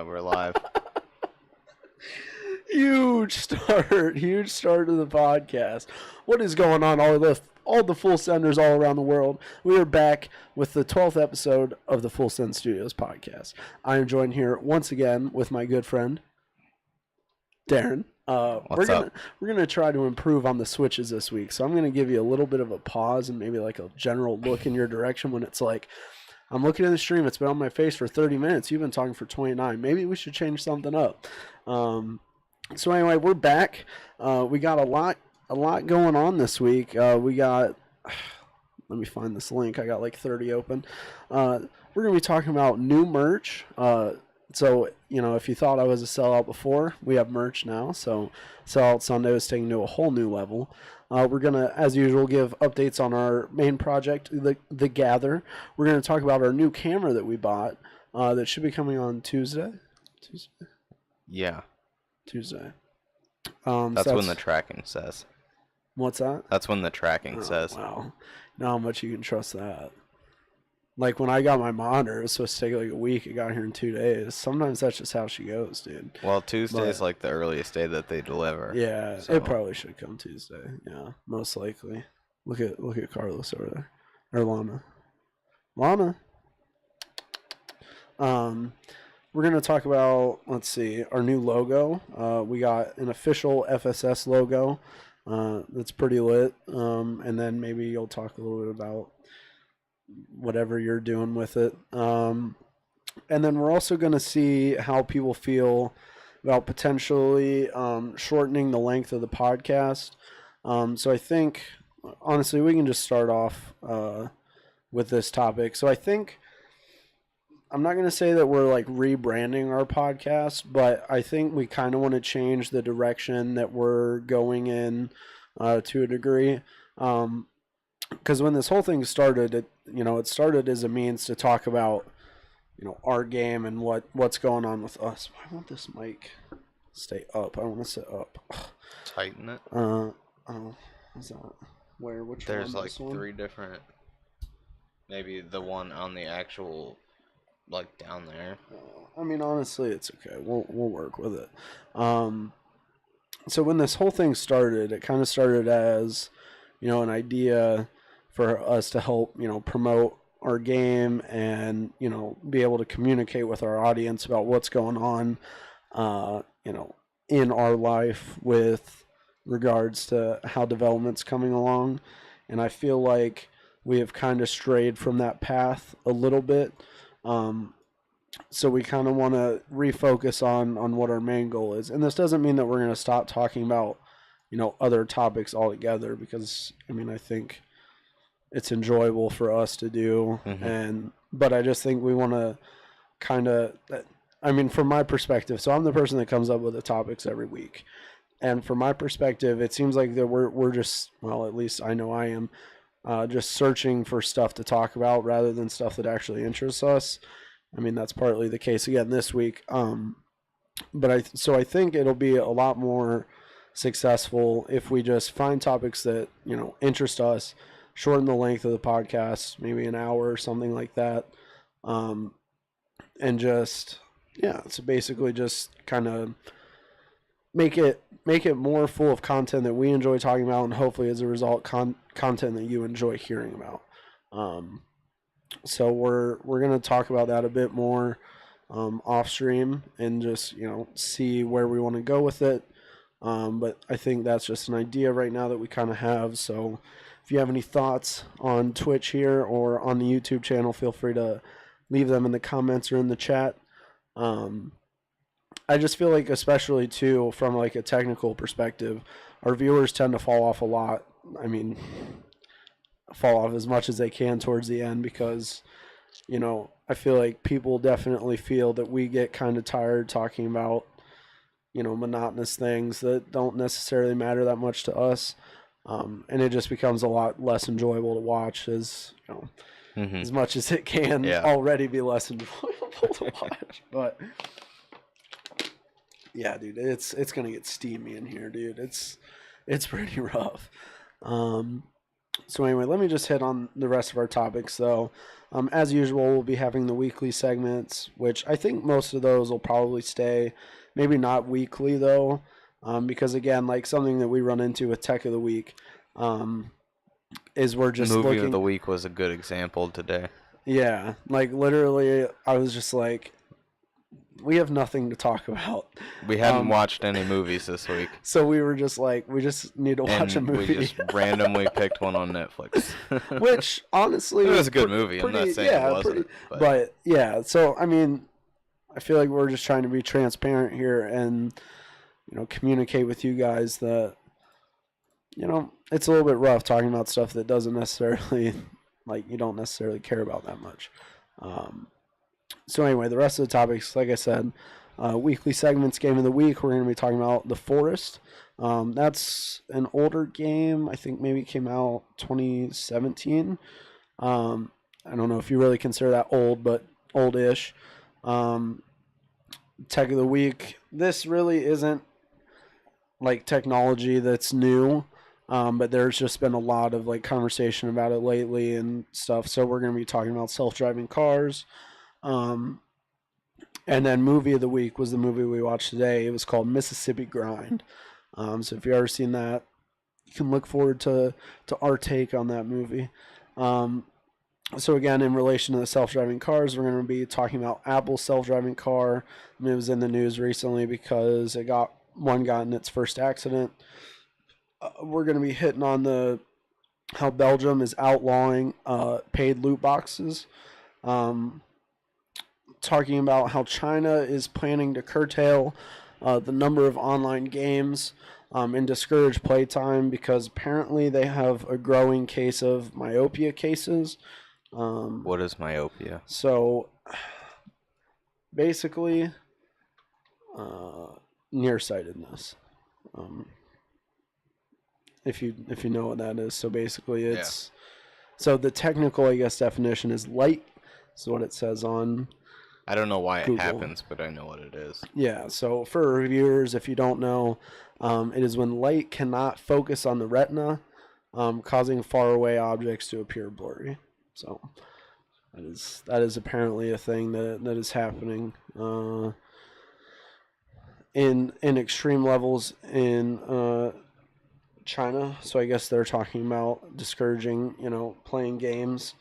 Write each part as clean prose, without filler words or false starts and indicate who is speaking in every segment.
Speaker 1: we're live.
Speaker 2: Huge start to the podcast. What is going on, all the Full Senders all around the world? We are back with the 12th episode of the Full Send Studios podcast. I am joined here once again with my good friend Darren.
Speaker 1: What's up?
Speaker 2: We're gonna try to improve on the switches this week, so I'm gonna give you a little bit of a pause and maybe like a general look in your direction when it's like, I'm looking at the stream, it's been on my face for 30 minutes, you've been talking for 29, maybe we should change something up. So anyway, we're back. We got a lot going on this week. We got, let me find this link, I got like 30 open. We're gonna be talking about new merch. So, you know, if you thought I was a sellout before, we have merch now. So, Sellout Sunday is taking to a whole new level. We're going to, as usual, give updates on our main project, the Gather. We're going to talk about our new camera that we bought that should be coming on Tuesday.
Speaker 1: Yeah.
Speaker 2: Tuesday.
Speaker 1: That's when the tracking says.
Speaker 2: What's that?
Speaker 1: That's when the tracking says.
Speaker 2: Wow. Know how much you can trust that. Like, when I got my monitor, it was supposed to take like a week. It got here in 2 days. Sometimes that's just how she goes, dude.
Speaker 1: Well, Tuesday's like the earliest day that they deliver.
Speaker 2: Yeah,
Speaker 1: so.
Speaker 2: It probably should come Tuesday. Yeah, most likely. Look at Carlos over there. Or Lana. We're going to talk about, let's see, our new logo. We got an official FSS logo that's pretty lit. And then maybe you'll talk a little bit about whatever you're doing with it. And then we're also going to see how people feel about potentially shortening the length of the podcast. So I think, honestly, we can just start off with this topic. So I think, I'm not going to say that we're like rebranding our podcast, but I think we kind of want to change the direction that we're going in to a degree. Because when this whole thing started, it started as a means to talk about, our game and what's going on with us. Why won't this mic stay up? I want to sit up.
Speaker 1: Tighten it.
Speaker 2: Is that where? Which
Speaker 1: There's
Speaker 2: one?
Speaker 1: Like 3 different. Maybe the one on the actual, like down there.
Speaker 2: I mean, honestly, it's okay. We'll work with it. So when this whole thing started, it kind of started as, an idea for us to help, promote our game and, be able to communicate with our audience about what's going on, in our life with regards to how development's coming along. And I feel like we have kind of strayed from that path a little bit. So we kind of want to refocus on what our main goal is. And this doesn't mean that we're going to stop talking about, other topics altogether, because, I think it's enjoyable for us to do.
Speaker 1: Mm-hmm.
Speaker 2: But I just think we want to kind of, from my perspective, so I'm the person that comes up with the topics every week. And from my perspective, it seems like that we're just, well, at least I know I am, just searching for stuff to talk about rather than stuff that actually interests us. That's partly the case again this week. But I think it'll be a lot more successful if we just find topics that, interest us, shorten the length of the podcast, maybe an hour or something like that. And just, so basically just kind of make it more full of content that we enjoy talking about, and hopefully as a result, content that you enjoy hearing about. So we're going to talk about that a bit more off stream and just, see where we want to go with it. But I think that's just an idea right now that we kind of have. So if you have any thoughts on Twitch here or on the YouTube channel, feel free to leave them in the comments or in the chat. I just feel like, especially too, from like a technical perspective, our viewers tend to fall off a lot. Fall off as much as they can towards the end because, I feel like people definitely feel that we get kind of tired talking about, monotonous things that don't necessarily matter that much to us. And it just becomes a lot less enjoyable to watch as much as it can already be less enjoyable to watch. But yeah, dude, it's going to get steamy in here, dude. It's pretty rough. So anyway, let me just hit on the rest of our topics, though. As usual, we'll be having the weekly segments, which I think most of those will probably stay. Maybe not weekly, though, because, again, like something that we run into with Tech of the Week is we're just
Speaker 1: Movie
Speaker 2: looking...
Speaker 1: of the week was a good example today.
Speaker 2: Yeah, like literally, I was just like, we have nothing to talk about.
Speaker 1: We hadn't watched any movies this week.
Speaker 2: So we were just like, we just need to watch a movie.
Speaker 1: We just randomly picked one on Netflix.
Speaker 2: Which, honestly...
Speaker 1: It was a good movie. I'm not saying it wasn't.
Speaker 2: But, yeah, so, I mean, I feel like we're just trying to be transparent here and, communicate with you guys that, it's a little bit rough talking about stuff that doesn't necessarily, you don't necessarily care about that much. So anyway, the rest of the topics, like I said, weekly segments, game of the week, we're going to be talking about The Forest. That's an older game. I think maybe it came out 2017. I don't know if you really consider that old, but old-ish. Tech of the week. This really isn't technology that's new, but there's just been a lot of conversation about it lately and stuff. So we're going to be talking about self-driving cars. And then movie of the week was the movie we watched today. It was called Mississippi Grind. So if you've ever seen that, you can look forward to our take on that movie. So again, in relation to the self-driving cars, we're going to be talking about Apple's self-driving car. I mean, it was in the news recently because one got in its first accident. We're going to be hitting on how Belgium is outlawing paid loot boxes. Talking about how China is planning to curtail the number of online games and discourage playtime because apparently they have a growing case of myopia cases.
Speaker 1: What is myopia?
Speaker 2: So basically, nearsightedness. If you know what that is, so basically it's so the technical, I guess, definition is light. Is what it says on.
Speaker 1: I don't know why
Speaker 2: Google.
Speaker 1: It happens, but I know what it is.
Speaker 2: Yeah, so for reviewers, if you don't know, it is when light cannot focus on the retina, causing faraway objects to appear blurry. So that is apparently a thing that is happening in extreme levels in China. So I guess they're talking about discouraging, playing games.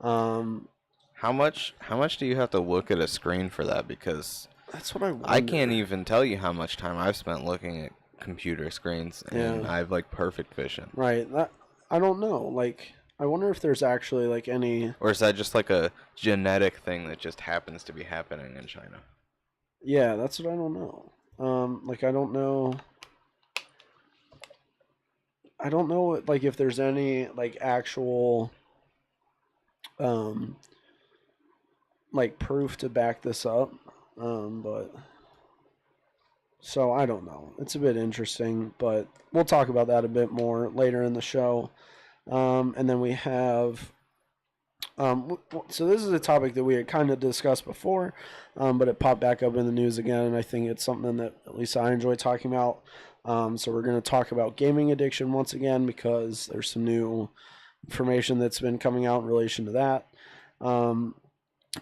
Speaker 1: How much do you have to look at a screen for that? Because
Speaker 2: that's what I wonder.
Speaker 1: I can't even tell you how much time I've spent looking at computer screens, and I have perfect vision.
Speaker 2: Right. I don't know. I wonder if there's actually any.
Speaker 1: Or is that just a genetic thing that just happens to be happening in China?
Speaker 2: Yeah, that's what I don't know. I don't know. I don't know if there's any actual proof to back this up, but so I don't know. It's a bit interesting, but we'll talk about that a bit more later in the show. And then we have so this is a topic that we had kind of discussed before, but it popped back up in the news again, and I think it's something that at least I enjoy talking about. So we're going to talk about gaming addiction once again because there's some new information that's been coming out in relation to that.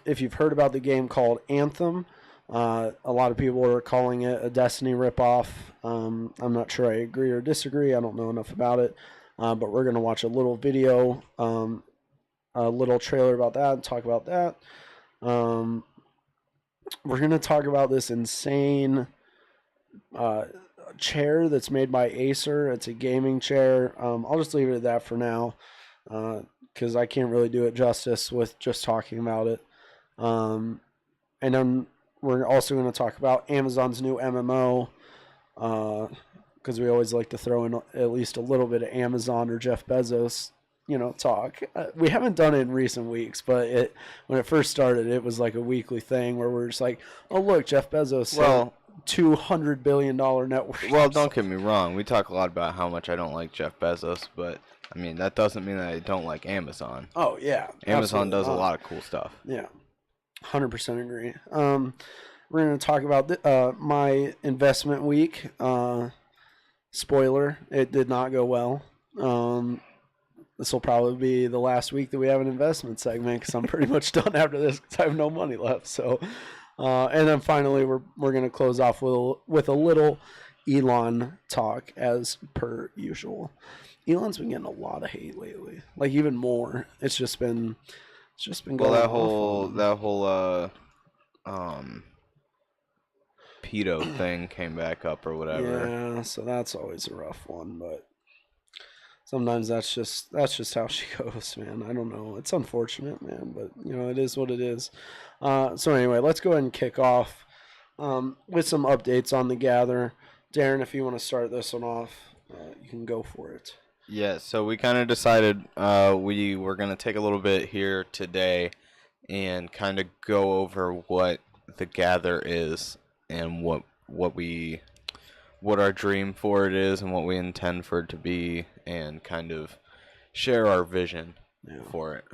Speaker 2: If you've heard about the game called Anthem, a lot of people are calling it a Destiny ripoff. I'm not sure I agree or disagree. I don't know enough about it. But we're going to watch a little video, a little trailer about that and talk about that. We're going to talk about this insane chair that's made by Acer. It's a gaming chair. I'll just leave it at that for now because I can't really do it justice with just talking about it. And then we're also going to talk about Amazon's new MMO because we always like to throw in at least a little bit of Amazon or Jeff Bezos, talk. We haven't done it in recent weeks, but when it first started, it was a weekly thing where we're just oh, look, Jeff Bezos.
Speaker 1: Well,
Speaker 2: $200 billion network.
Speaker 1: Well, don't get me wrong. We talk a lot about how much I don't like Jeff Bezos, but I mean that doesn't mean that I don't like Amazon.
Speaker 2: Oh yeah,
Speaker 1: Amazon does a lot of cool stuff.
Speaker 2: Yeah, 100% agree. We're going to talk about my investment week. Spoiler: it did not go well. this will probably be the last week that we have an investment segment because I'm pretty much done after this because I have no money left. So, and then finally, we're going to close off with a little Elon talk as per usual. Elon's been getting a lot of hate lately, like even more. It's just been going
Speaker 1: that whole pedo thing came back up or whatever.
Speaker 2: Yeah, so that's always a rough one, but sometimes that's just how she goes, man. I don't know. It's unfortunate, man, but it is what it is. So anyway, let's go ahead and kick off with some updates on the Gather. Darren, if you want to start this one off, you can go for it.
Speaker 1: Yeah, so we kind of decided we were going to take a little bit here today and kind of go over what the Gather is and what our dream for it is and what we intend for it to be, and kind of share our vision for it.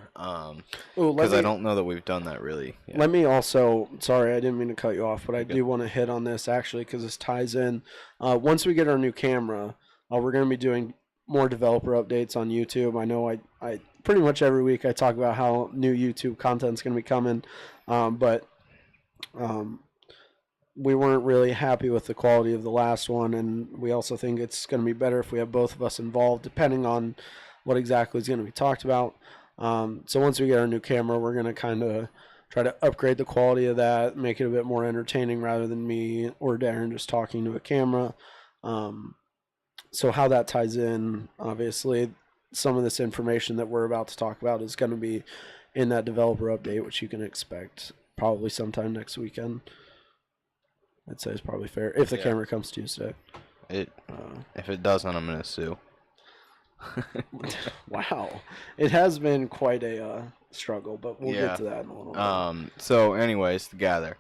Speaker 1: Because I don't know that we've done that really yet.
Speaker 2: Let me also, sorry, I didn't mean to cut you off, but I do want to hit on this actually because this ties in. Once we get our new camera, we're going to be doing more developer updates on YouTube. I know I pretty much every week I talk about how new YouTube content's going to be coming, but we weren't really happy with the quality of the last one, and we also think it's going to be better if we have both of us involved, depending on what exactly is going to be talked about. So once we get our new camera, we're going to kind of try to upgrade the quality of that, make it a bit more entertaining rather than me or Darren just talking to a camera. So how that ties in, obviously, some of this information that we're about to talk about is going to be in that developer update, which you can expect probably sometime next weekend. I'd say it's probably fair if the camera comes Tuesday.
Speaker 1: If it doesn't, I'm going to sue.
Speaker 2: Wow. It has been quite a struggle, but we'll get to that in a little bit.
Speaker 1: So anyways, the Gather.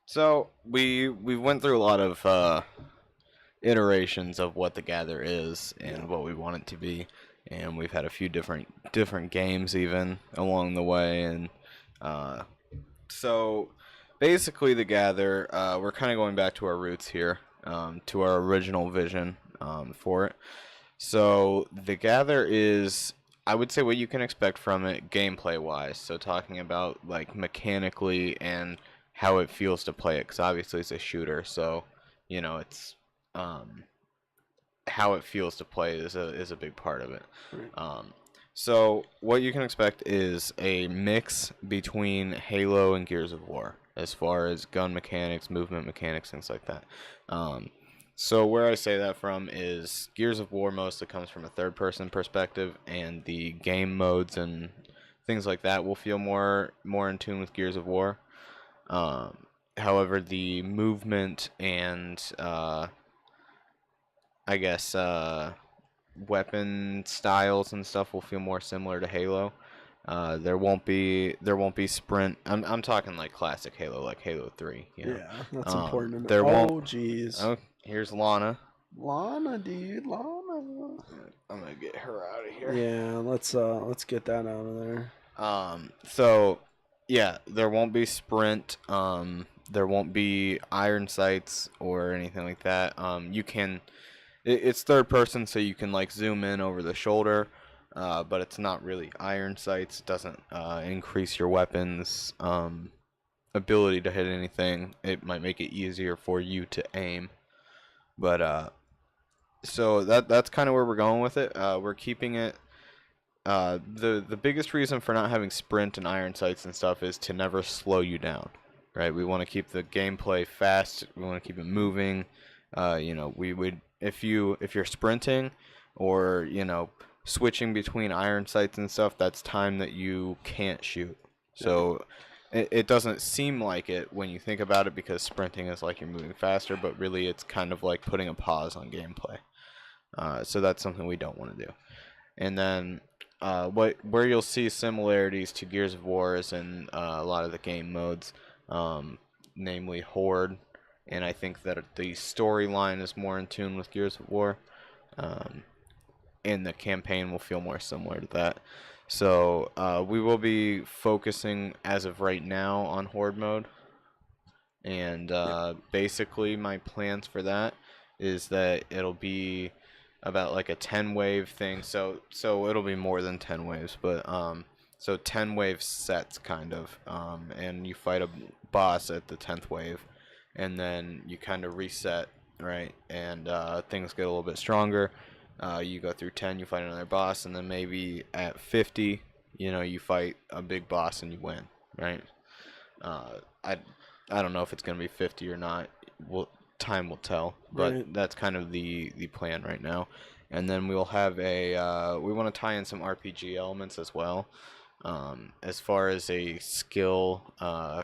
Speaker 1: So we went through a lot of iterations of what the Gather is and what we want it to be, and we've had a few different games even along the way, and so basically the Gather, we're kind of going back to our roots here, to our original vision for it. So the Gather is, I would say, what you can expect from it gameplay wise, so talking about like mechanically and how it feels to play it, because obviously it's a shooter, so it's how it feels to play is a big part of it. So what you can expect is a mix between Halo and Gears of War as far as gun mechanics, movement mechanics, things like that. So where I say that from is Gears of War mostly comes from a third-person perspective, and the game modes and things like that will feel more in tune with Gears of War. However, the movement and I guess weapon styles and stuff will feel more similar to Halo. There won't be sprint. I'm talking like classic Halo, like Halo 3.
Speaker 2: Yeah, that's important. Jeez.
Speaker 1: Oh, here's Lana.
Speaker 2: Lana, dude, Lana.
Speaker 1: I'm gonna get her out of here.
Speaker 2: Yeah, let's get that out of there.
Speaker 1: So yeah, there won't be sprint. There won't be iron sights or anything like that. You can. It's third person, so you can like zoom in over the shoulder, but it's not really iron sights. It doesn't increase your weapon's ability to hit anything. It might make it easier for you to aim, but so that's kind of where we're going with it. We're keeping it. The biggest reason for not having sprint and iron sights and stuff is to never slow you down, right? We want to keep the gameplay fast. We want to keep it moving. We would. If you're sprinting or switching between iron sights and stuff, that's time that you can't shoot. So it doesn't seem like it when you think about it, because sprinting is like you're moving faster, but really it's kind of like putting a pause on gameplay. So that's something we don't want to do. And then where you'll see similarities to Gears of War is in a lot of the game modes, namely Horde. And I think that the storyline is more in tune with Gears of War. And the campaign will feel more similar to that. So we will be focusing, as of right now, on Horde mode. And basically my plans for that is that it'll be about like a 10 wave thing. So it'll be more than 10 waves, but so 10 wave sets kind of, and you fight a boss at the 10th wave, and then you kind of reset, right? And things get a little bit stronger. You go through 10, you fight another boss, and then maybe at 50, you fight a big boss and you win, right? I don't know if it's gonna be 50 or not. Time will tell, but
Speaker 2: Right.
Speaker 1: that's kind of the plan right now. And then we'll have we want to tie in some RPG elements as well, as far as a skill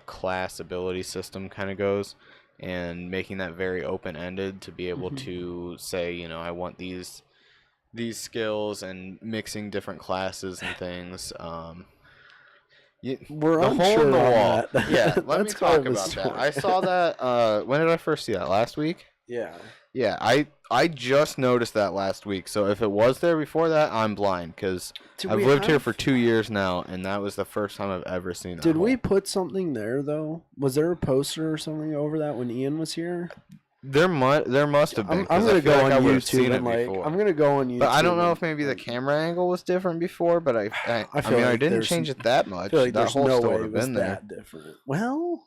Speaker 1: class ability system kind of goes, and making that very open ended to be able to say, I want these skills, and mixing different classes and things.
Speaker 2: We're
Speaker 1: The hole in
Speaker 2: unsure
Speaker 1: the
Speaker 2: on
Speaker 1: wall.
Speaker 2: that.
Speaker 1: Yeah, let me
Speaker 2: That's part
Speaker 1: talk
Speaker 2: of the
Speaker 1: about that.
Speaker 2: story.
Speaker 1: I saw that. When did I first see that? Last week?
Speaker 2: Yeah.
Speaker 1: Yeah, I just noticed that last week. So if it was there before that, I'm blind because
Speaker 2: Did
Speaker 1: I've
Speaker 2: we
Speaker 1: lived here
Speaker 2: have-
Speaker 1: for 2 years now, and that was the first time I've ever seen that.
Speaker 2: Did we
Speaker 1: hole.
Speaker 2: put something there though? Was there a poster or something over that when Ian was here?
Speaker 1: There must have been.
Speaker 2: I'm
Speaker 1: 'cause I
Speaker 2: gonna
Speaker 1: feel
Speaker 2: go
Speaker 1: like I
Speaker 2: on
Speaker 1: would have
Speaker 2: YouTube
Speaker 1: seen
Speaker 2: and
Speaker 1: it before.
Speaker 2: I'm gonna go on YouTube.
Speaker 1: But I don't know
Speaker 2: and,
Speaker 1: if maybe the
Speaker 2: like,
Speaker 1: camera angle was different before. But I
Speaker 2: feel
Speaker 1: mean, I
Speaker 2: like
Speaker 1: didn't
Speaker 2: there's-
Speaker 1: change it that
Speaker 2: I
Speaker 1: much.
Speaker 2: feel like
Speaker 1: That
Speaker 2: there's
Speaker 1: hole
Speaker 2: no
Speaker 1: still
Speaker 2: way
Speaker 1: would
Speaker 2: it
Speaker 1: have
Speaker 2: was
Speaker 1: been there.
Speaker 2: that different. Well,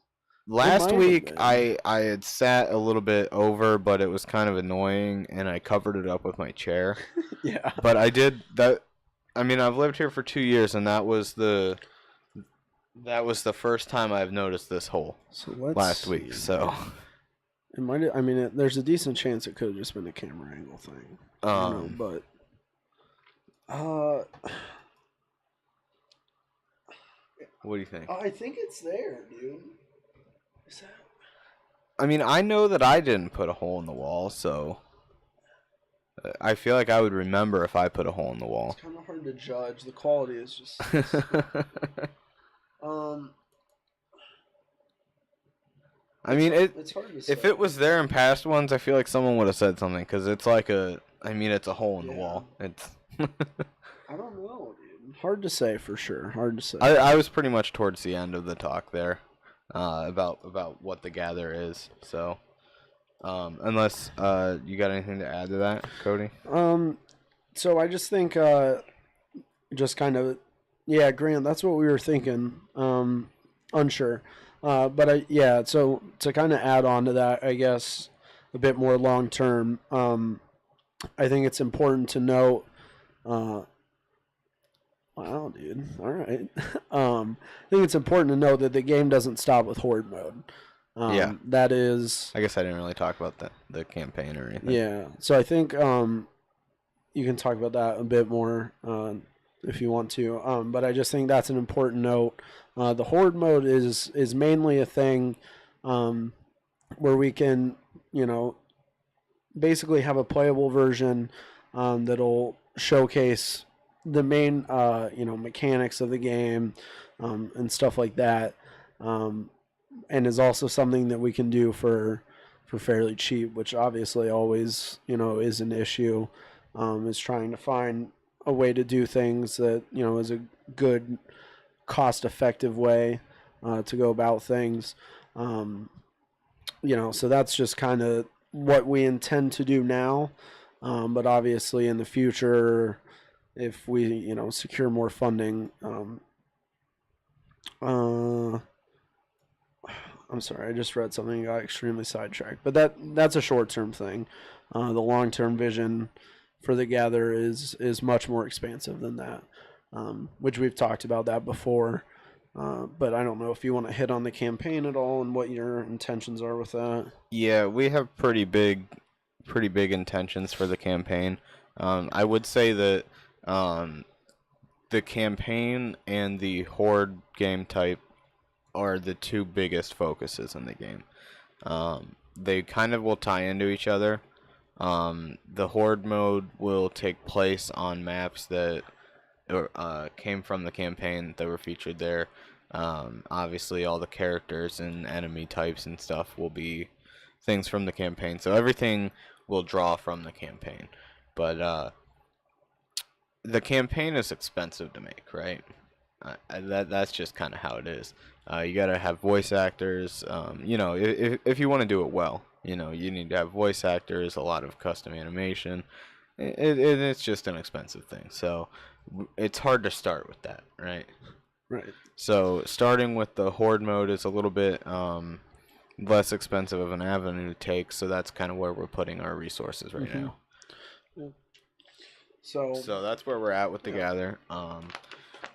Speaker 1: Last
Speaker 2: might have
Speaker 1: week
Speaker 2: been.
Speaker 1: I had sat a little bit over, but it was kind of annoying, and I covered it up with my chair.
Speaker 2: yeah.
Speaker 1: But I did that. I mean, I've lived here for 2 years, and that was the first time I've noticed this hole
Speaker 2: So let's
Speaker 1: last week.
Speaker 2: see.
Speaker 1: So
Speaker 2: It might. I mean, there's a decent chance it could have just been a camera angle thing. But
Speaker 1: what do you think?
Speaker 2: I think it's there, dude. Is that?
Speaker 1: I mean, I know that I didn't put a hole in the wall, so I feel like I would remember if I put a hole in the wall.
Speaker 2: It's kind of hard to judge. The quality is just.
Speaker 1: I mean,
Speaker 2: It's hard to say.
Speaker 1: if it was there in past ones, I feel like someone would have said something because it's like it's a hole in the
Speaker 2: Yeah.
Speaker 1: wall. It's.
Speaker 2: I don't know, dude. Hard to say for sure. Hard to say.
Speaker 1: I was pretty much towards the end of the talk there, about what the gather is. So, unless you got anything to add to that, Cody?
Speaker 2: So I just think, just kind of, yeah, Grant. That's what we were thinking. Unsure. So to kind of add on to that, I guess a bit more long term. I think it's important to note. Wow, dude. All right. I think it's important to note that the game doesn't stop with horde mode.
Speaker 1: Yeah.
Speaker 2: That is.
Speaker 1: I guess I didn't really talk about the campaign or anything.
Speaker 2: Yeah. So I think you can talk about that a bit more if you want to. But I just think that's an important note. The horde mode is mainly a thing where we can, basically have a playable version that'll showcase the main, mechanics of the game and stuff like that, and is also something that we can do for fairly cheap, which obviously always, is an issue. Is trying to find a way to do things that, is a good, cost-effective way to go about things. So that's just kind of what we intend to do now. But obviously in the future, if we, secure more funding, I'm sorry, I just read something and got extremely sidetracked. But that's a short-term thing. The long-term vision for the gather is much more expansive than that, which we've talked about that before. But I don't know if you want to hit on the campaign at all and what your intentions are with that.
Speaker 1: Yeah, we have pretty big intentions for the campaign. I would say that the campaign and the horde game type are the two biggest focuses in the game. They kind of will tie into each other. The horde mode will take place on maps that came from the campaign that were featured there. Obviously, all the characters and enemy types and stuff will be things from the campaign. So everything will draw from the campaign. But the campaign is expensive to make, right? That's just kind of how it is. You gotta have voice actors. If you want to do it well, you need to have voice actors, a lot of custom animation. It's just an expensive thing. So it's hard to start with that, right?
Speaker 2: Right.
Speaker 1: So starting with the horde mode is a little bit less expensive of an avenue to take. So that's kind of where we're putting our resources right now.
Speaker 2: Yeah.
Speaker 1: So that's where we're at with the gather.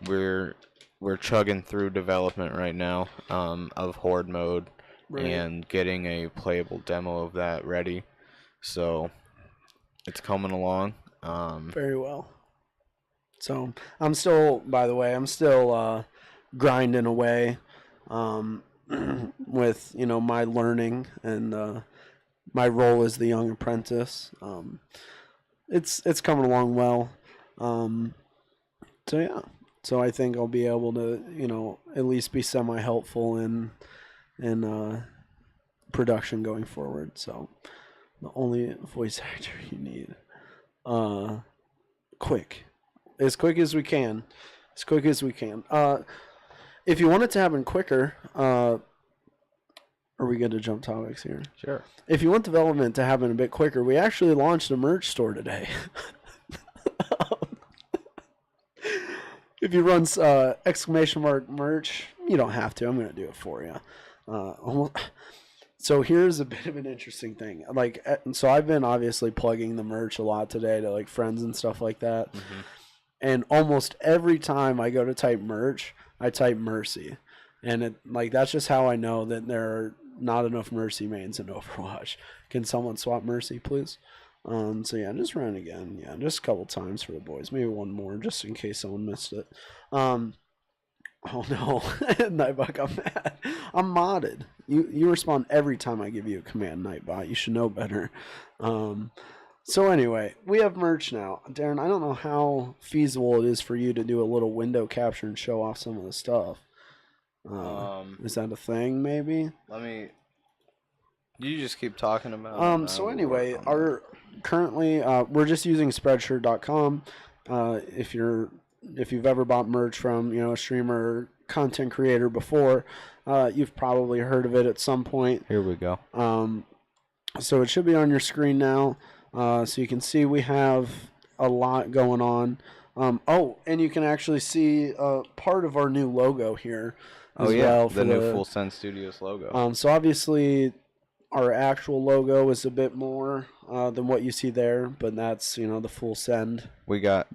Speaker 1: We're chugging through development right now of horde mode and getting a playable demo of that ready. So it's coming along.
Speaker 2: Very well. So I'm still, by the way, grinding away with my learning and my role as the young apprentice. It's coming along well. So yeah. So I think I'll be able to at least be semi helpful in production going forward. So the only voice actor you need, quick as we can. If you want it to happen quicker, are we good to jump topics here?
Speaker 1: Sure.
Speaker 2: If you want development to happen a bit quicker, we actually launched a merch store today. If you run exclamation mark merch, you don't have to. I'm going to do it for you. So here's a bit of an interesting thing. So I've been obviously plugging the merch a lot today to friends and stuff like that. Mm-hmm. And almost every time I go to type merch, I type Mercy. And that's just how I know that there are not enough Mercy mains in Overwatch. Can someone swap Mercy, please? So yeah, just run again. Yeah, just a couple times for the boys. Maybe one more, just in case someone missed it. Oh no, Nightbot got mad. I'm modded. You respond every time I give you a command, Nightbot. You should know better. So anyway, we have merch now. Darren, I don't know how feasible it is for you to do a little window capture and show off some of the stuff. Is that a thing, maybe?
Speaker 1: You just keep talking about
Speaker 2: so anyway, currently we're just using spreadshirt.com. If you've ever bought merch from a streamer or content creator before, you've probably heard of it at some point.
Speaker 1: Here we go.
Speaker 2: So it should be on your screen now. So you can see we have a lot going on. And you can actually see part of our new logo here as well.
Speaker 1: The new Full Send Studios logo.
Speaker 2: So obviously our actual logo is a bit more than what you see there, but that's the Full Send.
Speaker 1: We got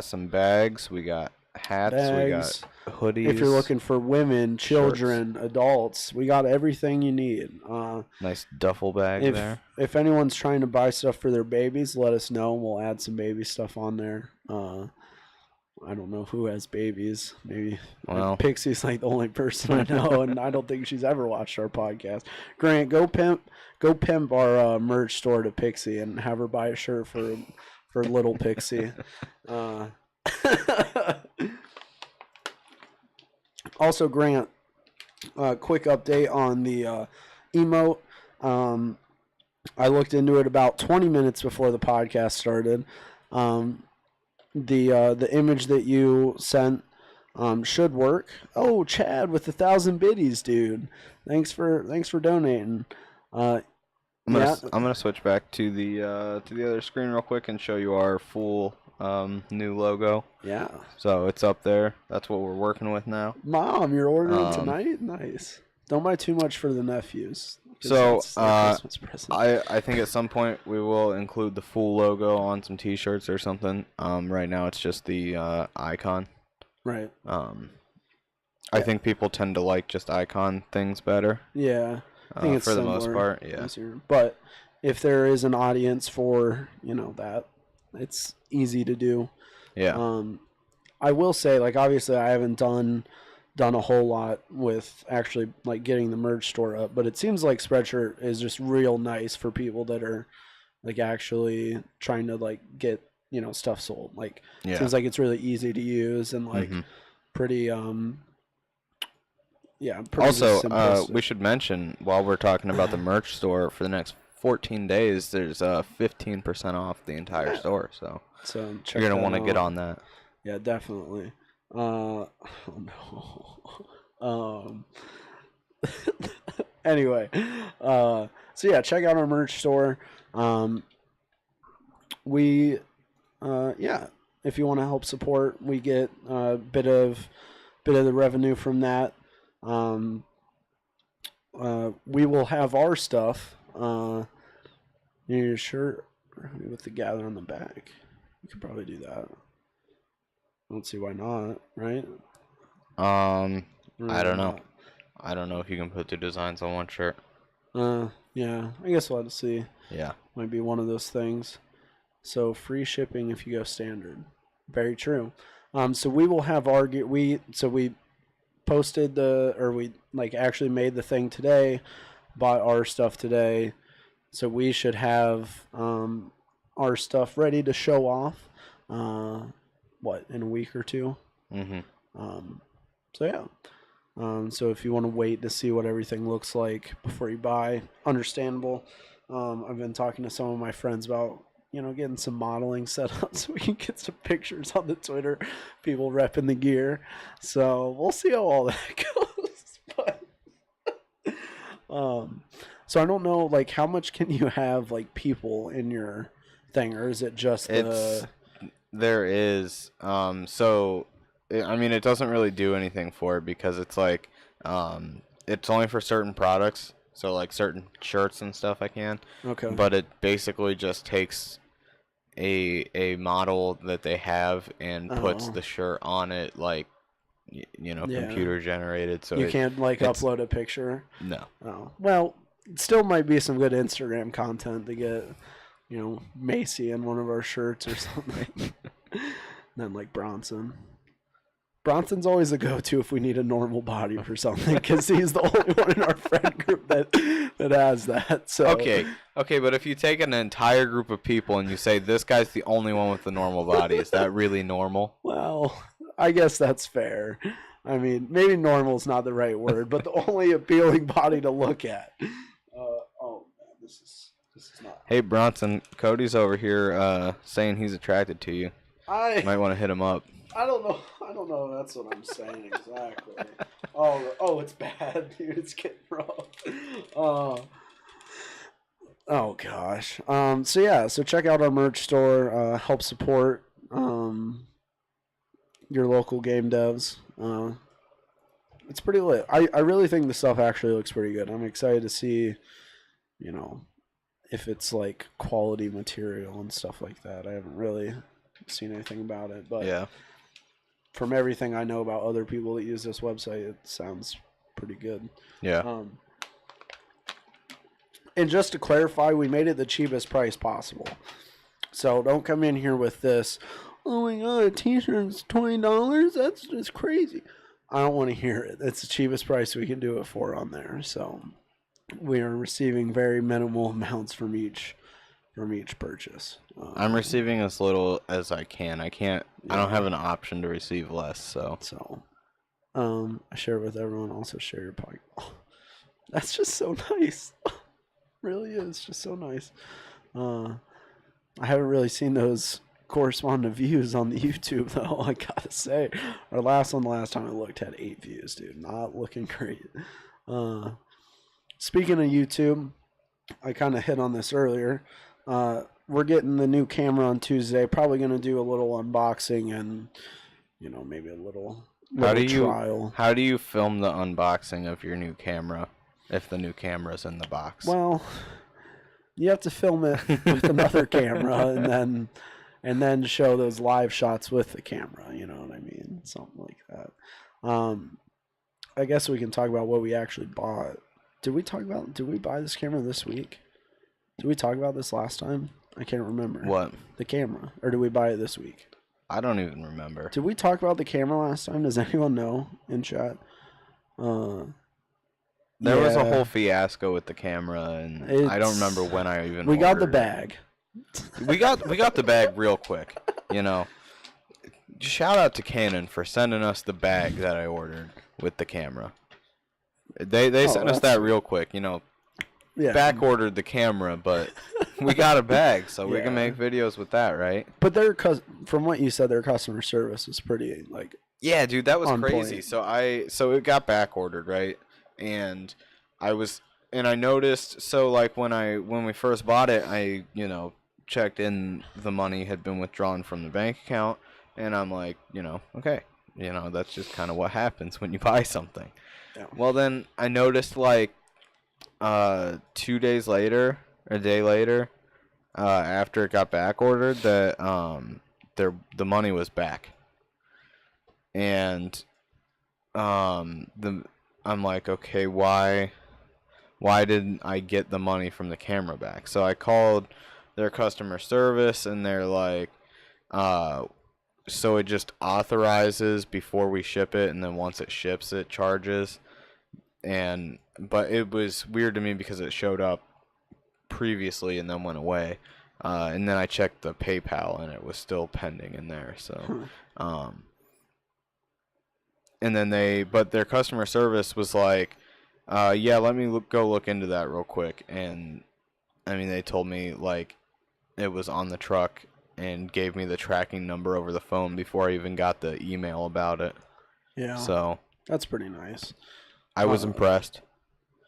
Speaker 1: some bags, we got hats, we got hoodies.
Speaker 2: If you're looking for women, children, shirts, adults, we got everything you need.
Speaker 1: Nice duffel bag there.
Speaker 2: If anyone's trying to buy stuff for their babies, let us know and we'll add some baby stuff on there. I don't know who has babies. Maybe Pixie's the only person I know, and I don't think she's ever watched our podcast. Grant, go pimp our merch store to Pixie and have her buy a shirt for little Pixie. Also, Grant, quick update on the emote. I looked into it about 20 minutes before the podcast started. The image that you sent should work. Oh, Chad with 1,000 biddies, dude. Thanks for donating. I'm
Speaker 1: gonna switch back to the other screen real quick and show you our full new logo.
Speaker 2: Yeah.
Speaker 1: So it's up there. That's what we're working with now.
Speaker 2: Mom, you're ordering tonight? Nice. Don't buy too much for the nephews.
Speaker 1: So I think at some point we will include the full logo on some T-shirts or something. Right now it's just the icon.
Speaker 2: Right.
Speaker 1: I think people tend to like just icon things better.
Speaker 2: Yeah. I think it's
Speaker 1: for the most part. Yeah.
Speaker 2: Easier. But if there is an audience for that, it's easy to do.
Speaker 1: Yeah.
Speaker 2: I will say, obviously I haven't done a whole lot with actually getting the merch store up, but it seems like Spreadshirt is just real nice for people that are actually trying to get stuff sold. Seems like it's really easy to use and pretty pretty
Speaker 1: also we should mention while we're talking about the merch store, for the next 14 days there's 15% off the entire store, so you're gonna want to get on that.
Speaker 2: Yeah, definitely. Oh no. Anyway, so yeah, check out our merch store. we, yeah, if you want to help support, we get a bit of the revenue from that. We will have our stuff. Your shirt with the gather on the back. You could probably do that. I don't see why not, right?
Speaker 1: I don't know. I don't know if you can put 2 designs on one shirt.
Speaker 2: Yeah, I guess we'll have to see.
Speaker 1: Yeah.
Speaker 2: Might be one of those things. So free shipping if you go standard. Very true. So we will have our gear. We posted we actually made the thing today, bought our stuff today. So we should have our stuff ready to show off. In a week or 2?
Speaker 1: Mm-hmm.
Speaker 2: So yeah. So if you want to wait to see what everything looks like before you buy, understandable. I've been talking to some of my friends about, getting some modeling set up so we can get some pictures on the Twitter, people repping the gear. So we'll see how all that goes. But, so I don't know, how much can you have, people in your thing, or is it just
Speaker 1: There is, it doesn't really do anything for it because it's it's only for certain products. So certain shirts and stuff I can.
Speaker 2: Okay.
Speaker 1: But it basically just takes a model that they have and puts the shirt on it computer generated. So
Speaker 2: you can't upload a picture?
Speaker 1: No.
Speaker 2: Oh. Well, it still might be some good Instagram content to get, Macy in one of our shirts or something. And then Bronson. Bronson's always a go-to if we need a normal body for something, because he's the only one in our friend group that has that. So
Speaker 1: okay, but if you take an entire group of people and you say this guy's the only one with the normal body, is that really normal?
Speaker 2: Well, I guess that's fair. I mean, maybe normal is not the right word, but the only appealing body to look at. This is not.
Speaker 1: Hey Bronson, Cody's over here saying he's attracted to you. You might want to hit him up.
Speaker 2: I don't know. That's what I'm saying exactly. Oh, it's bad, dude. It's getting rough. Oh gosh. So check out our merch store. Help support your local game devs. It's pretty lit. I really think the stuff actually looks pretty good. I'm excited to see, if it's quality material and stuff like that. I haven't really seen anything about it, but
Speaker 1: yeah.
Speaker 2: From everything I know about other people that use this website, it sounds pretty good.
Speaker 1: Yeah.
Speaker 2: And just to clarify, we made it the cheapest price possible. So don't come in here with this, oh my god, a t-shirt's $20? That's just crazy. I don't want to hear it. It's the cheapest price we can do it for on there. So we are receiving very minimal amounts from each purchase.
Speaker 1: I'm receiving as little as I can. I don't have an option to receive less, so.
Speaker 2: I share it with everyone. Also share your podcast. Oh, that's just so nice. Really is just so nice. I haven't really seen those correspond to views on the YouTube though. I gotta say, our last time I looked had 8 views, dude. Not looking great. Speaking of YouTube, I kind of hit on this earlier. We're getting the new camera on Tuesday. Probably going to do a little unboxing and, maybe a little trial.
Speaker 1: How do you film the unboxing of your new camera if the new camera's in the box?
Speaker 2: Well, you have to film it with another camera and then show those live shots with the camera. You know what I mean? Something like that. I guess we can talk about what we actually bought. Did we buy this camera this week? Did we talk about this last time? I can't remember.
Speaker 1: What?
Speaker 2: The camera. Or did we buy it this week?
Speaker 1: I don't even remember.
Speaker 2: Did we talk about the camera last time? Does anyone know in chat?
Speaker 1: There was a whole fiasco with the camera, and I don't remember when I even
Speaker 2: We got the bag.
Speaker 1: We got the bag real quick, Shout out to Canon for sending us the bag that I ordered with the camera. They sent us that real quick,
Speaker 2: Yeah.
Speaker 1: back ordered the camera, but we got a bag, so we can make videos with that, right?
Speaker 2: But from what you said, their customer service was pretty
Speaker 1: yeah, dude, that was crazy.
Speaker 2: Point.
Speaker 1: So it got back ordered, right? And I noticed, so when we first bought it, I checked in, the money had been withdrawn from the bank account, and I'm like, okay, that's just kind of what happens when you buy something.
Speaker 2: Yeah.
Speaker 1: Well, then I noticed like 2 days later, a day later, after it got back ordered, that the money was back, and I'm like, okay, why didn't I get the money from the camera back? So I called their customer service, and they're like, so it just authorizes before we ship it, and then once it ships, it charges. But it was weird to me because it showed up previously and then went away. And then I checked the PayPal, and it was still pending in there. So, and then but their customer service was like, yeah, let me go look into that real quick. And I mean, they told me like it was on the truck and gave me the tracking number over the phone before I even got the email about it.
Speaker 2: Yeah.
Speaker 1: So
Speaker 2: that's pretty nice.
Speaker 1: I was impressed.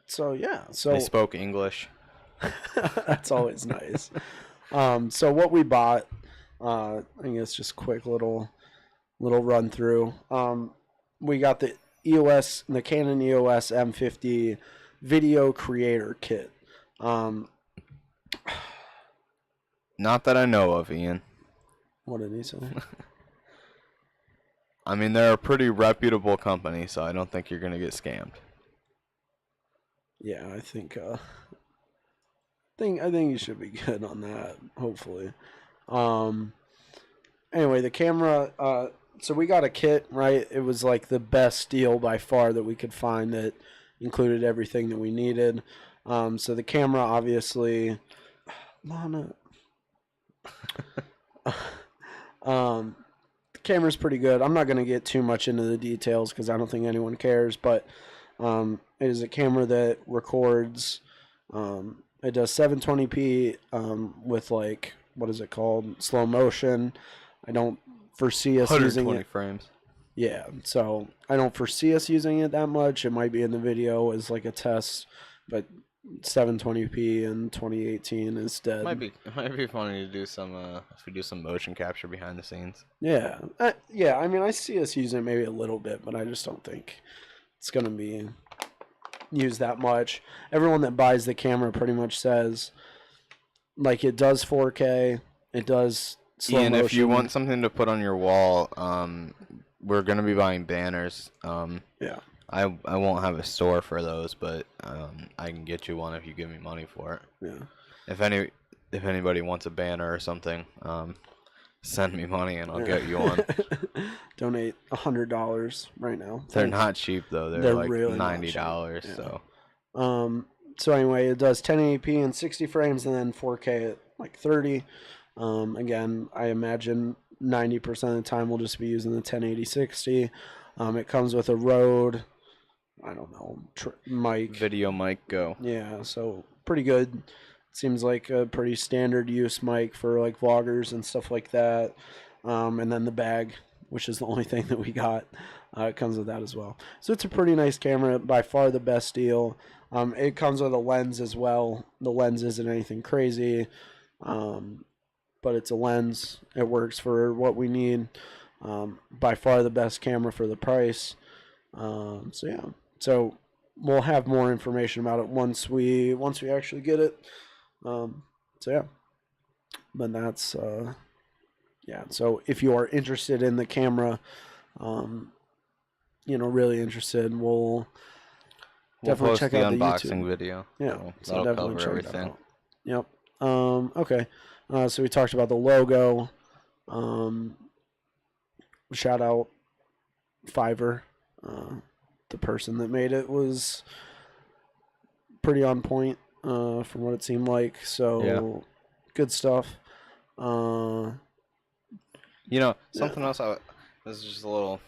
Speaker 2: So yeah.
Speaker 1: They spoke English.
Speaker 2: That's always nice. So what we bought, I guess just quick little run through. We got the Canon EOS M50 video creator kit.
Speaker 1: Not that I know of, Ian.
Speaker 2: What did he say?
Speaker 1: I mean, they're a pretty reputable company, so I don't think you're gonna get scammed.
Speaker 2: Yeah, I think you should be good on that, hopefully. Anyway, the camera, so we got a kit, right? It was like the best deal by far that we could find that included everything that we needed. So the camera, obviously, Lana. The camera's pretty good. I'm not going to get too much into the details because I don't think anyone cares, but it is a camera that records. It does 720p with like, what is it called? Slow motion. I don't foresee us using it.
Speaker 1: 120 frames.
Speaker 2: Yeah, so I don't foresee us using it that much. It might be in the video as like a test, but 720p and 2018 is dead.
Speaker 1: It might be funny to do some if we do some motion capture behind the scenes.
Speaker 2: Yeah, yeah. I mean, I see us using it maybe a little bit, but I just don't think it's gonna be used that much. Everyone that buys the camera pretty much says like it does 4K, it does slow
Speaker 1: Ian,
Speaker 2: motion.
Speaker 1: if you want something to put on your wall, we're gonna be buying banners.
Speaker 2: Yeah.
Speaker 1: I won't have a store for those, but I can get you one if you give me money for it.
Speaker 2: Yeah.
Speaker 1: If anybody wants a banner or something, send me money and I'll get you one.
Speaker 2: Donate $100 right now.
Speaker 1: They're not cheap though. They're like
Speaker 2: really
Speaker 1: $90.
Speaker 2: Yeah.
Speaker 1: So.
Speaker 2: So anyway, it does 1080p and 60 frames, and then 4K at like 30. Again, I imagine 90% of the time we'll just be using the 1080-60. It comes with a Rode, I don't know, mic.
Speaker 1: Video mic go.
Speaker 2: Yeah, so pretty good. Seems like a pretty standard use mic for like vloggers and stuff like that. And then the bag, which is the only thing that we got, it comes with that as well. So it's a pretty nice camera, by far the best deal. It comes with a lens as well. The lens isn't anything crazy, but it's a lens. It works for what we need. By far the best camera for the price. So yeah. So we'll have more information about it once we actually get it. So yeah. But that's yeah. So if you are interested in the camera, really interested, we'll definitely
Speaker 1: post
Speaker 2: check
Speaker 1: the
Speaker 2: out the
Speaker 1: unboxing
Speaker 2: YouTube
Speaker 1: video.
Speaker 2: Yeah,
Speaker 1: so that'll cover everything.
Speaker 2: Yep. Okay. So we talked about the logo. Shout out Fiverr. The person that made it was pretty on point from what it seemed like. So
Speaker 1: yeah.
Speaker 2: Good stuff.
Speaker 1: Something else. This is just a little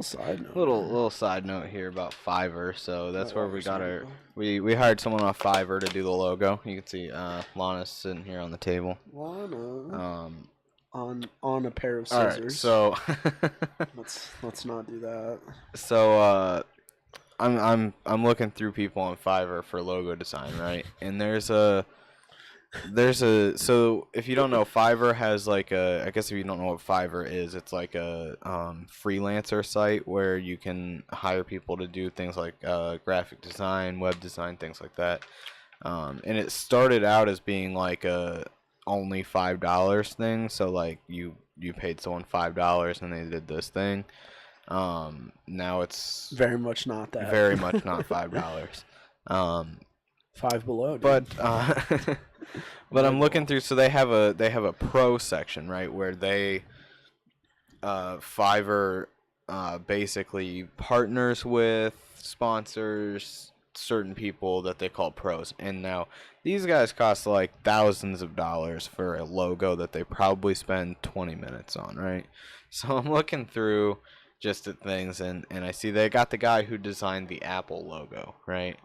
Speaker 2: side note.
Speaker 1: Little side note here about Fiverr. So that's where we got our. We hired someone off Fiverr to do the logo. You can see Lana's sitting here on the table.
Speaker 2: Lana. On a pair of scissors.
Speaker 1: All right, so
Speaker 2: let's not do that.
Speaker 1: So I'm looking through people on Fiverr for logo design, right? And there's a So if you don't know, Fiverr has like I guess if you don't know what Fiverr is, it's like a freelancer site where you can hire people to do things like graphic design, web design, things like that. And it started out as being like a only $5 thing, so like you paid someone $5 and they did this thing. Now it's
Speaker 2: Very much not that.
Speaker 1: very much not $5.
Speaker 2: Five Below, dude.
Speaker 1: But but I'm looking through. So they have a pro section, right, where they Fiverr basically partners with sponsors certain people that they call pros. And now these guys cost like thousands of dollars for a logo that they probably spend 20 minutes on, right? So I'm looking through just at things, and I see they got the guy who designed the Apple logo, right?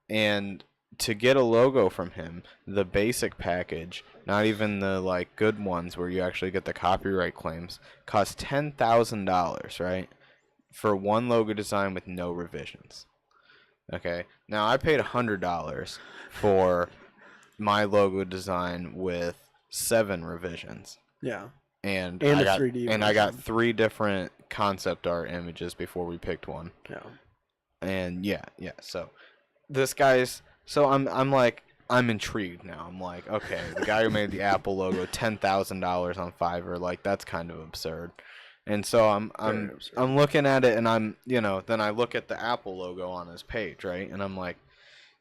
Speaker 1: And to get a logo from him, the basic package, not even the like good ones where you actually get the copyright claims, costs $10,000, right? For one logo design with no revisions. Okay. Now I paid $100 for my logo design with 7 revisions.
Speaker 2: Yeah.
Speaker 1: And
Speaker 2: a
Speaker 1: I got
Speaker 2: 3D
Speaker 1: and I got
Speaker 2: version.
Speaker 1: 3 different concept art images before we picked one.
Speaker 2: Yeah.
Speaker 1: And yeah. So this guy's I'm like I'm intrigued now. I'm like, okay, the guy who made the Apple logo, $10,000 on Fiverr, like that's kind of absurd. And so I'm looking at it, and I'm then I look at the Apple logo on his page, right? And I'm like,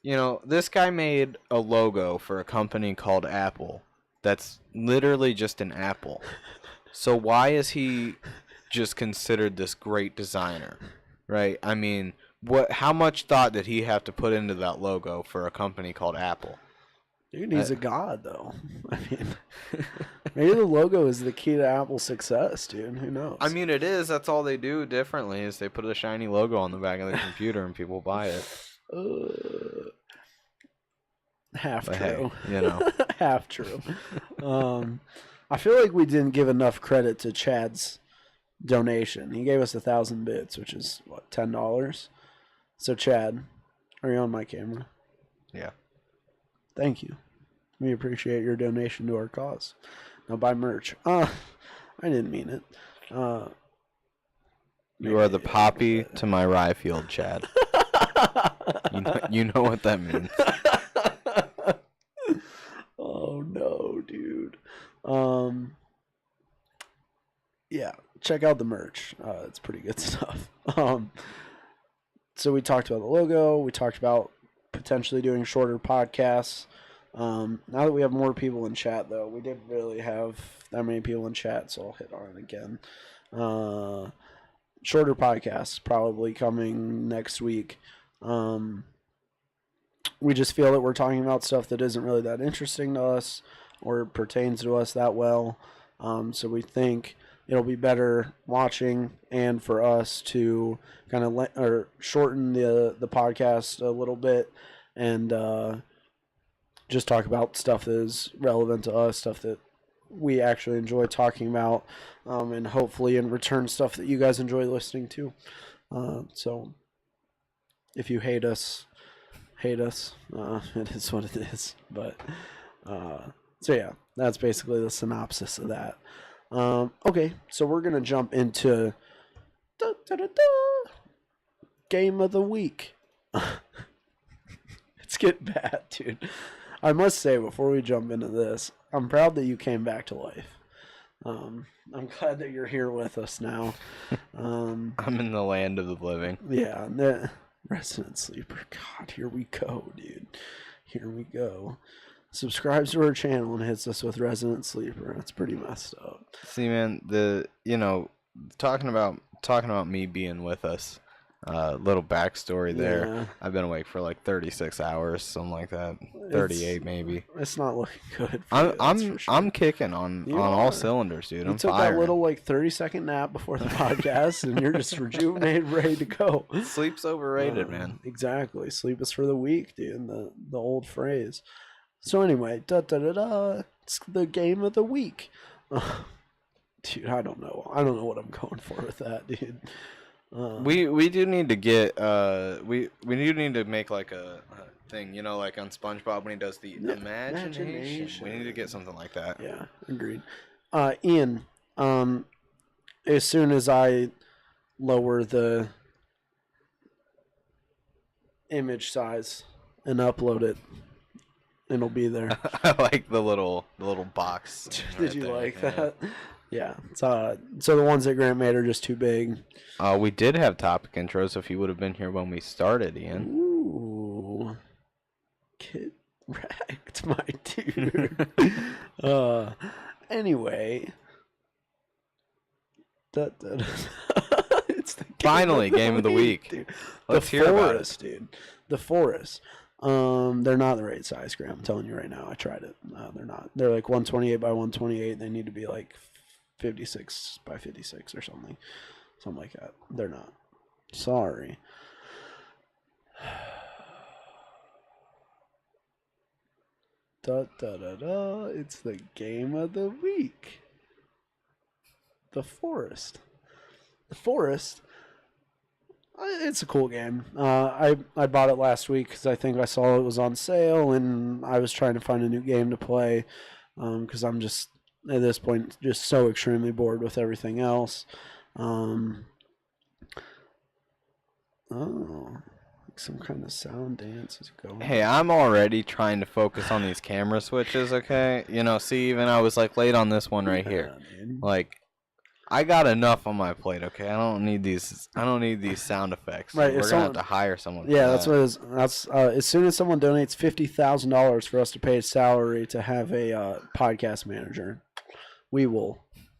Speaker 1: this guy made a logo for a company called Apple that's literally just an apple. So why is he just considered this great designer, right? I mean, how much thought did he have to put into that logo for a company called Apple?
Speaker 2: Dude, he's a god, though. I mean, maybe the logo is the key to Apple's success, dude. Who knows?
Speaker 1: I mean, it is. That's all they do differently is they put a shiny logo on the back of the computer and people buy it.
Speaker 2: Half
Speaker 1: But
Speaker 2: true.
Speaker 1: Hey,
Speaker 2: Half true. I feel like we didn't give enough credit to Chad's donation. He gave us 1,000 bits, which is what, $10. So Chad, are you on my camera?
Speaker 1: Yeah.
Speaker 2: Thank you. We appreciate your donation to our cause. Now buy merch. I didn't mean it.
Speaker 1: You are the poppy to my rye field, Chad. You know what that means.
Speaker 2: Oh no, dude. Yeah, check out the merch. It's pretty good stuff. So we talked about the logo. We talked about potentially doing shorter podcasts. Now that we have more people in chat, though, we didn't really have that many people in chat, so I'll hit on it again. Shorter podcasts probably coming next week. We just feel that we're talking about stuff that isn't really that interesting to us or pertains to us that well. So we think it'll be better watching and for us to kind of shorten the podcast a little bit and just talk about stuff that is relevant to us, stuff that we actually enjoy talking about, and hopefully in return stuff that you guys enjoy listening to. So if you hate us, it is what it is. But so yeah, that's basically the synopsis of that. Okay, so we're gonna jump into game of the week. It's getting bad, dude. I must say before we jump into this, I'm proud that you came back to life. I'm glad that you're here with us now.
Speaker 1: I'm in the land of the living.
Speaker 2: Yeah, Resident Sleeper. God, here we go, dude. Here we go. Subscribes to our channel and hits us with Resident Sleeper. That's pretty messed up.
Speaker 1: See, man, talking about me being with us. Little backstory there.
Speaker 2: Yeah.
Speaker 1: I've been awake for like 36 hours, something like that. 38 maybe.
Speaker 2: It's not looking good.
Speaker 1: I'm kicking on all cylinders, dude. I'm
Speaker 2: took
Speaker 1: firing.
Speaker 2: that little 30-second nap before the podcast, and you're just rejuvenated, ready to go.
Speaker 1: Sleep's overrated, man.
Speaker 2: Exactly. Sleep is for the weak, dude. The old phrase. So anyway, it's the game of the week. Dude, I don't know what I'm going for with that, dude.
Speaker 1: We do need to get we do need to make like a thing, you know, like on SpongeBob when he does the imagination. We need to get something like that.
Speaker 2: Yeah, agreed. Ian, as soon as I lower the image size and upload it, it'll be there.
Speaker 1: I like the little box.
Speaker 2: Did you like that? Yeah. So the ones that Grant made are just too big.
Speaker 1: We did have topic intros if you would have been here when we started, Ian.
Speaker 2: Ooh. Get wrecked, my dude. Anyway. It's the
Speaker 1: game of the week.
Speaker 2: Dude.
Speaker 1: Let's hear about it.
Speaker 2: Dude. The Forest. They're not the right size, Graham. I'm telling you right now. I tried it. They're not. They're like 128 by 128. They need to be like 56 by 56 or something. Something like that. They're not. Sorry. It's the game of the week. The Forest. The Forest. It's a cool game. I bought it last week because I think I saw it was on sale, and I was trying to find a new game to play because I'm just, at this point, just so extremely bored with everything else. Some kind of sound dance is going.
Speaker 1: Hey, I'm already trying to focus on these camera switches, okay? You know, see, even I was like late on this one right here.
Speaker 2: Dude.
Speaker 1: Like, I got enough on my plate, okay? I don't need these sound effects.
Speaker 2: Right,
Speaker 1: we're gonna have to hire someone.
Speaker 2: Yeah, that's what it is. That's as soon as someone donates $50,000 for us to pay a salary to have a podcast manager, we will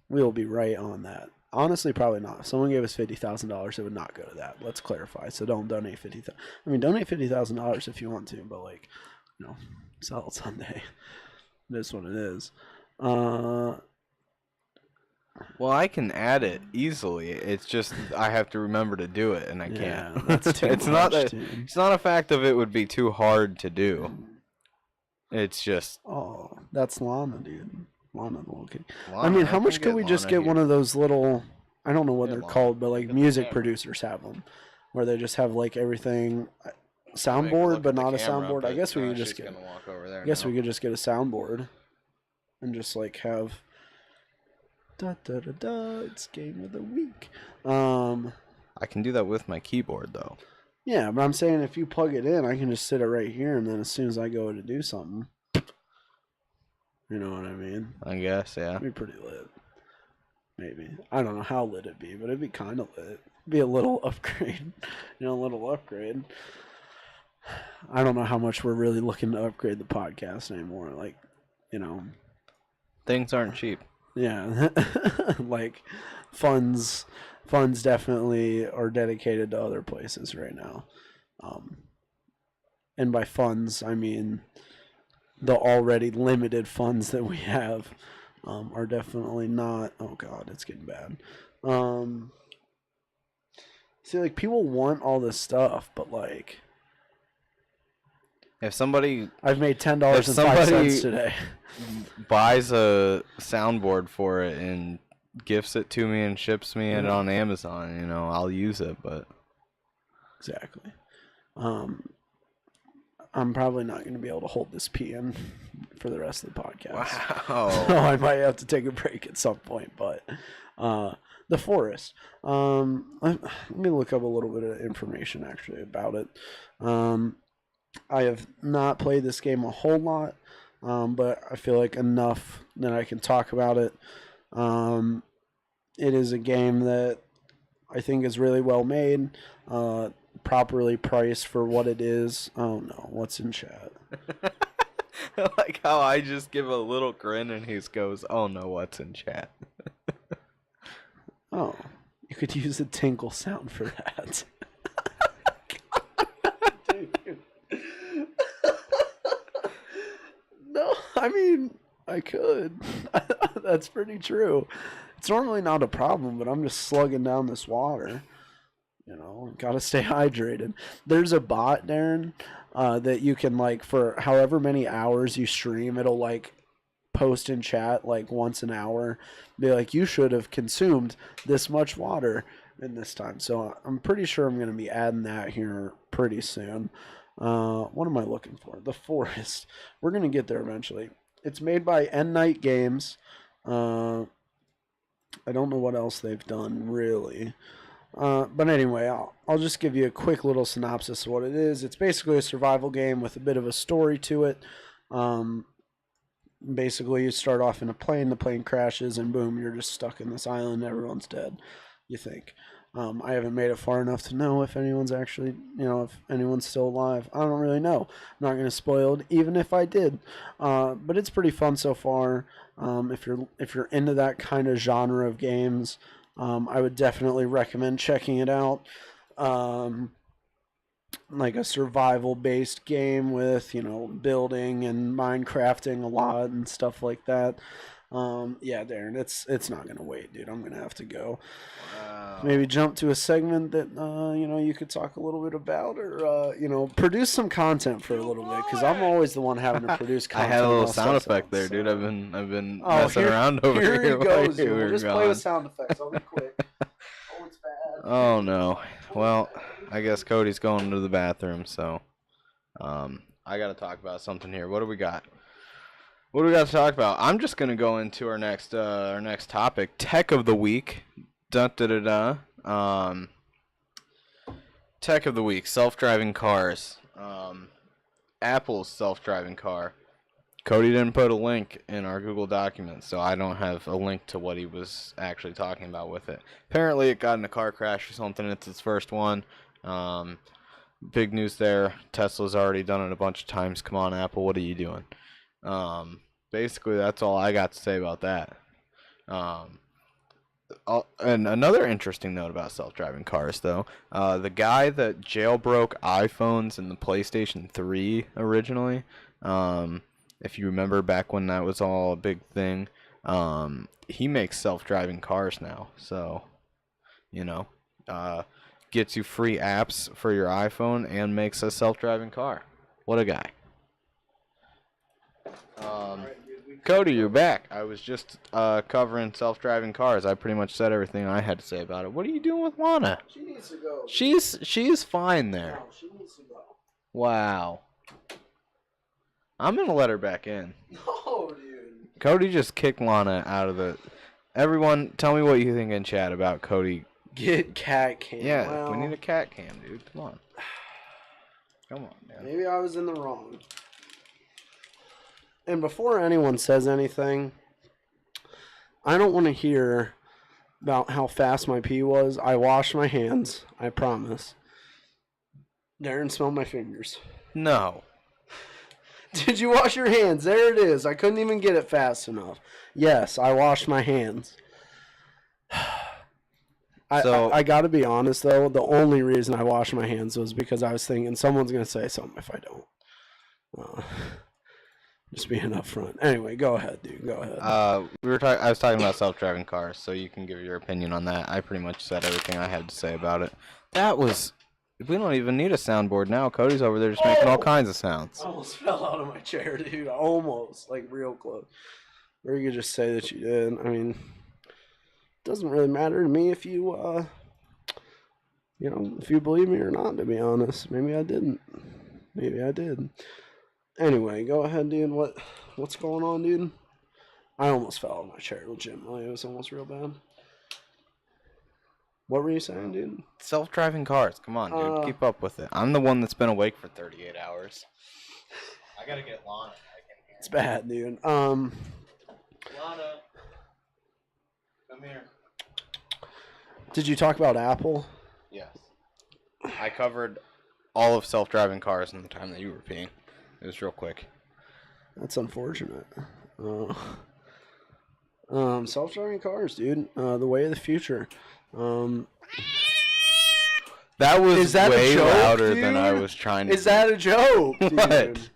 Speaker 2: be right on that. Honestly, probably not. If someone gave us $50,000, it would not go to that. Let's clarify. So don't donate $50,000. I mean, donate $50,000 if you want to, but like, you know, sell it someday. It is what it is.
Speaker 1: Well, I can add it easily. It's just I have to remember to do it, and I can't.
Speaker 2: That's too
Speaker 1: it's
Speaker 2: much,
Speaker 1: not that.
Speaker 2: dude.
Speaker 1: It's not a fact of it would be too hard to do. It's just.
Speaker 2: Oh, that's Lana, dude. Lana the little kid.
Speaker 1: Lana,
Speaker 2: I mean, how much
Speaker 1: can
Speaker 2: could we
Speaker 1: get
Speaker 2: just
Speaker 1: Lana
Speaker 2: get
Speaker 1: here.
Speaker 2: one of those little? I don't know what they're
Speaker 1: Lana.
Speaker 2: called, but like
Speaker 1: Get the
Speaker 2: music
Speaker 1: camera.
Speaker 2: producers have them, where they just have like everything
Speaker 1: Make a
Speaker 2: soundboard,
Speaker 1: look
Speaker 2: but
Speaker 1: at the
Speaker 2: not a
Speaker 1: camera,
Speaker 2: soundboard. I
Speaker 1: but,
Speaker 2: guess we could
Speaker 1: she's
Speaker 2: just get.
Speaker 1: gonna walk over there
Speaker 2: I guess
Speaker 1: now.
Speaker 2: we could just get a soundboard, and just like have. It's game of the week.
Speaker 1: I can do that with my keyboard though.
Speaker 2: Yeah, but I'm saying if you plug it in, I can just sit it right here, and then as soon as I go to do something, you know what I mean?
Speaker 1: I guess, yeah.
Speaker 2: It'd be pretty lit. Maybe. I don't know how lit it'd be, but it'd be kind of lit. Be a little upgrade. You know, a little upgrade. I don't know how much we're really looking to upgrade the podcast anymore. Like, you know.
Speaker 1: Things aren't cheap.
Speaker 2: Yeah. Like, funds definitely are dedicated to other places right now. And by funds, I mean the already limited funds that we have are definitely not. Oh God, it's getting bad. See, like, people want all this stuff, but like,
Speaker 1: If somebody
Speaker 2: I've made $10.05 today.
Speaker 1: buys a soundboard for it and gifts it to me and ships me it on Amazon, you know, I'll use it, but
Speaker 2: Exactly. I'm probably not going to be able to hold this pee in for the rest of the podcast.
Speaker 1: wow.
Speaker 2: So I might have to take a break at some point, but the Forest. Let me look up a little bit of information actually about it. I have not played this game a whole lot, but I feel like enough that I can talk about it. It is a game that I think is really well made, properly priced for what it is. Oh no, what's in chat?
Speaker 1: I like how I just give a little grin and he goes, "Oh no, what's in chat?"
Speaker 2: Oh, you could use a tinkle sound for that. Dude. No, I mean, I could. That's pretty true. It's normally not a problem, but I'm just slugging down this water. You know, gotta stay hydrated. There's a bot, Darren, that you can, like, for however many hours you stream, it'll, like, post in chat, like, once an hour. Be like, you should have consumed this much water. in this time. So I'm pretty sure I'm going to be adding that here pretty soon. What am I looking for? The Forest. We're going to get there eventually. It's made by End Night Games. I don't know what else they've done, really. But anyway, I'll just give you a quick little synopsis of what it is. It's basically a survival game with a bit of a story to it. Basically, you start off in a plane, the plane crashes, and boom, you're just stuck in this island, everyone's dead, you think. I haven't made it far enough to know if anyone's actually, if anyone's still alive. I don't really know. I'm not going to spoil it, even if I did. But it's pretty fun so far. If you're into that kind of genre of games, I would definitely recommend checking it out. Like a survival-based game with, building and Minecrafting a lot and stuff like that. Yeah, Darren, it's not gonna wait, dude. I'm gonna have to go.
Speaker 1: Wow.
Speaker 2: Maybe jump to a segment that you could talk a little bit about, or produce some content for a little bit, because I'm always the one having to produce content.
Speaker 1: I had a little sound effect there, dude. I've been messing around over here.
Speaker 2: Here he goes. We'll just play with sound effects. I'll be quick. Oh, it's bad.
Speaker 1: Oh no. Well, I guess Cody's going to the bathroom, so I got to talk about something here. What do we got? What do we got to talk about? I'm just gonna go into our next topic, Tech of the Week. Tech of the Week, self-driving cars. Apple's self-driving car. Cody didn't put a link in our Google documents, so I don't have a link to what he was actually talking about with it. Apparently, it got in a car crash or something. It's its first one. Big news there. Tesla's already done it a bunch of times. Come on, Apple, what are you doing? Basically, that's all I got to say about that. And another interesting note about self-driving cars, though, the guy that jailbroke iPhones in the PlayStation 3 originally, if you remember back when that was all a big thing, he makes self-driving cars now. So, gets you free apps for your iPhone and makes a self-driving car. What a guy. Cody, you're back. I was just covering self-driving cars. I pretty much said everything I had to say about it. What are you doing with Lana?
Speaker 2: She needs to go.
Speaker 1: She's fine there.
Speaker 2: No, she needs to go.
Speaker 1: Wow. I'm gonna let her back in.
Speaker 2: No, dude.
Speaker 1: Cody just kicked Lana out of the. Everyone, tell me what you think in chat about Cody.
Speaker 2: Get cat cam.
Speaker 1: Yeah,
Speaker 2: well,
Speaker 1: we need a cat cam, dude. Come on. Come on, man.
Speaker 2: Maybe I was in the wrong. And before anyone says anything, I don't want to hear about how fast my pee was. I washed my hands. I promise. Darren smelled my fingers.
Speaker 1: No.
Speaker 2: Did you wash your hands? There it is. I couldn't even get it fast enough. Yes, I washed my hands. I got to be honest, though. The only reason I washed my hands was because I was thinking someone's going to say something if I don't. Just being upfront. Anyway, go ahead, dude. Go ahead.
Speaker 1: I was talking about self-driving cars, so you can give your opinion on that. I pretty much said everything I had to say about it. That was. We don't even need a soundboard now. Cody's over there just making all kinds of sounds.
Speaker 2: I almost fell out of my chair, dude. Almost, like real close. Or you could just say that you did. I mean, it doesn't really matter to me if you, if you believe me or not. To be honest, maybe I didn't. Maybe I did. Anyway, go ahead, dude. What's going on, dude? I almost fell out of my chair legitimately. It was almost real bad. What were you saying, dude?
Speaker 1: Self-driving cars. Come on, dude. Keep up with it. I'm the one that's been awake for 38 hours. I gotta get Lana.
Speaker 2: It's bad, dude.
Speaker 1: Lana, come here.
Speaker 2: Did you talk about Apple?
Speaker 1: Yes. I covered all of self-driving cars in the time that you were peeing. It was real quick.
Speaker 2: That's unfortunate. Self-driving cars, dude. The way of the future.
Speaker 1: That was
Speaker 2: Is that
Speaker 1: way
Speaker 2: a joke,
Speaker 1: louder
Speaker 2: dude?
Speaker 1: than I was trying to.
Speaker 2: Is that a joke, dude?
Speaker 1: What?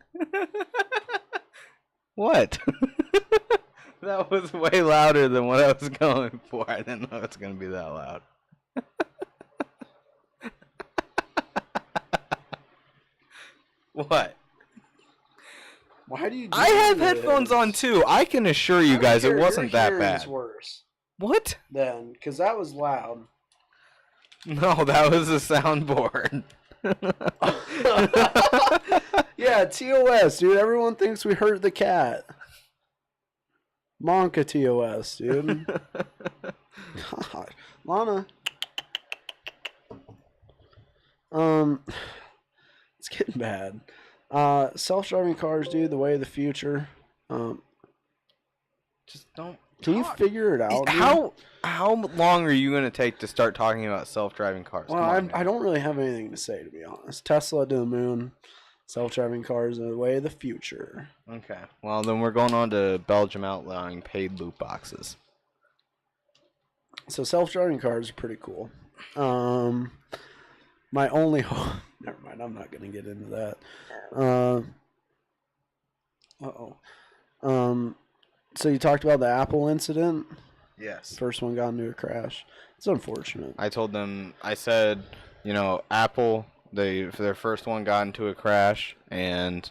Speaker 1: What? That was way louder than what I was going for. I didn't know it was going to be that loud. What?
Speaker 2: Why do you?
Speaker 1: I have headphones on too. I can assure you guys it wasn't that bad.
Speaker 2: Worse.
Speaker 1: What?
Speaker 2: Then, because that was loud.
Speaker 1: No, that was a soundboard.
Speaker 2: Yeah, TOS, dude. Everyone thinks we hurt the cat. Monka TOS, dude. God. Lana. It's getting bad. Self-driving cars, dude, the way of the future.
Speaker 1: Just don't.
Speaker 2: Can you figure it out?
Speaker 1: How long are you gonna take to start talking about self-driving cars?
Speaker 2: Well, I don't really have anything to say, to be honest. Tesla to the moon. Self-driving cars are the way of the future.
Speaker 1: Okay. Well, then we're going on to Belgium outlawing paid loot boxes.
Speaker 2: So self-driving cars are pretty cool. My only hope... Never mind, I'm not going to get into that. So you talked about the Apple incident?
Speaker 1: Yes.
Speaker 2: First one got into a crash. It's unfortunate.
Speaker 1: I told them, I said, Apple, their first one got into a crash, and,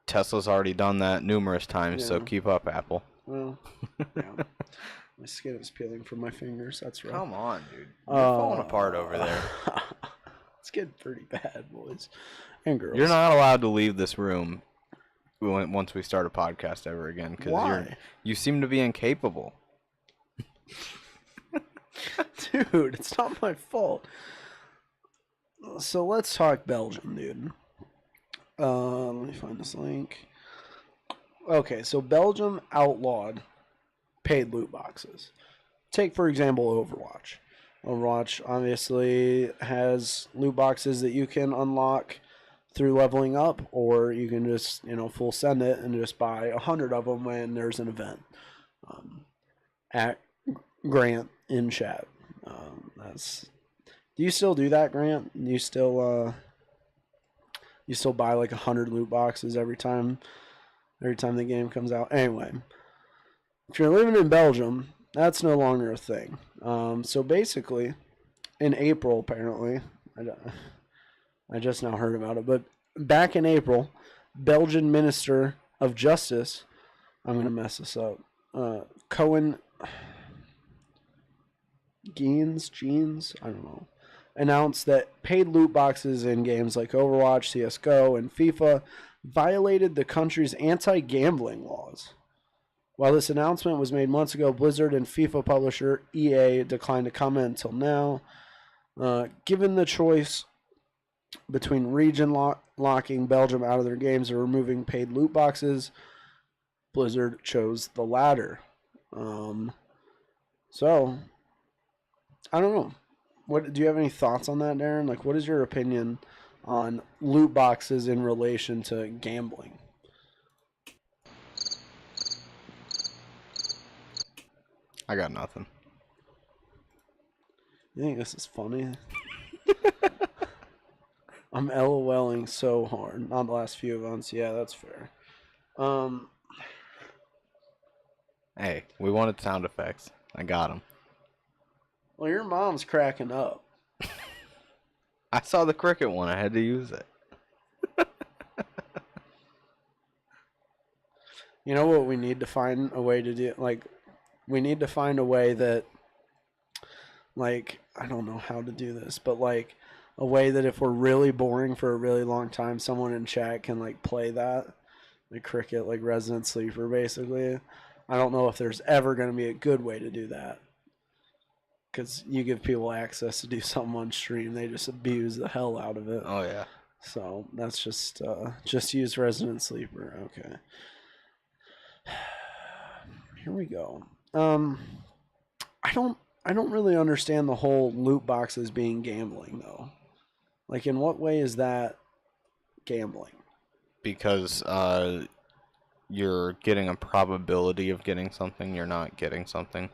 Speaker 1: Tesla's already done that numerous times, so keep up, Apple.
Speaker 2: Well, yeah. My skin is peeling from my fingers. That's right.
Speaker 1: Come on, dude. You're falling apart over there.
Speaker 2: It's getting pretty bad, boys and girls.
Speaker 1: You're not allowed to leave this room once we start a podcast ever again, because you seem to be incapable.
Speaker 2: Dude, it's not my fault. So let's talk Belgium, dude. Let me find this link. Okay, so Belgium outlawed paid loot boxes. Take, for example, Overwatch. Overwatch obviously has loot boxes that you can unlock through leveling up, or you can just, full send it and just buy 100 of them when there's an event. At Grant in chat. Do you still do that, Grant? You still buy like 100 loot boxes every time the game comes out? Anyway, if you're living in Belgium, that's no longer a thing. So basically, in April, apparently, I just now heard about it, but back in April, Belgian Minister of Justice, I'm going to mess this up, Cohen Jeans, I don't know, announced that paid loot boxes in games like Overwatch, CSGO, and FIFA violated the country's anti-gambling laws. While this announcement was made months ago, Blizzard and FIFA publisher EA declined to comment until now. Given the choice between region locking Belgium out of their games or removing paid loot boxes, Blizzard chose the latter. So, I don't know. Do you have any thoughts on that, Darren? Like, what is your opinion on loot boxes in relation to gambling?
Speaker 1: I got nothing.
Speaker 2: You think this is funny? I'm LOLing so hard. Not the last few events. Yeah, that's fair.
Speaker 1: Hey, we wanted sound effects. I got them.
Speaker 2: Well, your mom's cracking up.
Speaker 1: I saw the cricket one. I had to use it.
Speaker 2: You know what we need to find a way to do? Like, we need to find a way that, like, I don't know how to do this, but, like, a way that if we're really boring for a really long time, someone in chat can, like, play that. Like, cricket, like, Resident Sleeper, basically. I don't know if there's ever going to be a good way to do that. Because you give people access to do something on stream, they just abuse the hell out of it.
Speaker 1: Oh, yeah.
Speaker 2: So, that's just use Resident Sleeper. Okay. Here we go. I don't really understand the whole loot boxes being gambling, though. Like, in what way is that gambling?
Speaker 1: Because you're getting a probability of getting something, you're not getting something.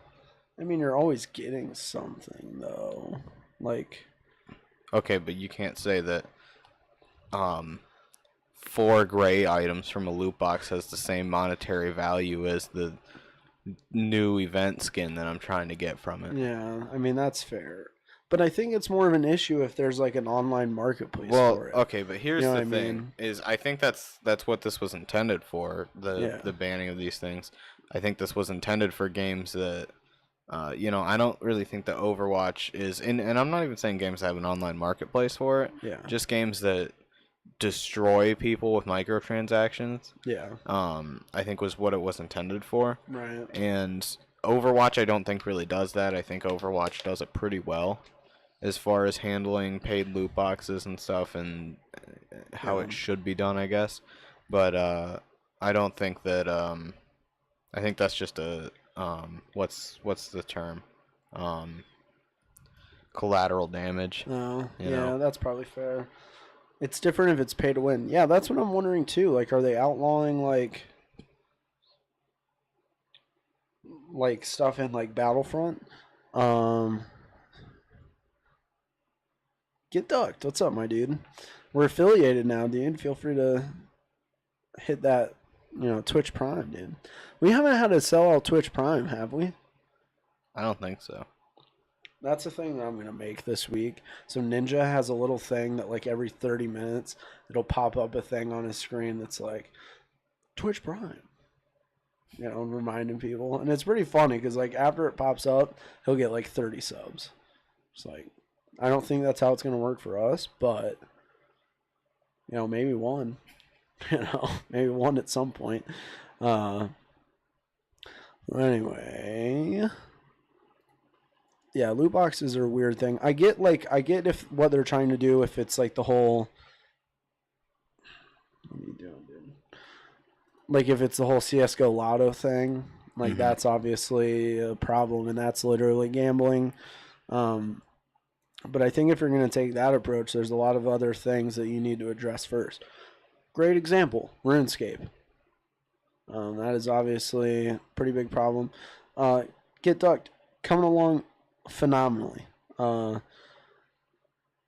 Speaker 2: I mean, you're always getting something, though. Like...
Speaker 1: Okay, but you can't say that 4 gray items from a loot box has the same monetary value as the new event skin that I'm trying to get from it.
Speaker 2: Yeah, I mean, that's fair. But I think it's more of an issue if there's like an online marketplace for it.
Speaker 1: Okay, but here's the thing: is I think that's what this was intended for. The banning of these things. I think this was intended for games that I don't really think that Overwatch is, and I'm not even saying games that have an online marketplace for it.
Speaker 2: Yeah.
Speaker 1: Just games that destroy people with microtransactions.
Speaker 2: Yeah.
Speaker 1: I think was what it was intended for.
Speaker 2: Right.
Speaker 1: And Overwatch, I don't think really does that. I think Overwatch does it pretty well as far as handling paid loot boxes and stuff and how it should be done, I guess. But I don't think that. I think that's just a what's the term? Collateral damage.
Speaker 2: Oh,
Speaker 1: you
Speaker 2: yeah,
Speaker 1: know?
Speaker 2: that's probably fair. It's different if it's pay to win. Yeah, that's what I'm wondering too. Like, are they outlawing like stuff in like Battlefront? Get ducked. What's up, my dude? We're affiliated now, dude. Feel free to hit that, Twitch Prime, dude. We haven't had to sell out Twitch Prime, have we?
Speaker 1: I don't think so.
Speaker 2: That's the thing that I'm going to make this week. So Ninja has a little thing that like every 30 minutes, it'll pop up a thing on his screen that's like Twitch Prime. Reminding people. And it's pretty funny because like after it pops up, he'll get like 30 subs. It's like, I don't think that's how it's going to work for us, but maybe one. Maybe one at some point. Anyway, yeah, loot boxes are a weird thing. I get if what they're trying to do, if it's like the whole, what are you doing, dude? Like if it's the whole CS:GO Lotto thing, like that's obviously a problem, and that's literally gambling. But I think if you're going to take that approach, there's a lot of other things that you need to address first. Great example, RuneScape. That is obviously a pretty big problem. Get Ducked, coming along phenomenally. You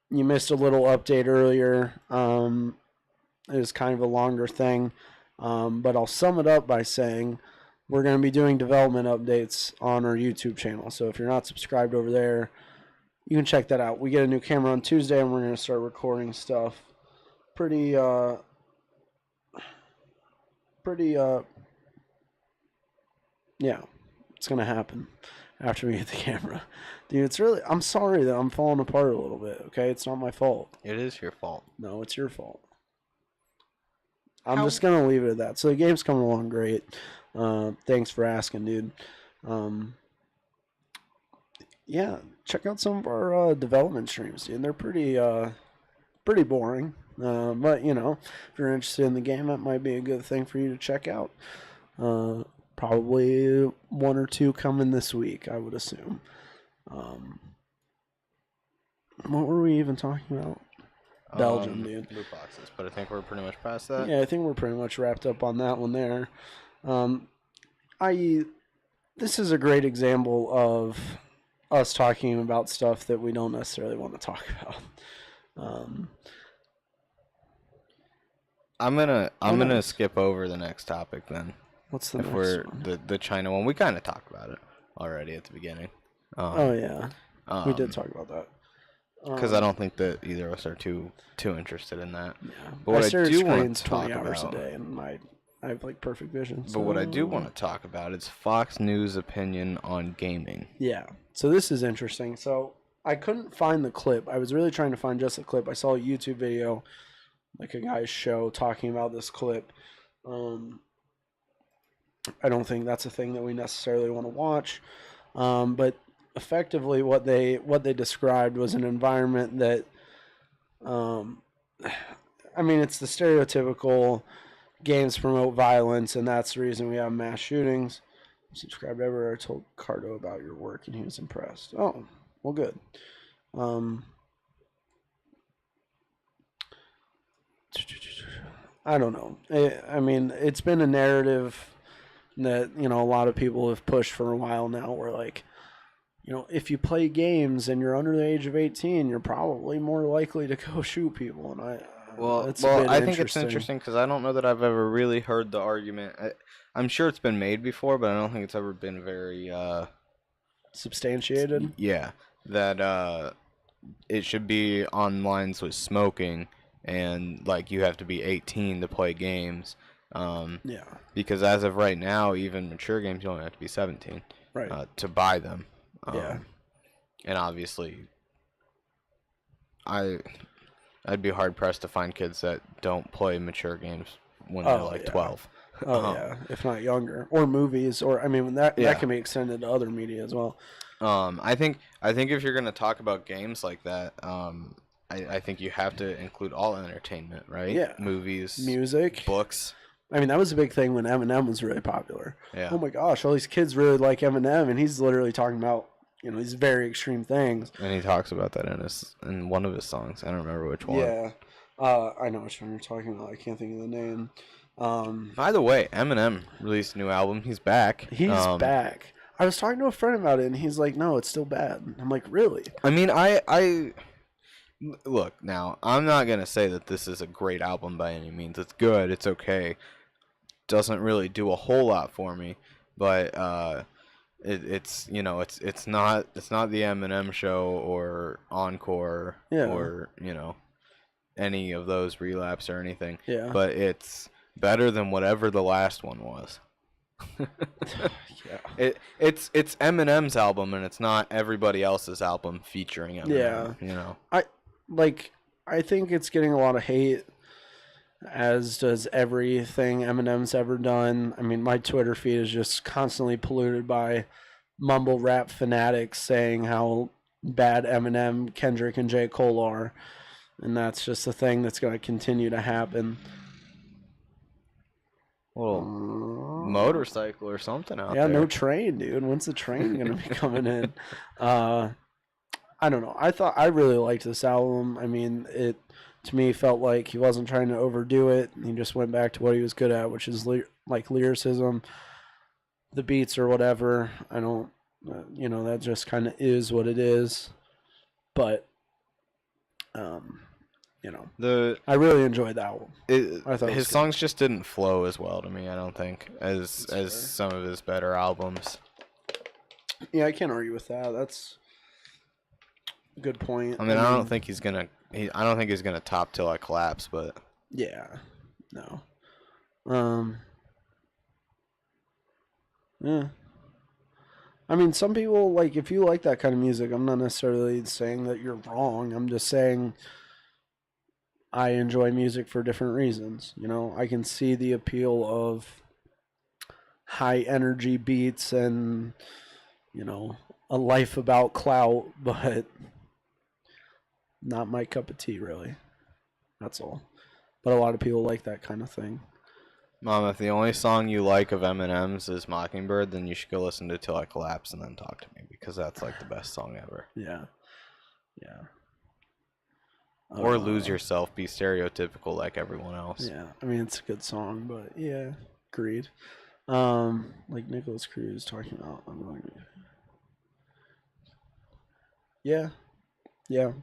Speaker 2: missed a little update earlier. It was kind of a longer thing. But I'll sum it up by saying we're going to be doing development updates on our YouTube channel. So if you're not subscribed over there, you can check that out. We get a new camera on Tuesday, and we're going to start recording stuff pretty yeah, it's going to happen after we get the camera. Dude, I'm sorry that I'm falling apart a little bit, okay? It's not my fault.
Speaker 1: It is your fault.
Speaker 2: No, it's your fault. I'm just going to leave it at that. So the game's coming along great. Thanks for asking, dude. Yeah, check out some of our development streams, dude. They're pretty boring. But, if you're interested in the game, that might be a good thing for you to check out. Probably one or two coming this week, I would assume. What were we even talking about? Belgium, dude.
Speaker 1: Loot boxes, but I think we're pretty much past that.
Speaker 2: Yeah, I think we're pretty much wrapped up on that one there. This is a great example of us talking about stuff that we don't necessarily want to talk about.
Speaker 1: I'm gonna skip over the next topic then.
Speaker 2: What's the
Speaker 1: if
Speaker 2: next
Speaker 1: we're
Speaker 2: one?
Speaker 1: the China one? We kind of talked about it already at the beginning.
Speaker 2: Oh yeah, we did talk about that.
Speaker 1: Because I don't think that either of us are too interested in that.
Speaker 2: Yeah,
Speaker 1: but what I do want to
Speaker 2: 20
Speaker 1: talk
Speaker 2: hours
Speaker 1: about,
Speaker 2: a day, and I have like perfect vision.
Speaker 1: But what I do want to talk about is Fox News' opinion on gaming.
Speaker 2: Yeah, so this is interesting. So I couldn't find the clip. I was really trying to find just a clip. I saw a YouTube video, like a guy's show talking about this clip. I don't think that's a thing that we necessarily want to watch, but effectively what they described was an environment that, it's the stereotypical games promote violence, and that's the reason we have mass shootings. Subscribed everywhere. I told Cardo about your work, and he was impressed. Oh, well, good. I don't know. It's been a narrative that, a lot of people have pushed for a while now, where like, if you play games and you're under the age of 18, you're probably more likely to go shoot people. And I
Speaker 1: think it's interesting because I don't know that I've ever really heard the argument. I'm sure it's been made before, but I don't think it's ever been very
Speaker 2: substantiated.
Speaker 1: Yeah, that it should be on lines with smoking, and like you have to be 18 to play games.
Speaker 2: Yeah.
Speaker 1: Because as of right now, even mature games, you only have to be 17
Speaker 2: right.
Speaker 1: To buy them.
Speaker 2: Yeah.
Speaker 1: And obviously, I'd be hard pressed to find kids that don't play mature games when they're like 12.
Speaker 2: Oh yeah, if not younger, or movies, or I mean that can be extended to other media as well.
Speaker 1: I think if you're gonna talk about games like that, I think you have to include all entertainment, right?
Speaker 2: Yeah.
Speaker 1: Movies,
Speaker 2: music,
Speaker 1: books.
Speaker 2: I mean, that was a big thing when Eminem was really popular.
Speaker 1: Yeah.
Speaker 2: Oh my gosh, all these kids really like Eminem, and he's literally talking about these very extreme things.
Speaker 1: And he talks about that in one of his songs. I don't remember which one.
Speaker 2: Yeah, I know which one you're talking about. I can't think of the name.
Speaker 1: By the way, Eminem released a new album. He's back.
Speaker 2: He's back. I was talking to a friend about it, and he's like, "No, it's still bad." I'm like, "Really?"
Speaker 1: I mean, I look now. I'm not gonna say that this is a great album by any means. It's good. It's okay. Doesn't really do a whole lot for me, but it's it's not the Eminem Show or Encore or any of those Relapse or anything.
Speaker 2: Yeah.
Speaker 1: But it's better than whatever the last one was.
Speaker 2: Yeah.
Speaker 1: It's Eminem's album, and it's not everybody else's album featuring Eminem.
Speaker 2: Yeah. I think it's getting a lot of hate, as does everything Eminem's ever done. I mean, my Twitter feed is just constantly polluted by mumble rap fanatics saying how bad Eminem, Kendrick, and J. Cole are. And that's just a thing that's going to continue to happen.
Speaker 1: Little motorcycle or something out there.
Speaker 2: Yeah, no train, dude. When's the train going to be coming in? I don't know. I really liked this album. I mean, it to me felt like he wasn't trying to overdo it. He just went back to what he was good at, which is lyricism, the beats or whatever. I don't, that just kind of is what it is. But, I really enjoyed the album. I thought
Speaker 1: his songs just didn't flow as well to me, I don't think, as some of his better albums.
Speaker 2: Yeah, I can't argue with that. That's a good point.
Speaker 1: I mean, I don't think he's gonna top Till I Collapse, but
Speaker 2: yeah, no. Yeah. I mean, some people, if you like that kind of music, I'm not necessarily saying that you're wrong. I'm just saying I enjoy music for different reasons. I can see the appeal of high energy beats and, a life about clout, but not my cup of tea, really. That's all. But a lot of people like that kind of thing.
Speaker 1: Mom, if the only song you like of Eminem's is Mockingbird, then you should go listen to Till I Collapse and then talk to me, because that's the best song ever.
Speaker 2: Yeah. Yeah.
Speaker 1: Or Lose Yourself, be stereotypical like everyone else.
Speaker 2: Yeah. I mean, it's a good song, but yeah, agreed. Like Nicholas Cruz talking about. Yeah. Yeah.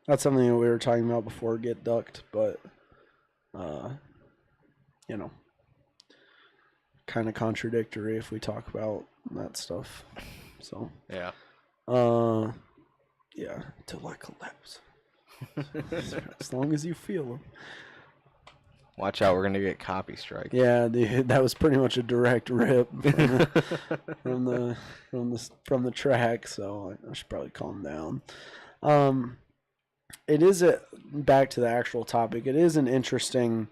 Speaker 2: That's something that we were talking about before Get Ducked, but kind of contradictory if we talk about that stuff. So
Speaker 1: yeah.
Speaker 2: Yeah, Till I Collapse. As long as you feel them.
Speaker 1: Watch out, we're gonna get copy strike.
Speaker 2: Yeah, dude, that was pretty much a direct rip from the track. So I should probably calm down. It is back to the actual topic. It is an interesting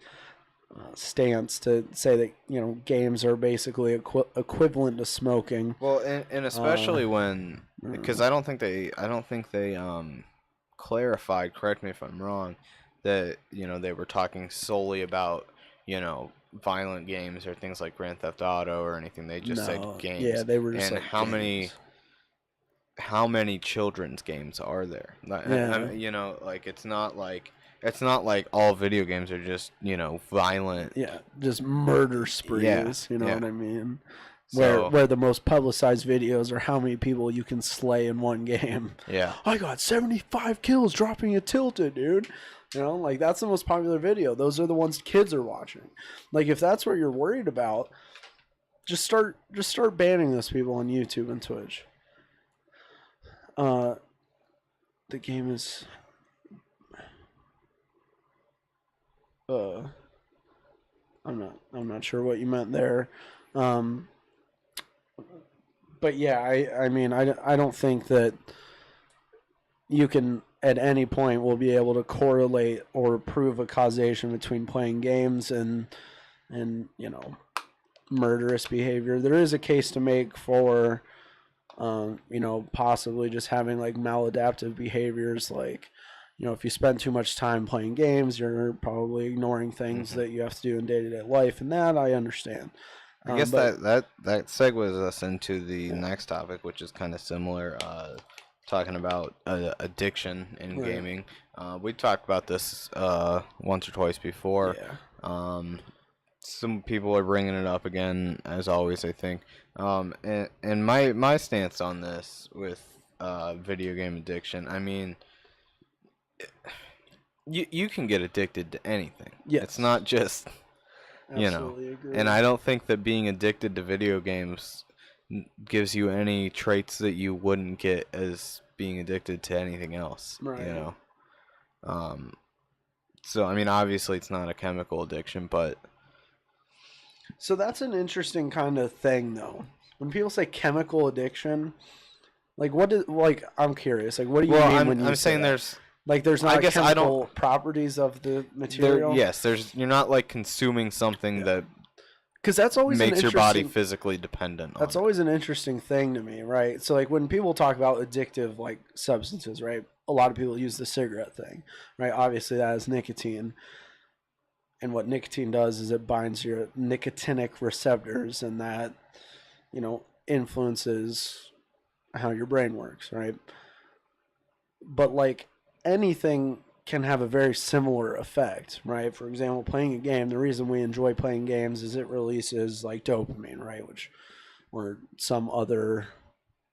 Speaker 2: stance to say that games are basically equivalent to smoking.
Speaker 1: Well, and especially when, because I don't think they clarified. Correct me if I'm wrong. That they were talking solely about violent games or things like Grand Theft Auto or anything. They just said games.
Speaker 2: Yeah, they were just
Speaker 1: and how many children's games are there?
Speaker 2: Yeah.
Speaker 1: I mean, it's not like all video games are just violent.
Speaker 2: Yeah, just murder sprees.
Speaker 1: Yeah,
Speaker 2: what I mean?
Speaker 1: So,
Speaker 2: where the most publicized videos are how many people you can slay in one game.
Speaker 1: Yeah.
Speaker 2: I got 75 kills dropping a tilted, dude. That's the most popular video. Those are the ones kids are watching. If that's what you're worried about, just start banning those people on YouTube and Twitch. The game is I'm not sure what you meant there. But yeah, I mean, I don't think that you can at any point will be able to correlate or prove a causation between playing games and murderous behavior. There is a case to make for possibly just having like maladaptive behaviors, like if you spend too much time playing games, you're probably ignoring things that you have to do in day-to-day life, and that I understand.
Speaker 1: I guess that segues us into the next topic, which is kind of similar, talking about addiction in gaming. We talked about this once or twice before. Some people are bringing it up again, as always, I think. And my stance on this with video game addiction, I mean, you can get addicted to anything.
Speaker 2: Yes.
Speaker 1: It's not just,
Speaker 2: Absolutely agree.
Speaker 1: And I don't think that being addicted to video games gives you any traits that you wouldn't get as being addicted to anything else.
Speaker 2: Right.
Speaker 1: So, I mean, obviously it's not a chemical addiction, but...
Speaker 2: So that's an interesting kind of thing, though. When people say chemical addiction, I'm curious. Like, what do you mean when you say
Speaker 1: I'm saying
Speaker 2: that? There's not chemical properties of the material?
Speaker 1: You're not, like, consuming something that...
Speaker 2: Because that's always
Speaker 1: makes your body physically dependent on.
Speaker 2: That's always an interesting thing to me, right? So, like, when people talk about addictive, like, substances, right? A lot of people use the cigarette thing, right? Obviously, that is nicotine. And what nicotine does is it binds your nicotinic receptors, and that, influences how your brain works, right? But, like, anything can have a very similar effect, right? For example, playing a game, the reason we enjoy playing games is it releases like dopamine, right? Or some other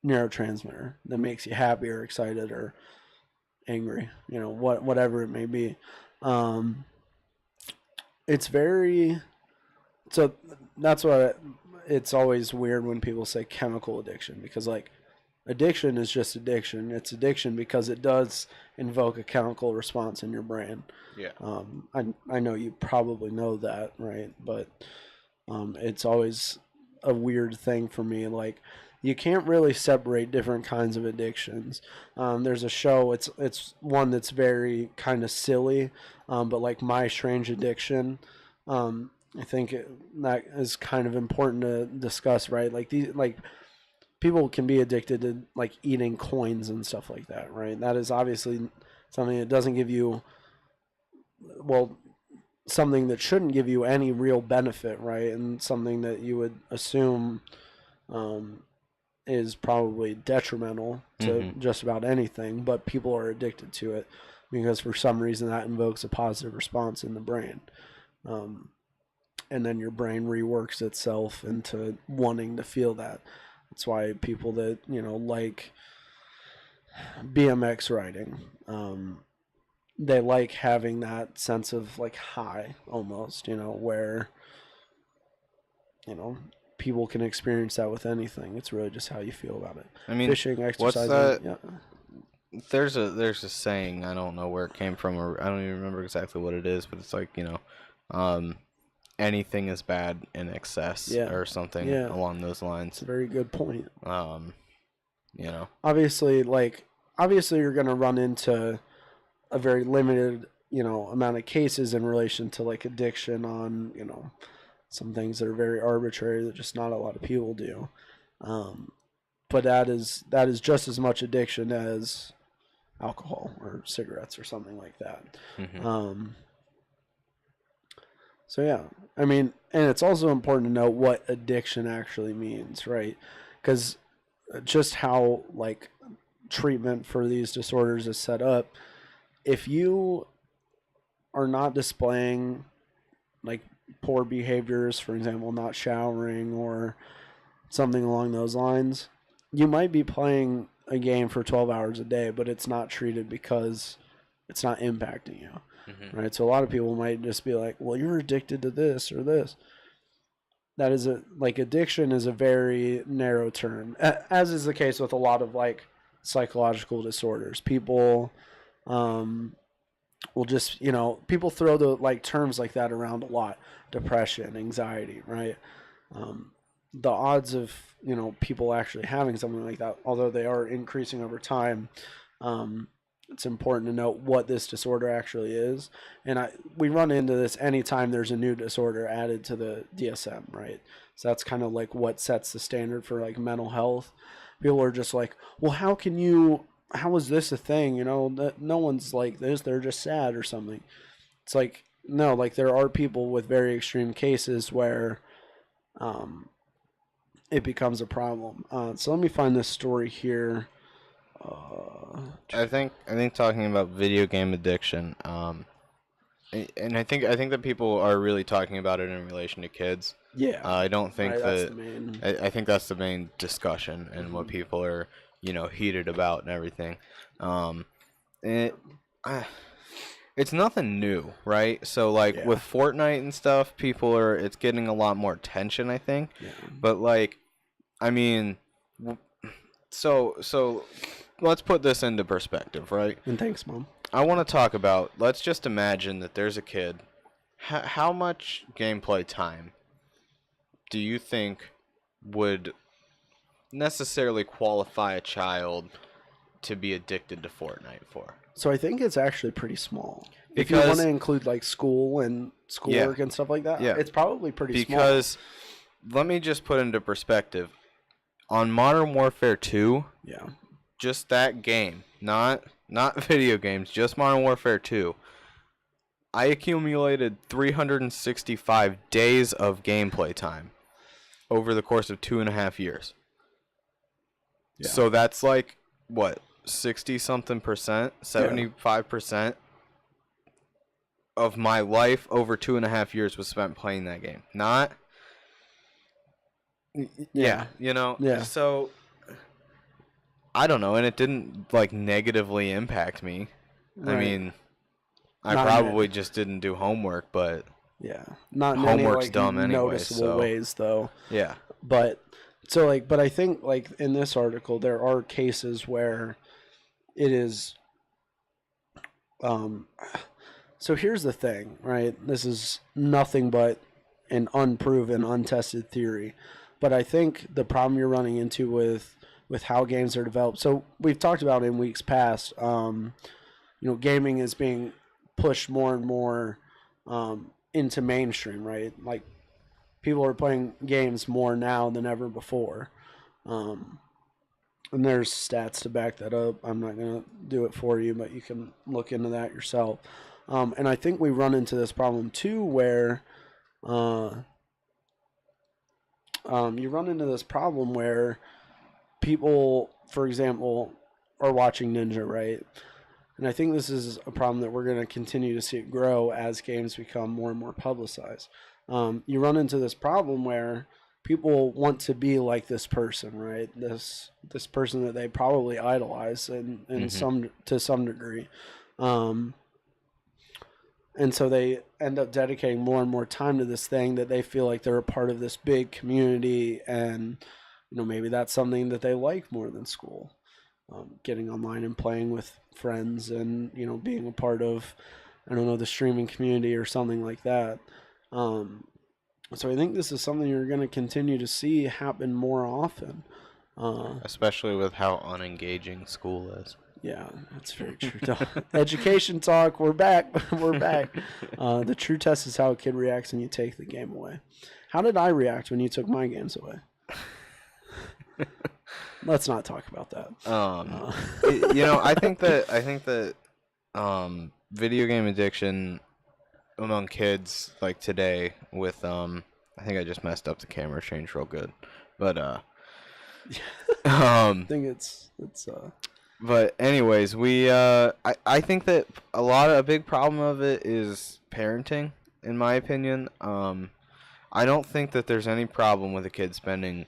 Speaker 2: neurotransmitter that makes you happy or excited or angry, whatever it may be. It's very, so that's why it's always weird when people say chemical addiction, because like addiction is just addiction. It's addiction because it does invoke a chemical response in your brain.
Speaker 1: Yeah.
Speaker 2: I know you probably know that, right? But it's always a weird thing for me. Like, you can't really separate different kinds of addictions. There's a show. It's one that's very kind of silly, but like My Strange Addiction. I think that is kind of important to discuss, right? Like people can be addicted to like eating coins and stuff like that, right? That is obviously something that doesn't give you, something that shouldn't give you any real benefit, right? And something that you would assume is probably detrimental to just about anything, but people are addicted to it because for some reason that invokes a positive response in the brain. And then your brain reworks itself into wanting to feel that. That's why people that, like BMX riding, they like having that sense of like high almost, where, people can experience that with anything. It's really just how you feel about it.
Speaker 1: I mean,
Speaker 2: fishing, exercising.
Speaker 1: What's that?
Speaker 2: Yeah.
Speaker 1: There's a saying, I don't know where it came from, or I don't even remember exactly what it is, but it's like, anything is bad in excess or something along those lines.
Speaker 2: It's a very good point. Obviously you're going to run into a very limited, amount of cases in relation to like addiction on, some things that are very arbitrary that just not a lot of people do. But that is just as much addiction as alcohol or cigarettes or something like that. So yeah, I mean, and it's also important to know what addiction actually means, right? Because just how like treatment for these disorders is set up, if you are not displaying like poor behaviors, for example, not showering or something along those lines, you might be playing a game for 12 hours a day, but it's not treated because it's not impacting you. Right? So a lot of people might just be like, well, you're addicted to this or this. That is addiction is a very narrow term, as is the case with a lot of like psychological disorders. People will just, people throw the like terms like that around a lot. Depression, anxiety, right? the odds of, people actually having something like that, although they are increasing over time, it's important to note what this disorder actually is. And we run into this anytime there's a new disorder added to the DSM, right? So that's kind of like what sets the standard for like mental health. People are just like, well, how is this a thing? That no one's like this. They're just sad or something. It's like, no, like there are people with very extreme cases where it becomes a problem. So let me find this story here.
Speaker 1: I think talking about video game addiction, and I think that people are really talking about it in relation to kids.
Speaker 2: Yeah.
Speaker 1: I don't think
Speaker 2: right,
Speaker 1: that.
Speaker 2: that's the main...
Speaker 1: I think that's the main discussion and what people are heated about and everything. It's nothing new, right? So like with Fortnite and stuff, it's getting a lot more attention, I think.
Speaker 2: Yeah.
Speaker 1: But like, I mean, so let's put this into perspective, right?
Speaker 2: And thanks, Mom.
Speaker 1: I want to talk about, let's just imagine that there's a kid. How much gameplay time do you think would necessarily qualify a child to be addicted to Fortnite for?
Speaker 2: So I think it's actually pretty small.
Speaker 1: Because,
Speaker 2: if you want to include like school and schoolwork and stuff like that, it's probably pretty small.
Speaker 1: Because let me just put into perspective. On Modern Warfare 2, just that game, not video games, just Modern Warfare 2, I accumulated 365 days of gameplay time over the course of 2.5 years. Yeah. So that's like, what, 60-something percent, 75% of my life over 2.5 years was spent playing that game. Not... Yeah. So I don't know, and it didn't like negatively impact me. Right. I mean, I probably just didn't do homework, but
Speaker 2: not in
Speaker 1: homework's
Speaker 2: any,
Speaker 1: dumb anyway.
Speaker 2: Noticeable ways though.
Speaker 1: Yeah,
Speaker 2: but I think like in this article there are cases where it is. So here's the thing, right? This is nothing but an unproven, untested theory. But I think the problem you're running into with how games are developed. So we've talked about in weeks past, gaming is being pushed more and more into mainstream, right? Like people are playing games more now than ever before. And there's stats to back that up. I'm not going to do it for you, but you can look into that yourself. And I think we run into this problem too where... you run into this problem where people, for example, are watching Ninja, right? And I think this is a problem that we're going to continue to see it grow as games become more and more publicized. You run into this problem where people want to be like this person, right? This person that they probably idolize to some degree. And so they end up dedicating more and more time to this thing that they feel like they're a part of this big community. And, maybe that's something that they like more than school. Getting online and playing with friends and, being a part of, the streaming community or something like that. So I think this is something you're going to continue to see happen more often.
Speaker 1: Especially with how unengaging school is.
Speaker 2: Yeah, that's very true. Education talk. We're back. We're back. The true test is how a kid reacts when you take the game away. How did I react when you took my games away? Let's not talk about that.
Speaker 1: I think that video game addiction among kids like today with I think I just messed up the camera change real good, but
Speaker 2: I think it's.
Speaker 1: But anyways, I think that a big problem of it is parenting, in my opinion. I don't think that there's any problem with a kid spending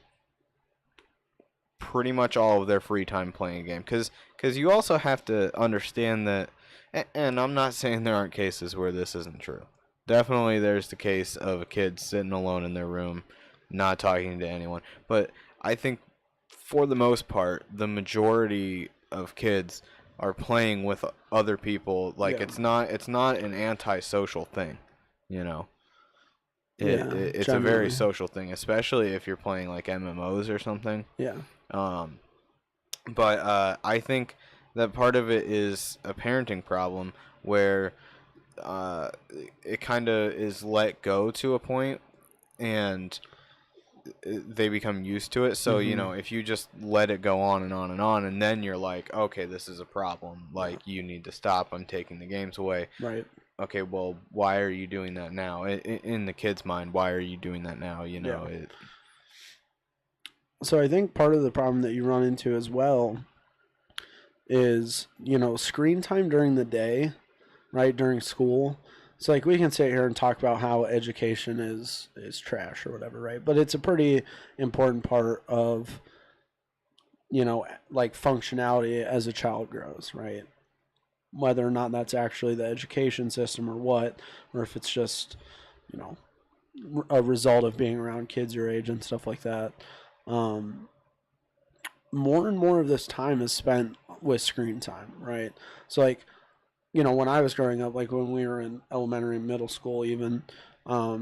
Speaker 1: pretty much all of their free time playing a game, because you also have to understand that, and I'm not saying there aren't cases where this isn't true. Definitely there's the case of a kid sitting alone in their room, not talking to anyone. But I think for the most part, the majority of kids are playing with other people. Like it's not an antisocial thing, It's a very social thing, especially if you're playing like MMOs or something.
Speaker 2: Yeah.
Speaker 1: But I think that part of it is a parenting problem where it kind of is let go to a point, and they become used to it. So, if you just let it go on and on and on, and then you're like, okay, this is a problem. Like, you need to stop. I'm taking the games away.
Speaker 2: Right.
Speaker 1: Okay, well, why are you doing that now? In the kid's mind, why are you doing that now?
Speaker 2: So I think part of the problem that you run into as well is, screen time during the day, right, during school. So, like, we can sit here and talk about how education is trash or whatever, right? But it's a pretty important part of, like, functionality as a child grows, right? Whether or not that's actually the education system or what, or if it's just, a result of being around kids your age and stuff like that. More and more of this time is spent with screen time, right? So, like, when I was growing up, like when we were in elementary and middle school even, I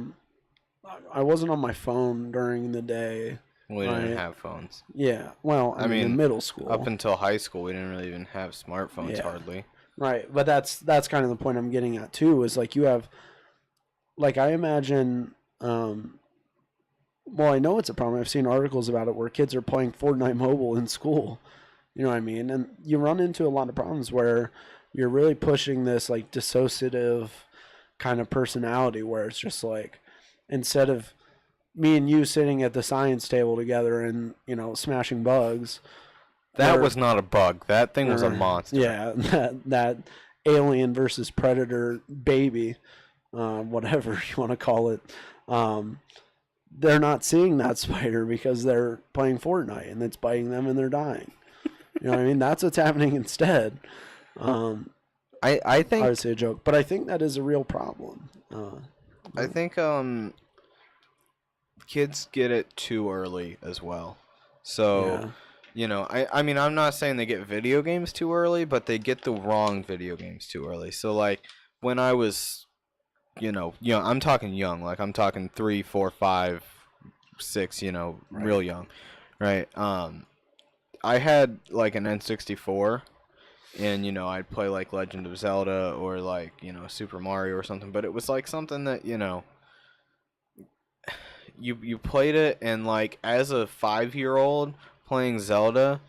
Speaker 2: wasn't on my phone during the day.
Speaker 1: We didn't have phones.
Speaker 2: Yeah. Well, I mean, in middle school.
Speaker 1: Up until high school, we didn't really even have smartphones hardly.
Speaker 2: Right. But that's kind of the point I'm getting at too, is like you have, like, I imagine, well, I know it's a problem. I've seen articles about it where kids are playing Fortnite Mobile in school. You know what I mean? And you run into a lot of problems where you're really pushing this like dissociative kind of personality where it's just like, instead of me and you sitting at the science table together and, smashing bugs.
Speaker 1: That was not a bug. That thing was a monster.
Speaker 2: Yeah, that alien versus predator baby, whatever you want to call it. They're not seeing that spider because they're playing Fortnite and it's biting them and they're dying. You know what I mean? That's what's happening instead.
Speaker 1: I think
Speaker 2: I would say a joke, but I think that is a real problem.
Speaker 1: I think kids get it too early as well. So, I mean, I'm not saying they get video games too early, but they get the wrong video games too early. So, like, when I was, I'm talking young. Like, I'm talking 3, 4, 5, 6,
Speaker 2: right.
Speaker 1: Real young, right? I had, like, an N64. And, I'd play, like, Legend of Zelda or, like, Super Mario or something. But it was, like, something that, you played it. And, like, as a 5-year-old playing Zelda,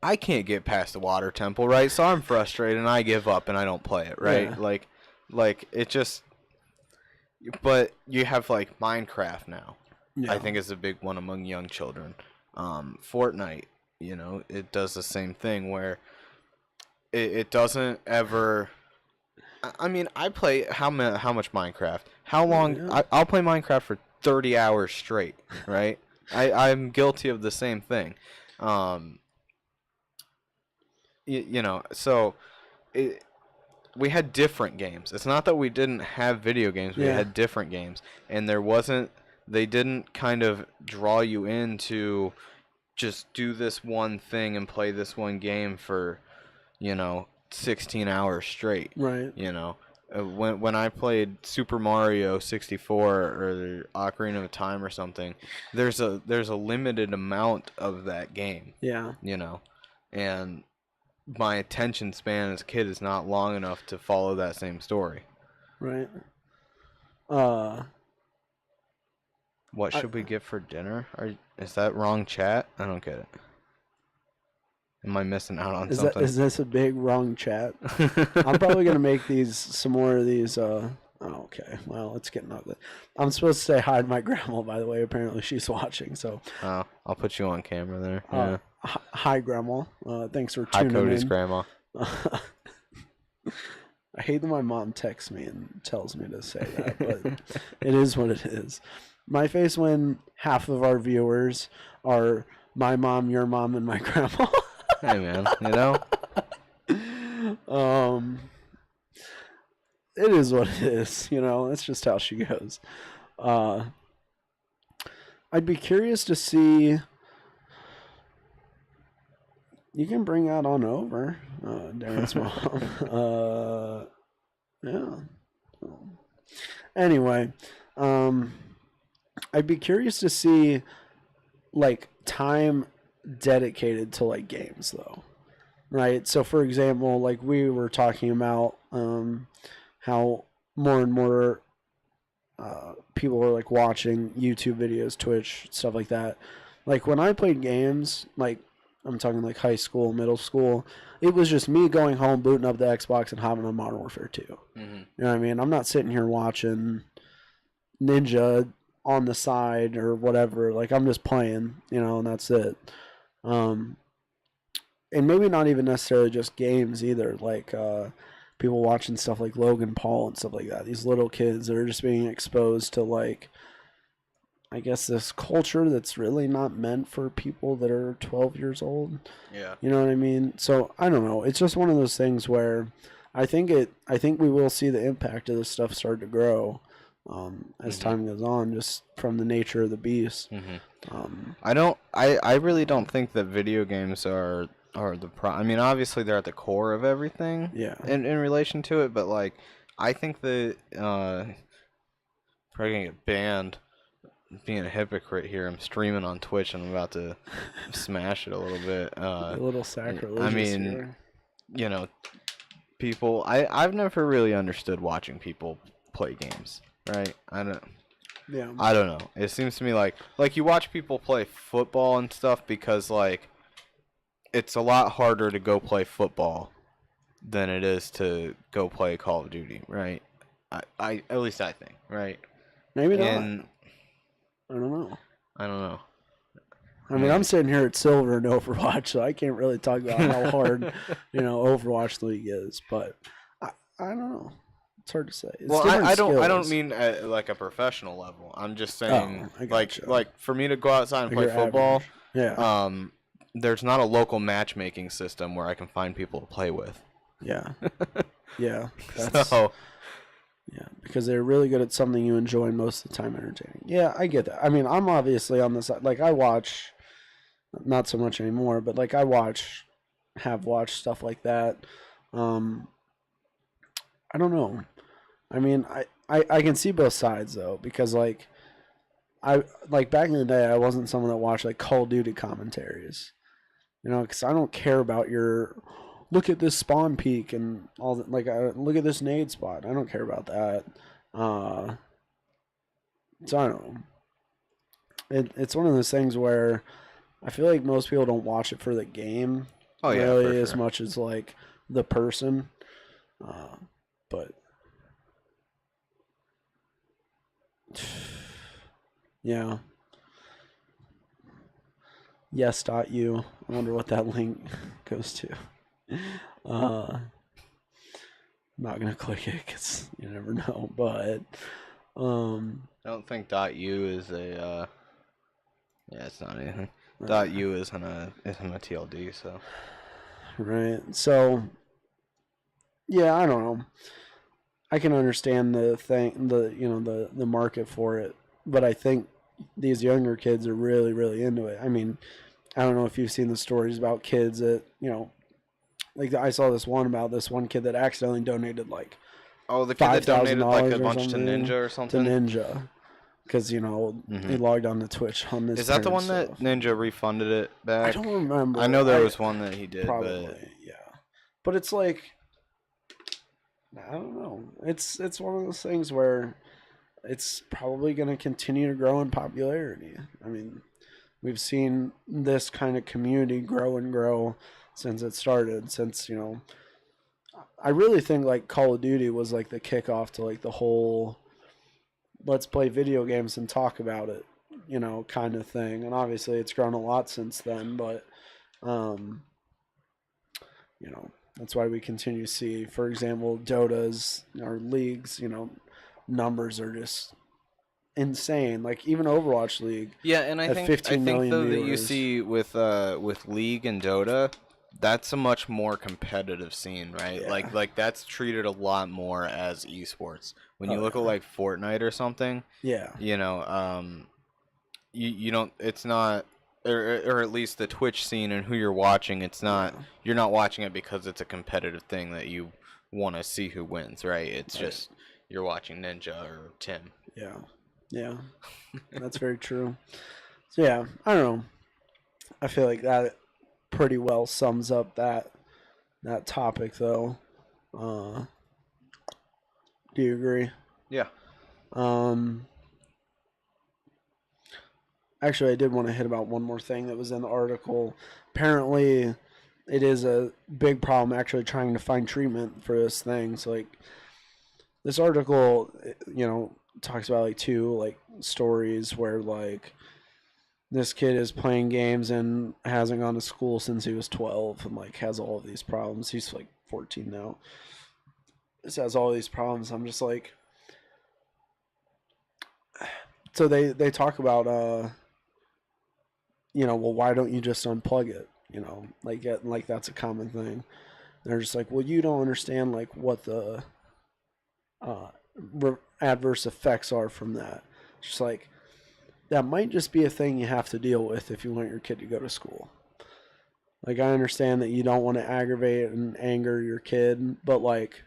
Speaker 1: I can't get past the water temple, right? So I'm frustrated and I give up and I don't play it, right?
Speaker 2: Yeah.
Speaker 1: Like, it just... But you have, like, Minecraft now.
Speaker 2: Yeah.
Speaker 1: I think is a big one among young children. Fortnite, it does the same thing where... It doesn't ever. I mean, I play how much Minecraft? How long?
Speaker 2: Yeah.
Speaker 1: I'll play Minecraft for 30 hours straight, right? I'm guilty of the same thing. So we had different games. It's not that we didn't have video games. We had different games, and they didn't kind of draw you into just do this one thing and play this one game for 16 hours straight.
Speaker 2: Right.
Speaker 1: When I played Super Mario 64 or Ocarina of Time or something, there's a limited amount of that game.
Speaker 2: Yeah.
Speaker 1: And my attention span as a kid is not long enough to follow that same story.
Speaker 2: Right.
Speaker 1: What should we get for dinner? Is that wrong chat? I don't get it. Am I missing out on something?
Speaker 2: Is this a big wrong chat? I'm probably going to make some more of these. Okay. Well, it's getting ugly. I'm supposed to say hi to my grandma, by the way. Apparently she's watching, so.
Speaker 1: I'll put you on camera there. Yeah.
Speaker 2: Hi, Grandma. Thanks for tuning in.
Speaker 1: Hi, Cody's grandma.
Speaker 2: I hate that my mom texts me and tells me to say that, but it is what it is. My face when half of our viewers are my mom, your mom, and my grandma.
Speaker 1: Hey, man,
Speaker 2: it is what it is, that's just how she goes. I'd be curious to see. You can bring that on over, Darren's mom. Yeah. Anyway, I'd be curious to see like time dedicated to like games though, right? So for example, like we were talking about how more and more people are like watching YouTube videos, Twitch, stuff like that. Like when I played games, like I'm talking like high school, middle school, it was just me going home, booting up the Xbox, and hopping on Modern Warfare 2.
Speaker 1: Mm-hmm.
Speaker 2: You know what I mean? I'm not sitting here watching Ninja on the side or whatever. Like I'm just playing, you know, and that's it. Um, and maybe not even necessarily just games either. Like people watching stuff like Logan Paul and stuff like that. These little kids that are just being exposed to like, I guess this culture that's really not meant for people that are 12 years old.
Speaker 1: Yeah.
Speaker 2: You know what I mean? So I don't know. It's just one of those things where I think we will see the impact of this stuff start to grow as time goes on, just from the nature of the beast.
Speaker 1: I really don't think that video games are I mean, obviously they're at the core of everything.
Speaker 2: Yeah.
Speaker 1: In relation to it, but like I think that probably gonna get banned. Being a hypocrite here, I'm streaming on Twitch and I'm about to smash it a little bit.
Speaker 2: A little sacrilegious.
Speaker 1: I mean,
Speaker 2: here.
Speaker 1: You know, people. I've never really understood watching people play games. Right? I don't know. It seems to me like you watch people play football and stuff because like it's a lot harder to go play football than it is to go play Call of Duty, right? I at least I think, right?
Speaker 2: Maybe not. I don't know.
Speaker 1: I
Speaker 2: mean, I'm sitting here at silver in Overwatch, so I can't really talk about how hard, Overwatch League is. But I don't know. It's hard to say. It's
Speaker 1: I don't mean at like a professional level. I'm just saying, like for me to go outside and play football, there's not a local matchmaking system where I can find people to play with.
Speaker 2: Yeah, yeah. Yeah, because they're really good at something you enjoy and most of the time entertaining. Yeah, I get that. I mean, I'm obviously on the side. Like, I watch, not so much anymore, but like have watched stuff like that. I don't know. I mean, I can see both sides though, because like back in the day, I wasn't someone that watched like Call of Duty commentaries, because I don't care about your look at this spawn peak and all that. Like, look at this nade spot. I don't care about that. So I don't know. It's one of those things where I feel like most people don't watch it for the game, really, as much as like the person. But yeah. Yes.u. I wonder what that link goes to. I'm not gonna click it because you never know. But
Speaker 1: I don't think .u is a. Yeah, it's not anything. .u isn't a TLD, so.
Speaker 2: Right. So. Yeah, I don't know. I can understand the market for it, but I think these younger kids are really, really into it. I mean, I don't know if you've seen the stories about kids that, like I saw this one about this one kid that accidentally donated like
Speaker 1: the kid that donated like a bunch to Ninja or something?
Speaker 2: To Ninja. Because, he logged on to Twitch on this.
Speaker 1: Is that the one that Ninja refunded it back?
Speaker 2: I don't remember.
Speaker 1: I know there was one that he did.
Speaker 2: Probably, yeah. But it's like, I don't know. It's one of those things where it's probably going to continue to grow in popularity. I mean, we've seen this kind of community grow and grow since it started. Since, I really think like Call of Duty was like the kickoff to like the whole let's play video games and talk about it, kind of thing. And obviously it's grown a lot since then, but that's why we continue to see, for example, Dota's or leagues, numbers are just insane. Like even Overwatch League.
Speaker 1: Yeah, and I think though that you see with League and Dota, that's a much more competitive scene, right? Yeah. Like that's treated a lot more as esports. When you look at like Fortnite or something,
Speaker 2: yeah,
Speaker 1: you don't. It's not. Or at least the Twitch scene and who you're watching, it's not. You're not watching it because it's a competitive thing that you want to see who wins, right? It's just you're watching Ninja or Tim.
Speaker 2: Yeah, Yeah, that's very true. So yeah, I don't know. I feel like that pretty well sums up that topic, though. Uh, do you agree?
Speaker 1: Yeah.
Speaker 2: Um, Actually, I did want to hit about one more thing that was in the article. Apparently, it is a big problem actually trying to find treatment for this thing. So, like, this article, talks about like two like stories where like this kid is playing games and hasn't gone to school since he was 12 and like has all of these problems. He's like 14 now. This has all these problems. I'm just like, so they talk about well, why don't you just unplug it? Like that's a common thing. They're just like, well, you don't understand like what the adverse effects are from that. It's just like that might just be a thing you have to deal with if you want your kid to go to school. Like I understand that you don't want to aggravate and anger your kid, but like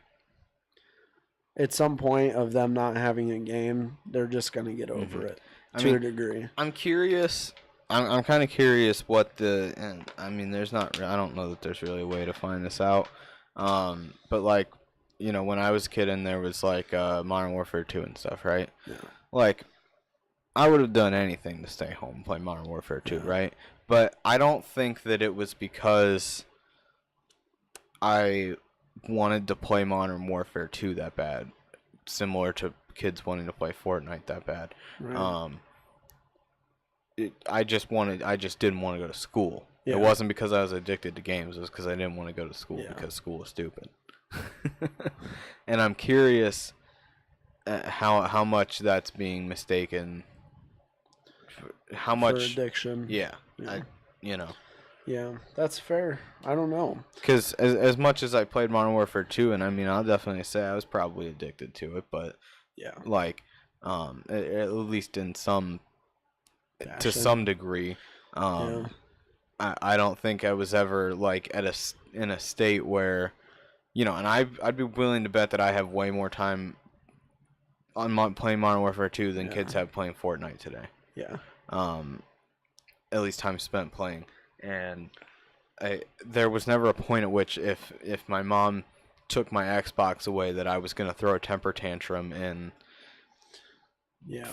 Speaker 2: at some point of them not having a game, they're just gonna get over it to a degree.
Speaker 1: I'm curious. I'm kind of curious what and I mean, there's not. I don't know that there's really a way to find this out. But like, when I was a kid and there was like Modern Warfare 2 and stuff, right?
Speaker 2: Yeah.
Speaker 1: Like, I would have done anything to stay home and play Modern Warfare 2, right? But I don't think that it was because I wanted to play Modern Warfare 2 that bad, similar to kids wanting to play Fortnite that bad.
Speaker 2: Right.
Speaker 1: I just didn't want to go to school.
Speaker 2: Yeah.
Speaker 1: It wasn't because I was addicted to games. It was because I didn't want to go to school because school was stupid. And I'm curious how much that's being mistaken. How much
Speaker 2: for addiction?
Speaker 1: Yeah.
Speaker 2: Yeah, that's fair. I don't know.
Speaker 1: Because as much as I played Modern Warfare 2, and I mean, I'll definitely say I was probably addicted to it, but
Speaker 2: yeah,
Speaker 1: like, at least in some.
Speaker 2: Fashion.
Speaker 1: To some degree, I don't think I was ever like in a state where, and I'd be willing to bet that I have way more time on playing Modern Warfare 2 than kids have playing Fortnite today.
Speaker 2: Yeah.
Speaker 1: At least time spent playing, and there was never a point at which if my mom took my Xbox away that I was gonna throw a temper tantrum and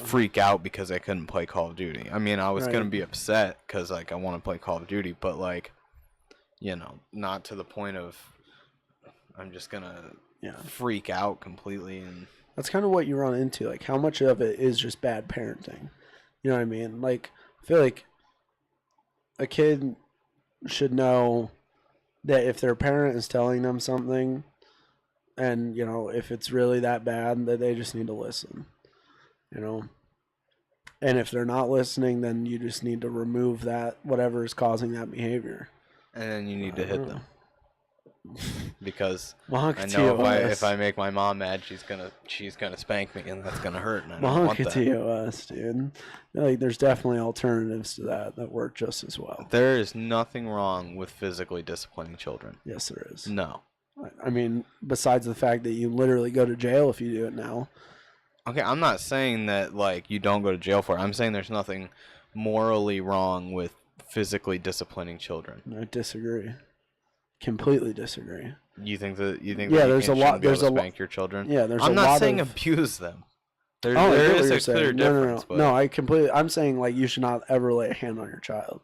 Speaker 1: freak out because I couldn't play Call of Duty. I mean, I was gonna be upset because like I want to play Call of Duty, but like, not to the point of I'm just gonna freak out completely. And
Speaker 2: that's kind of what you run into. Like, how much of it is just bad parenting? You know what I mean? Like, I feel like a kid should know that if their parent is telling them something, and if it's really that bad, that they just need to listen. And if they're not listening, then you just need to remove that, whatever is causing that behavior.
Speaker 1: And then you need to hit them. Because
Speaker 2: Monk
Speaker 1: I know if I make my mom mad, she's gonna spank me, and that's gonna hurt. And I don't want that.
Speaker 2: TOS, dude. Like, there's definitely alternatives to that work just as well.
Speaker 1: There is nothing wrong with physically disciplining children.
Speaker 2: Yes, there is.
Speaker 1: No.
Speaker 2: I mean, besides the fact that you literally go to jail if you do it now.
Speaker 1: Okay, I'm not saying that like you don't go to jail for it. I'm saying there's nothing morally wrong with physically disciplining children.
Speaker 2: I disagree. Completely disagree.
Speaker 1: You think that
Speaker 2: there's a lot. There's a
Speaker 1: spank your children.
Speaker 2: Yeah, there's.
Speaker 1: I'm
Speaker 2: a
Speaker 1: not
Speaker 2: lot
Speaker 1: saying
Speaker 2: of...
Speaker 1: abuse them. There
Speaker 2: is
Speaker 1: a clear difference.
Speaker 2: No, I completely. I'm saying like you should not ever lay a hand on your child.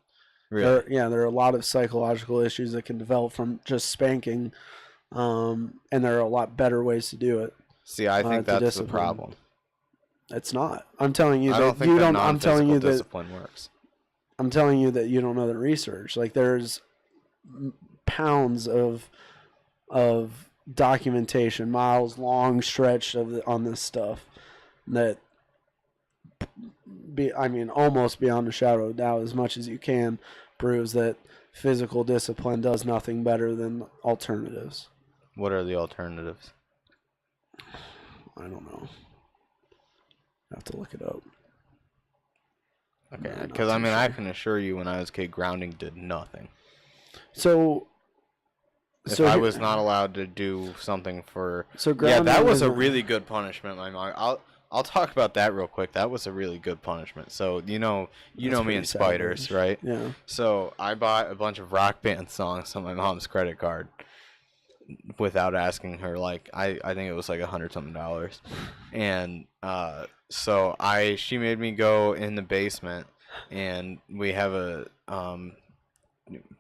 Speaker 1: Really?
Speaker 2: There are a lot of psychological issues that can develop from just spanking, and there are a lot better ways to do it.
Speaker 1: See, I think that's the problem.
Speaker 2: It's not. I'm telling you
Speaker 1: I don't
Speaker 2: that
Speaker 1: think
Speaker 2: you
Speaker 1: that
Speaker 2: don't. I'm telling you that
Speaker 1: discipline works.
Speaker 2: I'm telling you that you don't know the research. Like there's pounds of documentation, miles long stretch on this stuff that almost beyond a shadow of doubt, as much as you can, proves that physical discipline does nothing better than alternatives.
Speaker 1: What are the alternatives?
Speaker 2: I don't know. I have to look it up.
Speaker 1: Okay, because I can assure you, when I was a kid, grounding did nothing.
Speaker 2: So
Speaker 1: I was not allowed to do something for...
Speaker 2: So grounding
Speaker 1: that was a really good punishment, my mom. I'll talk about that real quick. That was a really good punishment. So you know
Speaker 2: That's
Speaker 1: me
Speaker 2: pretty
Speaker 1: and spiders,
Speaker 2: savage.
Speaker 1: right?
Speaker 2: Yeah.
Speaker 1: So I bought a bunch of Rock Band songs on my mom's credit card without asking her. Like I think it was like $100-something, and so she made me go in the basement, and we have a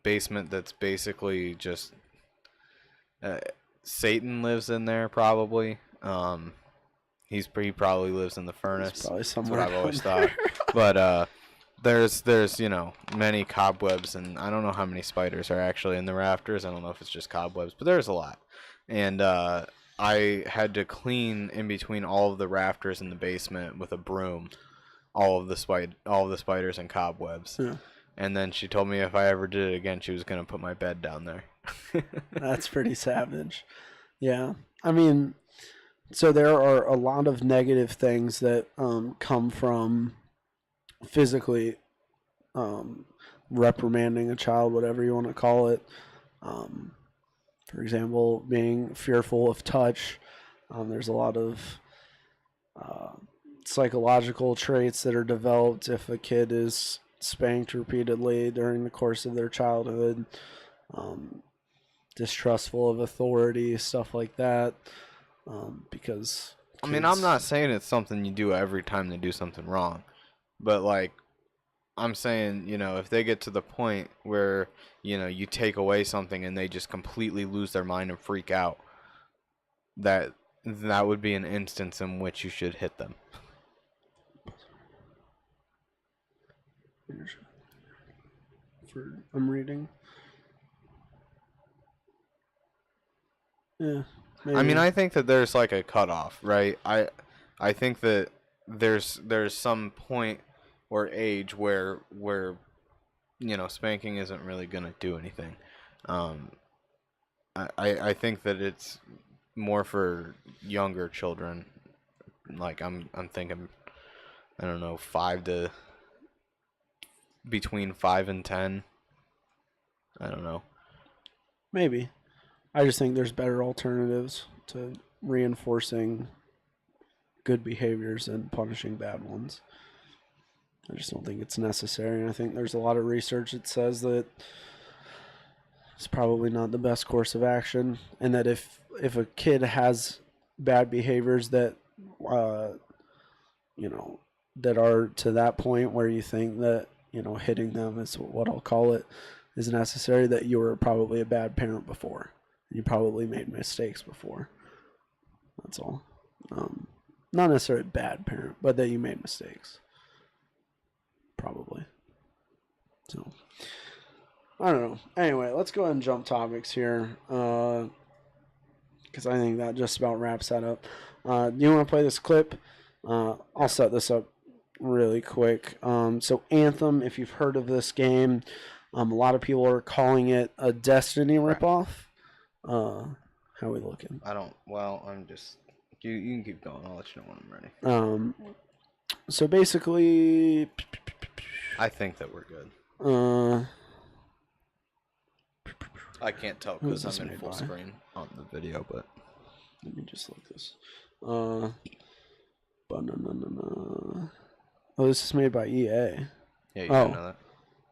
Speaker 1: basement that's basically just Satan lives in there probably. He probably lives in the furnace.
Speaker 2: It's probably
Speaker 1: That's
Speaker 2: somewhere
Speaker 1: what I've always
Speaker 2: down
Speaker 1: thought. But there's many cobwebs, and I don't know how many spiders are actually in the rafters. I don't know if it's just cobwebs, but there's a lot. And I had to clean in between all of the rafters in the basement with a broom, all of the spiders and cobwebs.
Speaker 2: Yeah.
Speaker 1: And then she told me if I ever did it again, she was gonna put my bed down there.
Speaker 2: That's pretty savage. Yeah. I mean, so there are a lot of negative things that come from physically reprimanding a child, whatever you want to call it. For example, being fearful of touch. There's a lot of psychological traits that are developed if a kid is spanked repeatedly during the course of their childhood. Distrustful of authority, stuff like that. Because
Speaker 1: I mean, I'm not saying it's something you do every time they do something wrong, but like I'm saying, if they get to the point where, you take away something and they just completely lose their mind and freak out, that would be an instance in which you should hit them.
Speaker 2: I'm reading. Yeah. Maybe.
Speaker 1: I mean, I think that there's like a cutoff, right? I think that there's some point or age where spanking isn't really gonna do anything. I think that it's more for younger children. Like I'm thinking, I don't know, between 5 and 10. I don't know.
Speaker 2: Maybe. I just think there's better alternatives to reinforcing good behaviors and punishing bad ones. I just don't think it's necessary, and I think there's a lot of research that says that it's probably not the best course of action, and that if a kid has bad behaviors that that are to that point where you think that hitting them is what I'll call it is necessary, that you were probably a bad parent before. You probably made mistakes before. That's all. Not necessarily a bad parent, but that you made mistakes. Probably. So, I don't know. Anyway, let's go ahead and jump topics here. Because I think that just about wraps that up. Do you want to play this clip? I'll set this up really quick. So Anthem, if you've heard of this game, a lot of people are calling it a Destiny ripoff. How are we looking?
Speaker 1: I'm just... You can keep going. I'll let you know when I'm ready.
Speaker 2: So basically...
Speaker 1: I think that we're good. I can't tell because I'm in full screen on the video, but...
Speaker 2: Let me just look this. Oh, this is made by EA.
Speaker 1: Yeah, you didn't know that.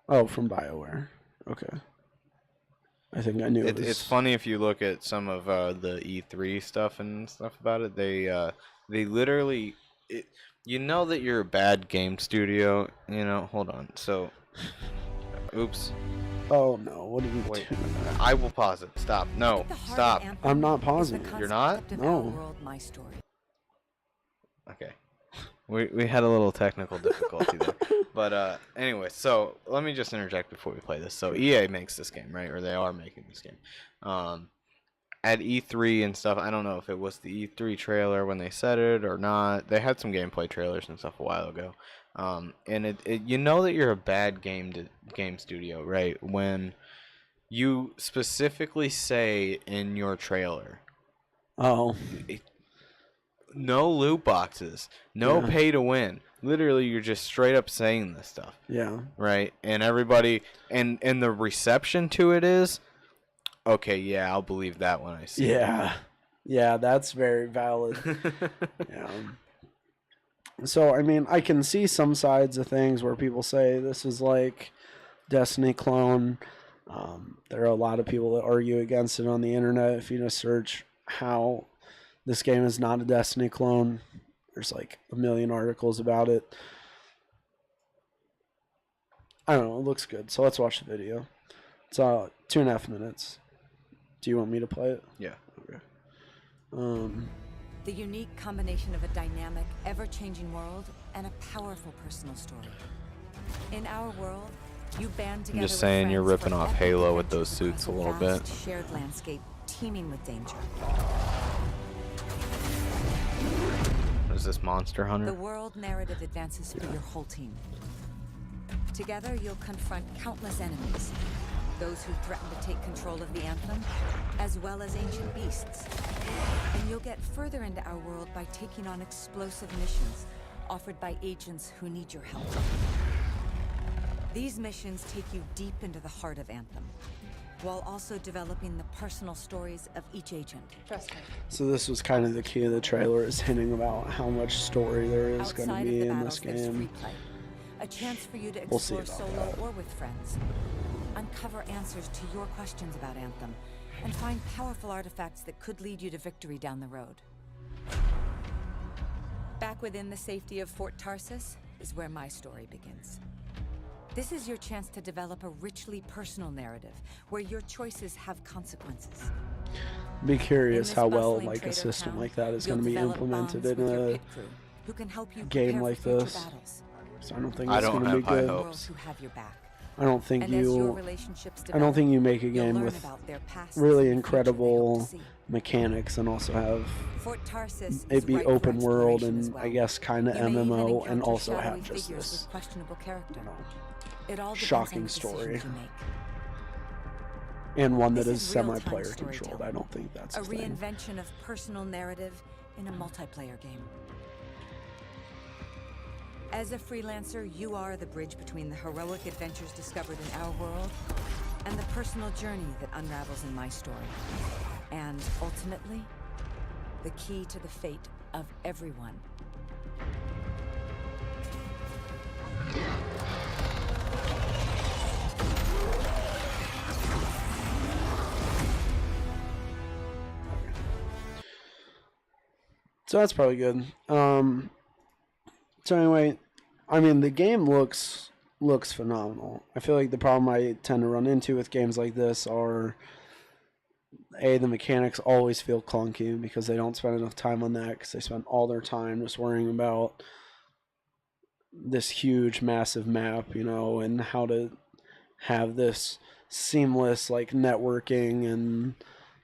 Speaker 2: Oh, from BioWare. Okay. I think I knew it was...
Speaker 1: It's funny if you look at some of the E3 stuff and stuff about it. They literally... you know that you're a bad game studio. Hold on. So... Oops.
Speaker 2: Oh, no. What did we do?
Speaker 1: I will pause it. Stop. No. Stop.
Speaker 2: I'm not pausing.
Speaker 1: You're not?
Speaker 2: No.
Speaker 1: Okay. We had a little technical difficulty there. But anyway, so let me just interject before we play this. So EA makes this game, right? Or they are making this game. At E3 and stuff, I don't know if it was the E3 trailer when they said it or not. They had some gameplay trailers and stuff a while ago. And you know that you're a bad game studio, right? When you specifically say in your trailer, no loot boxes, no pay to win. Literally, you're just straight up saying this stuff.
Speaker 2: Yeah.
Speaker 1: Right? And everybody, and the reception to it is, okay, yeah, I'll believe that when I see it.
Speaker 2: Yeah. Yeah, that's very valid. Yeah. So, I mean, I can see some sides of things where people say this is like Destiny clone. There are a lot of people that argue against it on the internet. If you just search how this game is not a Destiny clone, there's like a million articles about it. I don't know. It looks good. So let's watch the video. It's 2.5 minutes. Do you want me to play it?
Speaker 1: Yeah.
Speaker 2: Okay.
Speaker 3: The unique combination of a dynamic, ever-changing world and a powerful personal story. In our world, you band together.
Speaker 1: I'm just saying you're ripping off Halo with those suits a little bit.
Speaker 3: Shared landscape teeming with danger.
Speaker 1: What is this, Monster Hunter?
Speaker 3: The world narrative advances for your whole team. Together, you'll confront countless enemies. Those who threaten to take control of the Anthem, as well as ancient beasts. And you'll get further into our world by taking on explosive missions offered by agents who need your help. These missions take you deep into the heart of Anthem, while also developing the personal stories of each agent. Trust me.
Speaker 2: So this was kind of the key of the trailer, is hinting about how much story there is going to be in this game.
Speaker 3: A chance for you to explore solo or with friends. Uncover answers to your questions about Anthem, and find powerful artifacts that could lead you to victory down the road. Back within the safety of Fort Tarsus is where my story begins. This is your chance to develop a richly personal narrative, where your choices have consequences.
Speaker 2: Be curious how well like a system like that is going to be implemented in a game like this. So I don't think it's going to be good. I don't think you make a game with really incredible mechanics and also have it be open world and I guess kind of MMO and also have just this shocking story and one that is semi-player controlled. I don't think that's
Speaker 3: a reinvention of personal narrative in a multiplayer game. As a freelancer, you are the bridge between the heroic adventures discovered in our world and the personal journey that unravels in my story. And ultimately, the key to the fate of everyone.
Speaker 2: So that's probably good. So anyway, I mean, the game looks phenomenal. I feel like the problem I tend to run into with games like this are, the mechanics always feel clunky because they don't spend enough time on that, because they spend all their time just worrying about this huge, massive map, and how to have this seamless, like, networking, and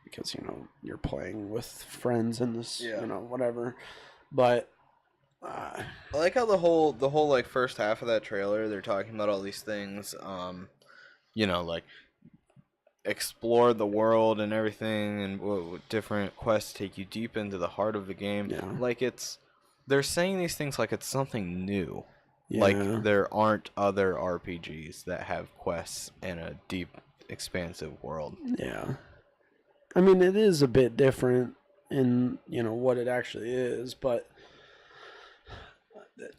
Speaker 2: because, you're playing with friends in this, whatever. But
Speaker 1: I like how the whole like first half of that trailer, they're talking about all these things, like explore the world and everything, and what different quests take you deep into the heart of the game.
Speaker 2: Yeah.
Speaker 1: Like they're saying these things like it's something new.
Speaker 2: Yeah.
Speaker 1: Like there aren't other RPGs that have quests in a deep, expansive world.
Speaker 2: Yeah. I mean, it is a bit different in, what it actually is, but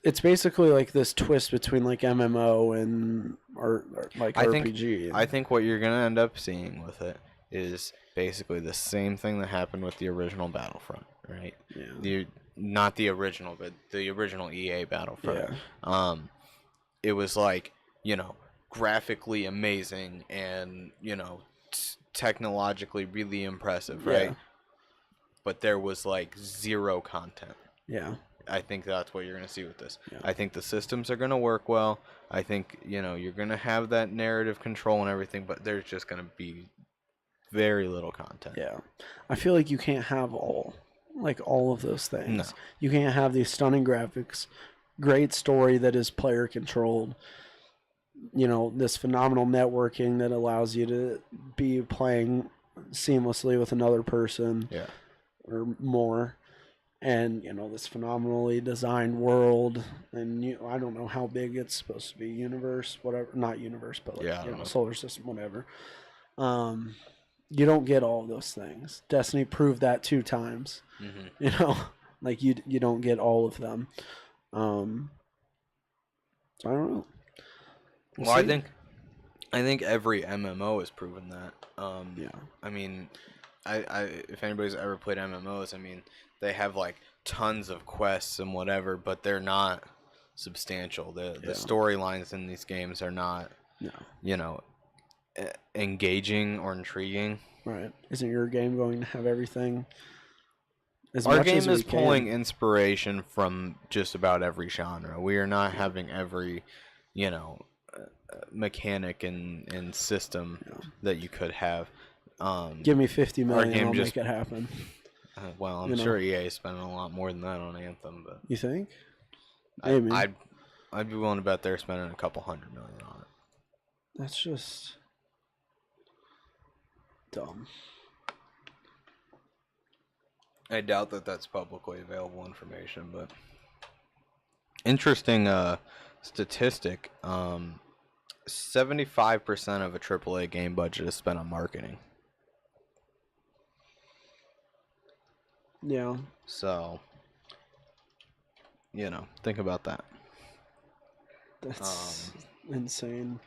Speaker 2: it's basically like this twist between like MMO and or like RPG.
Speaker 1: I think what you're gonna end up seeing with it is basically the same thing that happened with the original Battlefront, right?
Speaker 2: Yeah.
Speaker 1: Not the original, but the original EA Battlefront.
Speaker 2: Yeah.
Speaker 1: It was like, graphically amazing and, technologically really impressive, right?
Speaker 2: Yeah.
Speaker 1: But there was like zero content.
Speaker 2: Yeah.
Speaker 1: I think that's what you're going to see with this.
Speaker 2: Yeah.
Speaker 1: I think the systems are going to work well. I think, you're going to have that narrative control and everything, but there's just going to be very little content.
Speaker 2: Yeah. I feel like you can't have all of those things.
Speaker 1: No.
Speaker 2: You can't have these stunning graphics, great story that is player controlled, this phenomenal networking that allows you to be playing seamlessly with another person.
Speaker 1: Yeah.
Speaker 2: Or more. And, this phenomenally designed world. And I don't know how big it's supposed to be. Universe, whatever. Not universe, but solar system, whatever. You don't get all of those things. Destiny proved that 2 times.
Speaker 1: Mm-hmm.
Speaker 2: Like you don't get all of them. So I don't know.
Speaker 1: Well, I
Speaker 2: see.
Speaker 1: think every MMO has proven that.
Speaker 2: Yeah.
Speaker 1: I mean, if anybody's ever played MMOs, I mean, they have like tons of quests and whatever, but they're not substantial. The storylines in these games are not,
Speaker 2: No.
Speaker 1: Engaging or intriguing.
Speaker 2: Right. Isn't your game going to have everything? As
Speaker 1: Our
Speaker 2: much as
Speaker 1: game
Speaker 2: we
Speaker 1: is
Speaker 2: can?
Speaker 1: pulling inspiration from just about every genre. We are not having every, mechanic and system that you could have.
Speaker 2: Give me 50
Speaker 1: our
Speaker 2: million,
Speaker 1: game
Speaker 2: I'll
Speaker 1: just
Speaker 2: make it happen.
Speaker 1: Well, I'm sure EA is spending a lot more than that on Anthem, but
Speaker 2: You think? Maybe.
Speaker 1: I'd be willing to bet they're spending a couple $100 million on it.
Speaker 2: That's just dumb.
Speaker 1: I doubt that that's publicly available information, but interesting statistic. 75% of a AAA game budget is spent on marketing.
Speaker 2: Yeah.
Speaker 1: So, think about that.
Speaker 2: That's insane.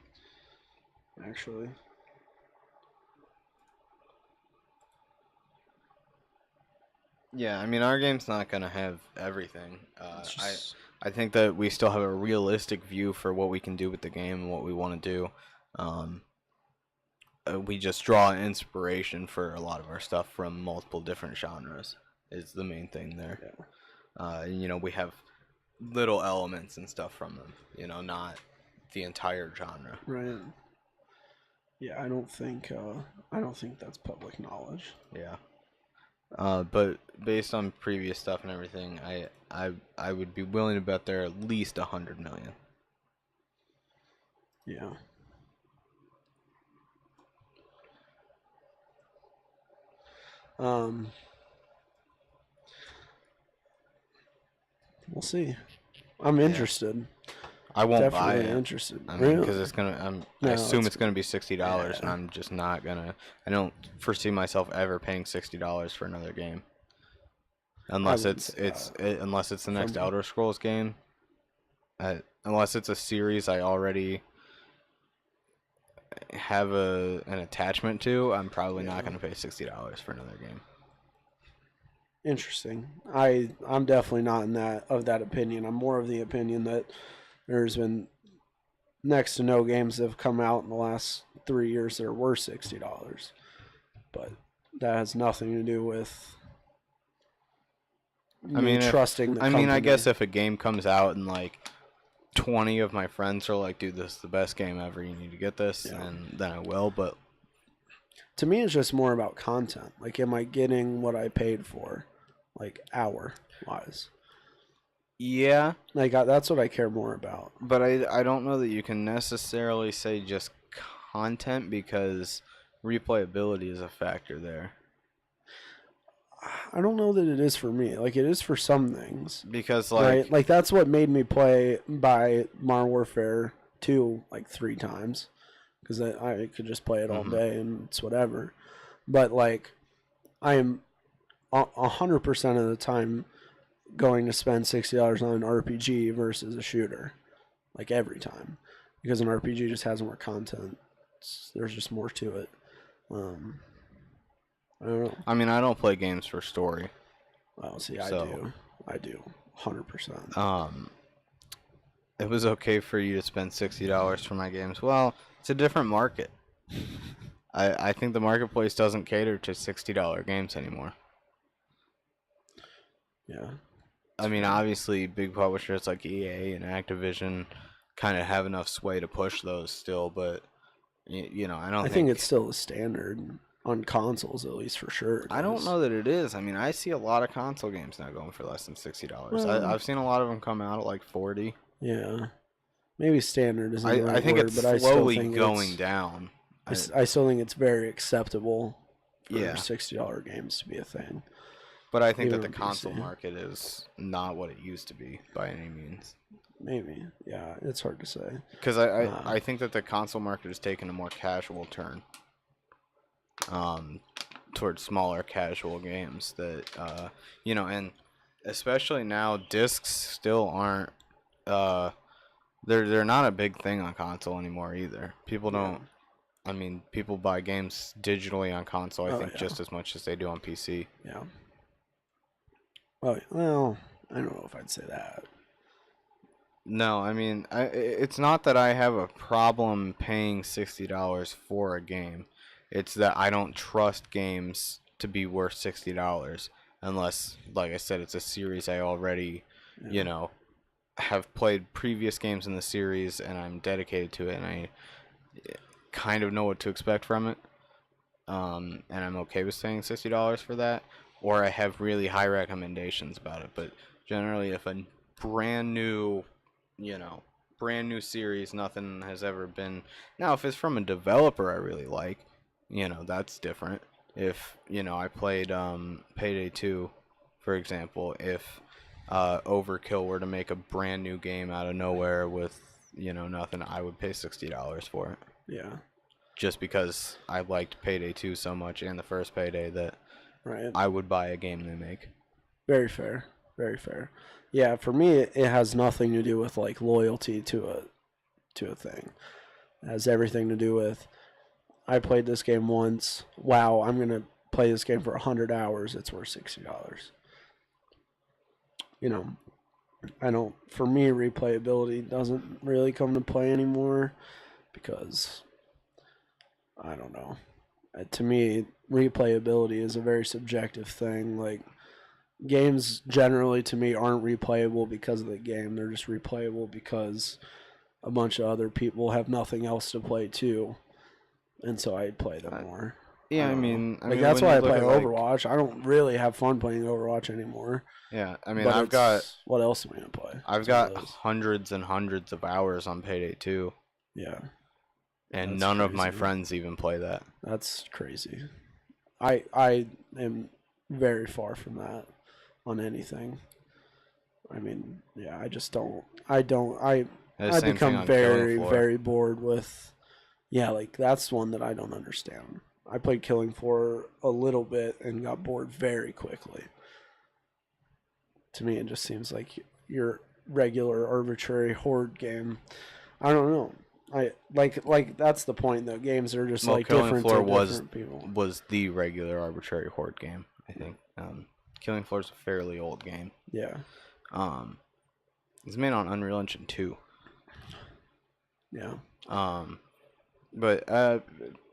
Speaker 2: Actually.
Speaker 1: Yeah, I mean, our game's not going to have everything. I think that we still have a realistic view for what we can do with the game and what we want to do. We just draw inspiration for a lot of our stuff from multiple different genres is the main thing there.
Speaker 2: Yeah.
Speaker 1: We have little elements and stuff from them, not the entire genre.
Speaker 2: Right. Yeah, I don't think that's public knowledge.
Speaker 1: Yeah. But based on previous stuff and everything, I would be willing to bet they're at least 100 million.
Speaker 2: Yeah. We'll see. I'm interested.
Speaker 1: I won't buy
Speaker 2: Definitely
Speaker 1: it.
Speaker 2: interested.
Speaker 1: I mean, because it's gonna. I
Speaker 2: No,
Speaker 1: assume
Speaker 2: it's
Speaker 1: it's gonna be $60, and
Speaker 2: yeah.
Speaker 1: I'm just not gonna. I don't foresee myself ever paying $60 for another game, unless
Speaker 2: wouldn't
Speaker 1: it's
Speaker 2: say
Speaker 1: unless it's the next
Speaker 2: From-
Speaker 1: Elder Scrolls game. Unless it's a series I already have an attachment to, I'm probably not gonna pay $60 for another game.
Speaker 2: Interesting. I'm definitely not of that opinion. I'm more of the opinion that there's been next to no games that have come out in the last 3 years that are worth $60. But that has nothing to do with trusting the company.
Speaker 1: I guess if a game comes out and like 20 of my friends are like, dude, this is the best game ever, you need to get this, and then I will. But
Speaker 2: to me, it's just more about content. Like, am I getting what I paid for, like, hour-wise?
Speaker 1: yeah,
Speaker 2: Like, that's what I care more about.
Speaker 1: but I don't know that you can necessarily say just content, because replayability is a factor there.
Speaker 2: I don't know that it is for me. Like, it is for some things.
Speaker 1: Because
Speaker 2: Right? Like, that's what made me buy Modern Warfare 2 like 3 times. Because I could just play it all day and it's whatever. But, like, I am 100% of the time going to spend $60 on an RPG versus a shooter. Like, every time. Because an RPG just has more content. There's just more to it. I don't know.
Speaker 1: I mean, I don't play games for story.
Speaker 2: Well, see,
Speaker 1: So-
Speaker 2: I do. 100%.
Speaker 1: It was okay for you to spend $60 for my games. Well, it's a different market. I think the marketplace doesn't cater to $60 games anymore.
Speaker 2: Yeah.
Speaker 1: I mean, obviously, big publishers like EA and Activision kind of have enough sway to push those still, but I
Speaker 2: think it's still a standard on consoles, at least for sure.
Speaker 1: I don't know that it is. I mean, I see a lot of console games now going for less than $60.
Speaker 2: Well,
Speaker 1: I've seen a lot of them come out at like 40.
Speaker 2: Yeah. Maybe standard isn't the right
Speaker 1: I think
Speaker 2: word,
Speaker 1: it's
Speaker 2: but I still
Speaker 1: slowly
Speaker 2: think
Speaker 1: going down.
Speaker 2: I still think it's very acceptable for
Speaker 1: Yeah.
Speaker 2: $60 games to be a thing.
Speaker 1: But I think that
Speaker 2: Even
Speaker 1: the
Speaker 2: on
Speaker 1: console
Speaker 2: PC.
Speaker 1: market is not what it used to be by any means.
Speaker 2: Maybe. Yeah, it's hard to say.
Speaker 1: Because I think that the console market has taken a more casual turn. Towards smaller casual games that and especially now, discs still aren't. They're not a big thing on console anymore either. People don't. I mean, people buy games digitally on console. I think just as much as they do on PC.
Speaker 2: Yeah. Well, I don't know if I'd say that.
Speaker 1: No, I mean, it's not that I have a problem paying $60 for a game. It's that I don't trust games to be worth $60 unless, like I said, it's a series I already, have played previous games in the series and I'm dedicated to it and I kind of know what to expect from it. And I'm okay with paying $60 for that, or I have really high recommendations about it. But generally, if a brand new series, nothing has ever been. Now, if it's from a developer I really like, that's different. If, I played Payday 2, for example, if Overkill were to make a brand new game out of nowhere with, nothing, I would pay $60 for it.
Speaker 2: Yeah.
Speaker 1: Just because I liked Payday 2 so much and the first Payday that
Speaker 2: right.
Speaker 1: I would buy a game they make.
Speaker 2: Very fair. Very fair. Yeah, for me, it has nothing to do with like loyalty to a thing. It has everything to do with I played this game once. Wow, I'm gonna play this game for 100 hours. It's worth $60. I don't. For me, replayability doesn't really come to play anymore because I don't know. To me, replayability is a very subjective thing. Like, games generally, to me, aren't replayable because of the game. They're just replayable because a bunch of other people have nothing else to play too, and so I play them more.
Speaker 1: Yeah, I mean,
Speaker 2: that's why I play Overwatch. I don't really have fun playing Overwatch anymore.
Speaker 1: Yeah, I mean,
Speaker 2: what else am I gonna play?
Speaker 1: I've got hundreds and hundreds of hours on Payday 2.
Speaker 2: Yeah.
Speaker 1: And none of my friends even play that.
Speaker 2: That's crazy. I am very far from that on anything. I mean, yeah, I just don't. I become very, very bored with. Yeah, like that's one that I don't understand. I played Killing Floor a little bit and got bored very quickly. To me, it just seems like your regular arbitrary horde game. I don't know. I like that's the point though. Games are just like different to different people.
Speaker 1: Was the regular arbitrary horde game, I think. Killing Floor is a fairly old game.
Speaker 2: Yeah.
Speaker 1: It's made on Unreal Engine 2.
Speaker 2: Yeah.
Speaker 1: But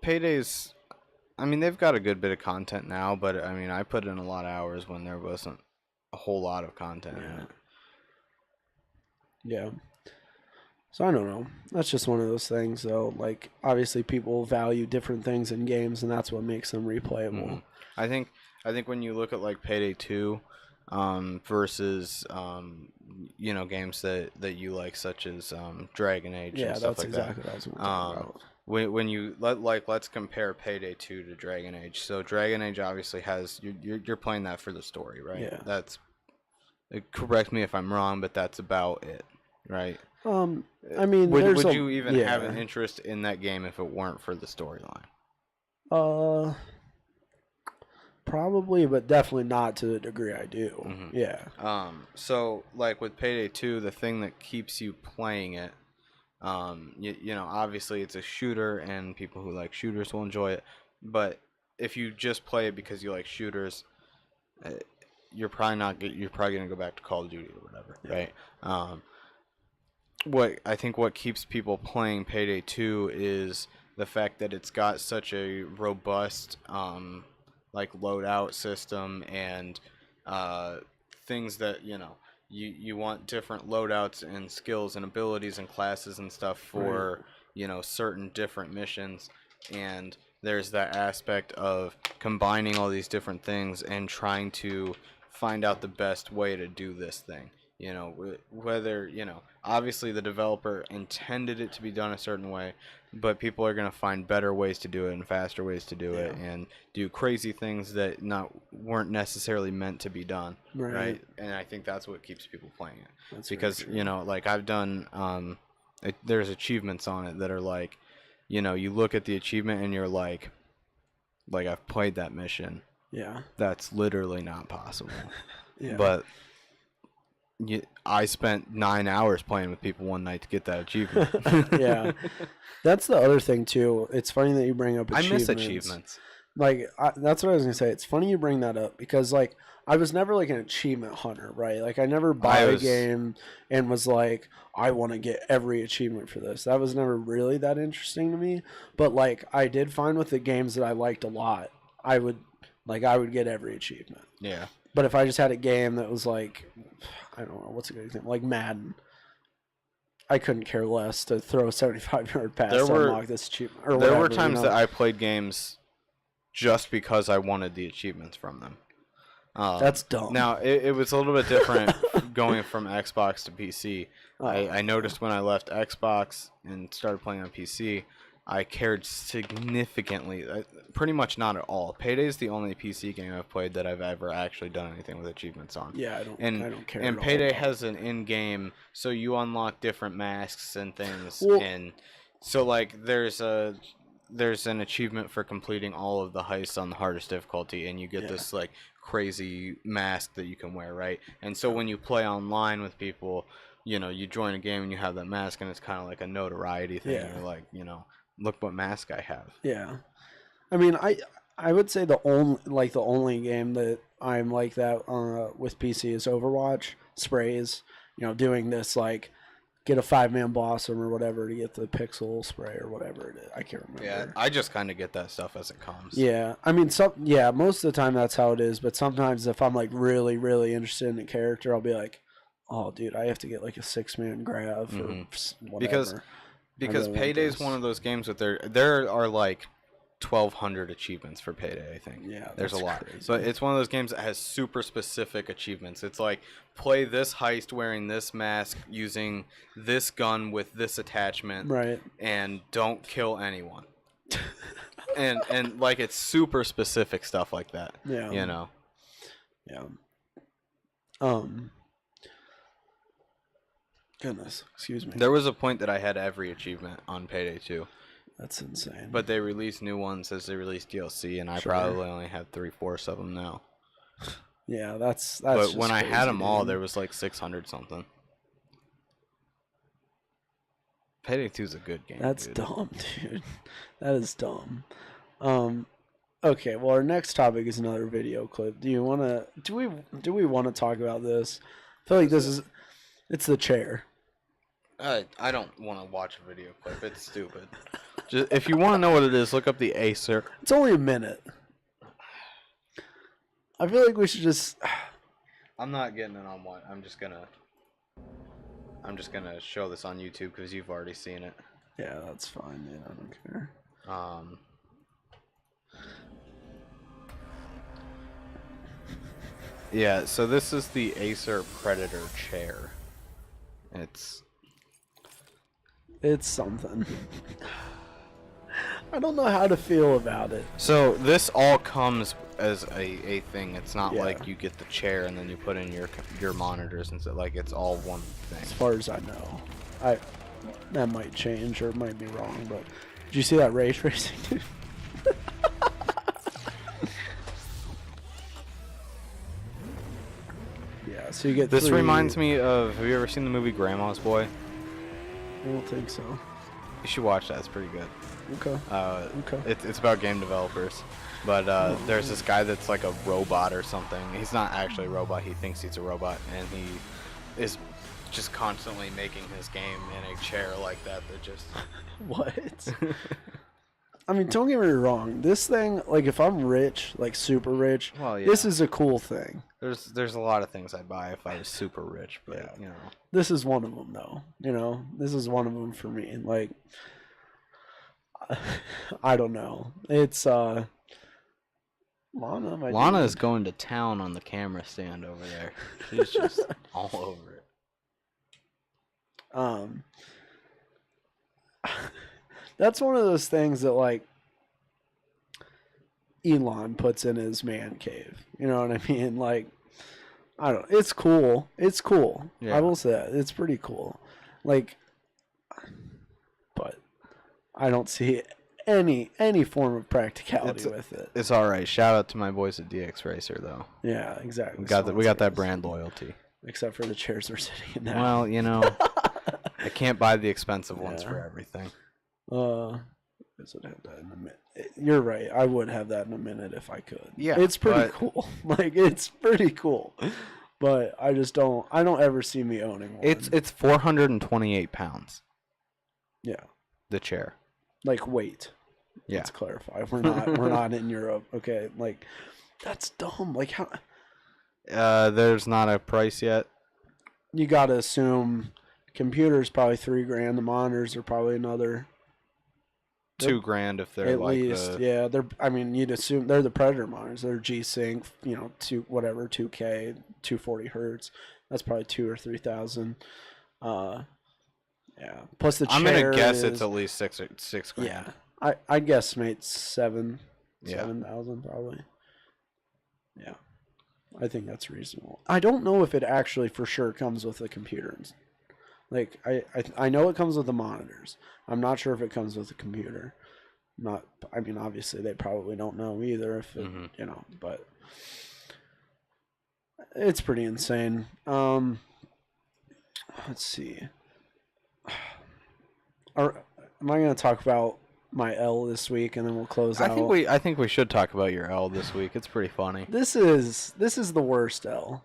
Speaker 1: Payday's, I mean, they've got a good bit of content now, but I mean, I put in a lot of hours when there wasn't a whole lot of content in it.
Speaker 2: Yeah. So I don't know. That's just one of those things, though. Like, obviously, people value different things in games, and that's what makes them replayable.
Speaker 1: I think when you look at like Payday 2, versus games that you like, such as Dragon Age and stuff like that. Yeah, that's exactly what I was talking about. When you let's compare Payday 2 to Dragon Age. So Dragon Age obviously has you're playing that for the story, right?
Speaker 2: Yeah.
Speaker 1: Correct me if I'm wrong, but that's about it, right?
Speaker 2: I mean,
Speaker 1: would you even have an interest in that game if it weren't for the storyline?
Speaker 2: Probably, but definitely not to the degree I do. Mm-hmm. Yeah.
Speaker 1: So like with Payday 2, the thing that keeps you playing it, obviously it's a shooter, and people who like shooters will enjoy it. But if you just play it because you like shooters, you're probably gonna go back to Call of Duty or whatever, right? What keeps people playing Payday 2 is the fact that it's got such a robust loadout system and things that you want different loadouts and skills and abilities and classes and stuff for certain different missions, and there's that aspect of combining all these different things and trying to find out the best way to do this thing. Whether obviously the developer intended it to be done a certain way, but people are going to find better ways to do it and faster ways to do it and do crazy things that weren't necessarily meant to be done, right? And I think that's what keeps people playing it. That's because I've done there's achievements on it that are like, you look at the achievement and you're like I've played that mission.
Speaker 2: Yeah,
Speaker 1: that's literally not possible.
Speaker 2: Yeah.
Speaker 1: But I spent 9 hours playing with people one night to get that achievement.
Speaker 2: Yeah, that's the other thing too. It's funny that you bring up
Speaker 1: I
Speaker 2: achievements.
Speaker 1: miss achievements.
Speaker 2: Like that's what I was gonna say. It's funny you bring that up because like I was never like an achievement hunter, right? Like I never bought a game and was like, I want to get every achievement for this. That was never really that interesting to me. But like I did find with the games that I liked a lot, I would get every achievement.
Speaker 1: Yeah.
Speaker 2: But if I just had a game that was like, I don't know, what's a good example? Like Madden. I couldn't care less to throw a 75-yard pass to unlock this achievement. Or
Speaker 1: there
Speaker 2: whatever,
Speaker 1: were times that I played games just because I wanted the achievements from them.
Speaker 2: That's dumb.
Speaker 1: Now, it was a little bit different going from Xbox to PC. I noticed when I left Xbox and started playing on PC, I cared significantly, pretty much not at all. Payday is the only PC game I've played that I've ever actually done anything with achievements on.
Speaker 2: Yeah, I don't care.
Speaker 1: And Payday has an in-game, so you unlock different masks and things, and so like there's an achievement for completing all of the heists on the hardest difficulty, and you get this like crazy mask that you can wear, right? And so when you play online with people, you know, you join a game and you have that mask, and it's kind of like a notoriety thing.
Speaker 2: Yeah.
Speaker 1: You're like, you know, look what mask I have.
Speaker 2: Yeah, I mean, I would say the only game that I'm like that with PC is Overwatch. Sprays, you know, doing this like get a 5-man blossom or whatever to get the pixel spray or whatever it is. I can't remember.
Speaker 1: Yeah, I just kind of get that stuff as it comes.
Speaker 2: Yeah, I mean, most of the time that's how it is. But sometimes if I'm like really, really interested in the character, I'll be like, oh, dude, I have to get like a 6-man grab or whatever.
Speaker 1: Because
Speaker 2: really
Speaker 1: Payday is one of those games with there are like 1,200 achievements for Payday, I think.
Speaker 2: Yeah,
Speaker 1: there's a lot.
Speaker 2: crazy.
Speaker 1: But it's one of those games that has super specific achievements. It's like play this heist wearing this mask, using this gun with this attachment,
Speaker 2: right?
Speaker 1: And don't kill anyone. and like it's super specific stuff like that.
Speaker 2: Yeah,
Speaker 1: you know.
Speaker 2: Yeah. Goodness, excuse me.
Speaker 1: There was a point that I had every achievement on Payday 2.
Speaker 2: That's insane.
Speaker 1: But they release new ones as they release DLC, and I probably only have 3/4 of them now.
Speaker 2: Yeah, that's.
Speaker 1: But when I had them all,
Speaker 2: dude.
Speaker 1: there was like 600 something. Payday 2 is a good game.
Speaker 2: That's
Speaker 1: dude.
Speaker 2: dumb, dude. That is dumb. Okay, well, our next topic is another video clip. Do we want to talk about this? I feel like it's the chair.
Speaker 1: I don't want to watch a video clip. It's stupid. Just, if you want to know what it is, look up the Acer.
Speaker 2: It's only a minute. I feel like we should just.
Speaker 1: I'm not getting it on one. I'm just gonna show this on YouTube because you've already seen it.
Speaker 2: Yeah, that's fine, man. I don't care.
Speaker 1: Yeah, so this is the Acer Predator chair.
Speaker 2: It's something. I don't know how to feel about it.
Speaker 1: So this all comes as a thing. It's not like you get the chair and then you put in your monitors and stuff. Like it's all one thing.
Speaker 2: As far as I know, that might change or it might be wrong. But did you see that ray tracing? Dude? Yeah. So you get.
Speaker 1: This reminds me of. Have you ever seen the movie Grandma's Boy?
Speaker 2: I don't think so.
Speaker 1: You should watch that. It's pretty good.
Speaker 2: Okay. Okay.
Speaker 1: It's about game developers, but there's this guy that's like a robot or something. He's not actually a robot. He thinks he's a robot, and he is just constantly making his game in a chair like that. That just
Speaker 2: what? I mean, don't get me wrong. This thing, like, if I'm rich, like super rich, this is a cool thing.
Speaker 1: There's a lot of things I'd buy if I was super rich, but you know,
Speaker 2: this is one of them, though. You know, this is one of them for me. Like, I don't know. It's Lana.
Speaker 1: Lana is going to town on the camera stand over there. She's just all over it.
Speaker 2: That's one of those things that like Elon puts in his man cave. You know what I mean? Like, I don't. It's cool. It's cool. Yeah. I will say that. It's pretty cool. Like, but I don't see any form of practicality with it.
Speaker 1: It's all right. Shout out to my boys at DX Racer though.
Speaker 2: Yeah, exactly.
Speaker 1: We got that brand loyalty.
Speaker 2: except for the chairs we're sitting in now.
Speaker 1: Well, you know, I can't buy the expensive ones for everything.
Speaker 2: Guess I'd have that in a minute. You're right. I would have that in a minute if I could.
Speaker 1: Yeah,
Speaker 2: it's pretty cool. Like, it's pretty cool. But I just don't. I don't ever see me owning one.
Speaker 1: It's 428 pounds.
Speaker 2: Yeah.
Speaker 1: The chair.
Speaker 2: Like weight.
Speaker 1: Yeah.
Speaker 2: Let's clarify. We're not in Europe. Okay. Like, that's dumb. Like, how?
Speaker 1: There's not a price yet.
Speaker 2: You gotta assume computer's probably $3,000. The monitors are probably another
Speaker 1: $2,000 if they're
Speaker 2: at
Speaker 1: like
Speaker 2: least. Yeah, they're. I mean, you'd assume they're the Predator monitors. They're G-Sync. 2K, 240 hertz. That's probably 2,000 or 3,000. Yeah. Plus the chair.
Speaker 1: I'm gonna guess it's at least six grand.
Speaker 2: Yeah. I guesstimate 7,000 probably. Yeah. I think that's reasonable. I don't know if it actually for sure comes with a computer. Like I know it comes with the monitors. I'm not sure if it comes with a computer. I mean, obviously they probably don't know either if it, but it's pretty insane. Let's see. Am I going to talk about my L this week and then we'll close out?
Speaker 1: I think we should talk about your L this week. It's pretty funny.
Speaker 2: This is the worst L.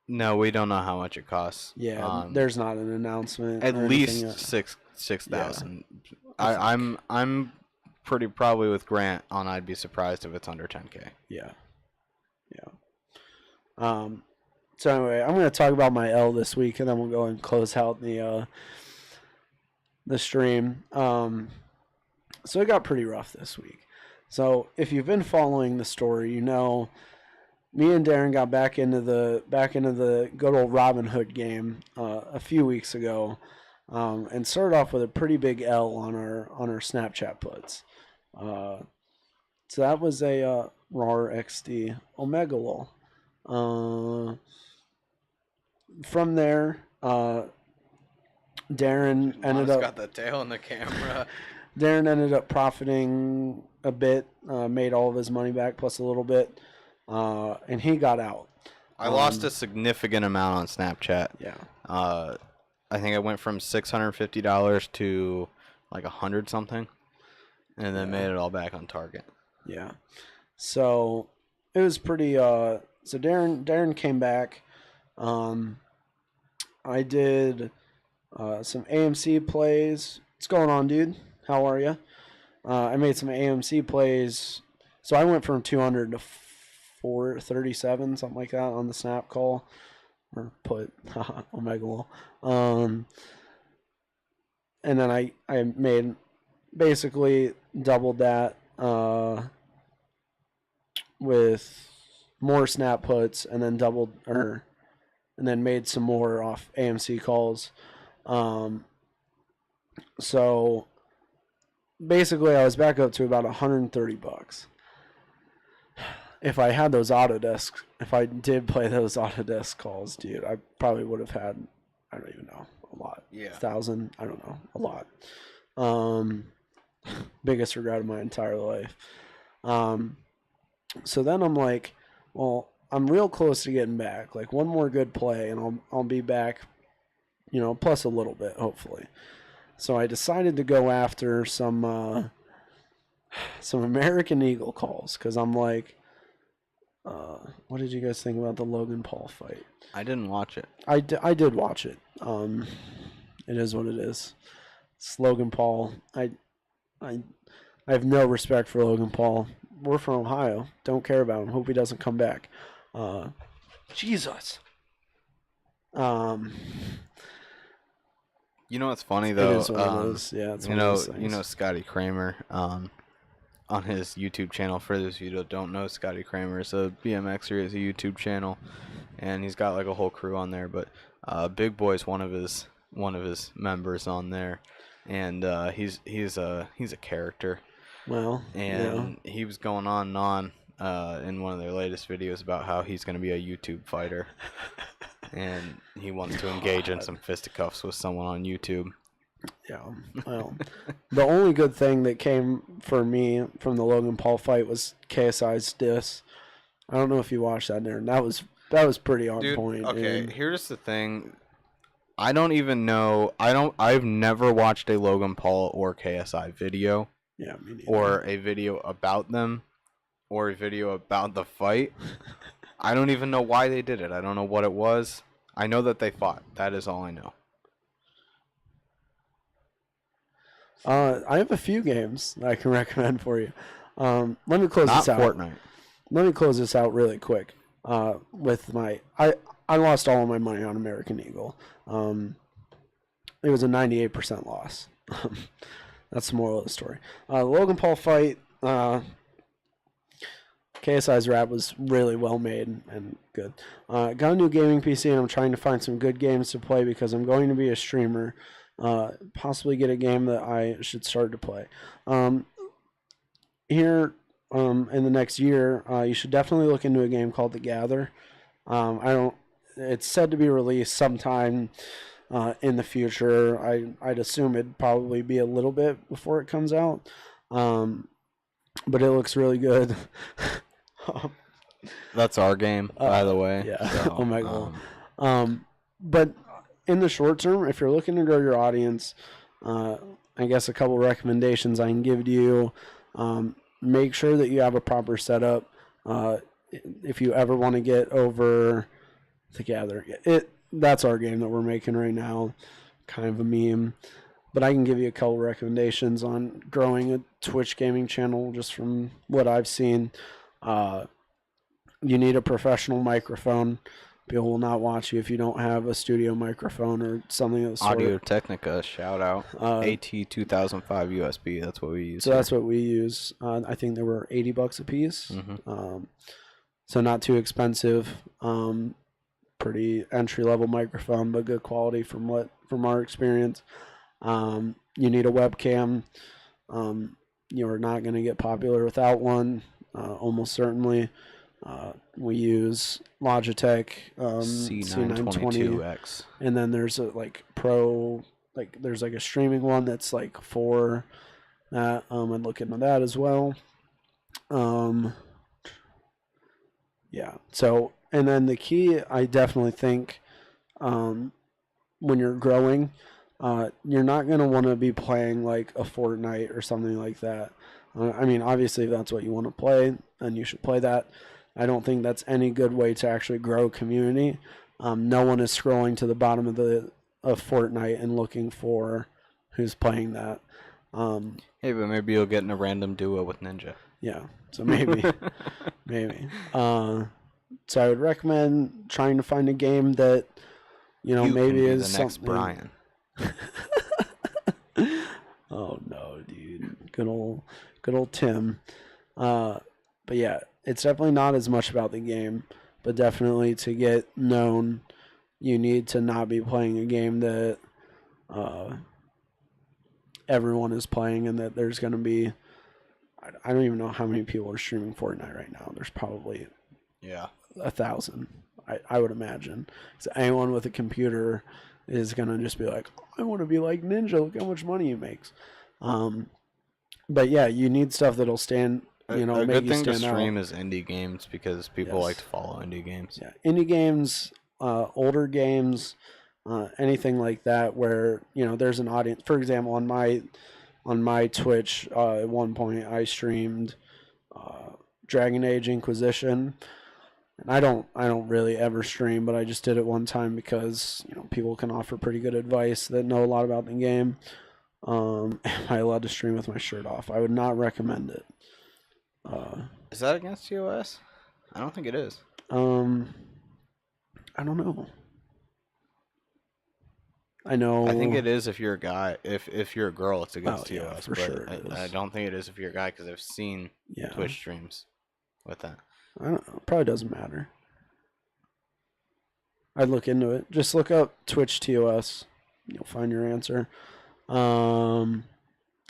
Speaker 1: No, we don't know how much it costs.
Speaker 2: Yeah, there's not an announcement.
Speaker 1: At least 6,000. Yeah. I'm pretty probably with Grant on. I'd be surprised if it's under 10K.
Speaker 2: Yeah. So anyway, I'm going to talk about my L this week, and then we'll go and close out the stream. So it got pretty rough this week. So if you've been following the story, you know, me and Darren got back into the good old Robin Hood game a few weeks ago, and started off with a pretty big L on our Snapchat puts. So that was a RAR XD Omega Lol. From there, Darren ended up
Speaker 1: got the tail in the camera.
Speaker 2: Darren ended up profiting a bit, made all of his money back plus a little bit, and he got out.
Speaker 1: I lost a significant amount on Snapchat.
Speaker 2: Yeah.
Speaker 1: I think I went from $650 to like 100 something, and then made it all back on target.
Speaker 2: Yeah. So it was pretty. So Darren came back. I did some AMC plays. What's going on, dude? How are you? I made some AMC plays. So I went from 200 to 437, something like that, on the snap call. Or put Omega Lol. And then I made basically doubled that with more snap puts, and then and then made some more off AMC calls. So basically I was back up to about $130. If I had those Autodesk, if I did play those Autodesk calls, dude, I probably would have had, I don't even know, a lot.
Speaker 1: Yeah.
Speaker 2: 1,000, I don't know, a lot. Biggest regret of my entire life. So then I'm like, well, I'm real close to getting back. Like, one more good play, and I'll be back, plus a little bit, hopefully. So I decided to go after some American Eagle calls, because I'm like, what did you guys think about the Logan Paul fight?
Speaker 1: I didn't watch it.
Speaker 2: I did watch it. It is what it is. It's Logan Paul. I have no respect for Logan Paul. We're from Ohio. Don't care about him. Hope he doesn't come back. Jesus.
Speaker 1: You know what's funny though?
Speaker 2: It is what it is. Yeah, it's one of those things.
Speaker 1: Scotty Kramer on his YouTube channel. For those of you that don't know, Scotty Kramer is a BMXer. He has a YouTube channel, and he's got like a whole crew on there. But Big Boy's one of his members on there, and he's a character.
Speaker 2: Well,
Speaker 1: and he was going on and on in one of their latest videos about how he's going to be a YouTube fighter, and he wants to engage in some fisticuffs with someone on YouTube.
Speaker 2: Yeah, well, the only good thing that came for me from the Logan Paul fight was KSI's diss. I don't know if you watched that there. That was pretty on
Speaker 1: Dude,
Speaker 2: point.
Speaker 1: okay,
Speaker 2: and
Speaker 1: here's the thing. I don't even know. I've never watched a Logan Paul or KSI video
Speaker 2: yeah, me neither.
Speaker 1: or a video about them or a video about the fight. I don't even know why they did it. I don't know what it was. I know that they fought. That is all I know.
Speaker 2: I have a few games that I can recommend for you. Let me close
Speaker 1: Not
Speaker 2: this out.
Speaker 1: Fortnite.
Speaker 2: Let me close this out really quick. With my, I lost all of my money on American Eagle. It was a 98% loss. That's the moral of the story. Logan Paul fight. KSI's rap was really well made and good. Got a new gaming PC and I'm trying to find some good games to play because I'm going to be a streamer. Possibly get a game that I should start to play. Here in the next year, you should definitely look into a game called The Gather. It's said to be released sometime in the future. I'd assume it'd probably be a little bit before it comes out. But it looks really good.
Speaker 1: That's our game, by the way.
Speaker 2: Yeah.
Speaker 1: So,
Speaker 2: Oh my god. But in the short term, if you're looking to grow your audience, I guess a couple recommendations I can give to you. Make sure that you have a proper setup. If you ever want to get over The Gather, that's our game that we're making right now. Kind of a meme. But I can give you a couple recommendations on growing a Twitch gaming channel just from what I've seen. You need a professional microphone. People will not watch you if you don't have a studio microphone or something of the sort.
Speaker 1: Audio Technica, shout out. AT2005 USB, that's what we use.
Speaker 2: So that's what we use. I think they were $80 a piece.
Speaker 1: Mm-hmm.
Speaker 2: So not too expensive. Pretty entry-level microphone, but good quality from our experience. You need a webcam. You're not going to get popular without one, almost certainly. We use Logitech
Speaker 1: C922X.
Speaker 2: and then there's a there's a streaming one that's like for that. I'd look into that as well. Yeah. So, and then the key, I definitely think, when you're growing, you're not going to want to be playing like a Fortnite or something like that. I mean, obviously, if that's what you want to play, then you should play that. I don't think that's any good way to actually grow a community. No one is scrolling to the bottom of Fortnite and looking for who's playing that.
Speaker 1: Hey, but maybe you'll get in a random duo with Ninja.
Speaker 2: Yeah, so maybe. Maybe. So I would recommend trying to find a game that, maybe is
Speaker 1: the next
Speaker 2: something.
Speaker 1: Brian.
Speaker 2: Oh no, dude! Good old Tim. But yeah, it's definitely not as much about the game, but definitely to get known, you need to not be playing a game that everyone is playing, and that there's going to be. I don't even know how many people are streaming Fortnite right now. There's probably 1,000. I would imagine. So anyone with a computer is gonna just be like, I want to be like Ninja. Look how much money he makes. But yeah, you need stuff that'll stand.
Speaker 1: A
Speaker 2: make
Speaker 1: good
Speaker 2: you
Speaker 1: thing to
Speaker 2: stand
Speaker 1: stream
Speaker 2: out.
Speaker 1: is indie games because people like to follow indie games.
Speaker 2: Yeah, indie games, older games, anything like that, where there's an audience. For example, on my Twitch, at one point I streamed Dragon Age Inquisition. And I don't really ever stream, but I just did it one time because people can offer pretty good advice that know a lot about the game. Am I allowed to stream with my shirt off? I would not recommend it.
Speaker 1: Is that against TOS? I don't think it is.
Speaker 2: I don't know. I know.
Speaker 1: I think it is if you're a guy. If you're a girl, it's against TOS.
Speaker 2: Yeah, for
Speaker 1: but
Speaker 2: sure it is.
Speaker 1: I don't think it is if you're a guy because I've seen Twitch streams with that.
Speaker 2: I don't know. Probably doesn't matter. I'd look into it. Just look up Twitch TOS. You'll find your answer. So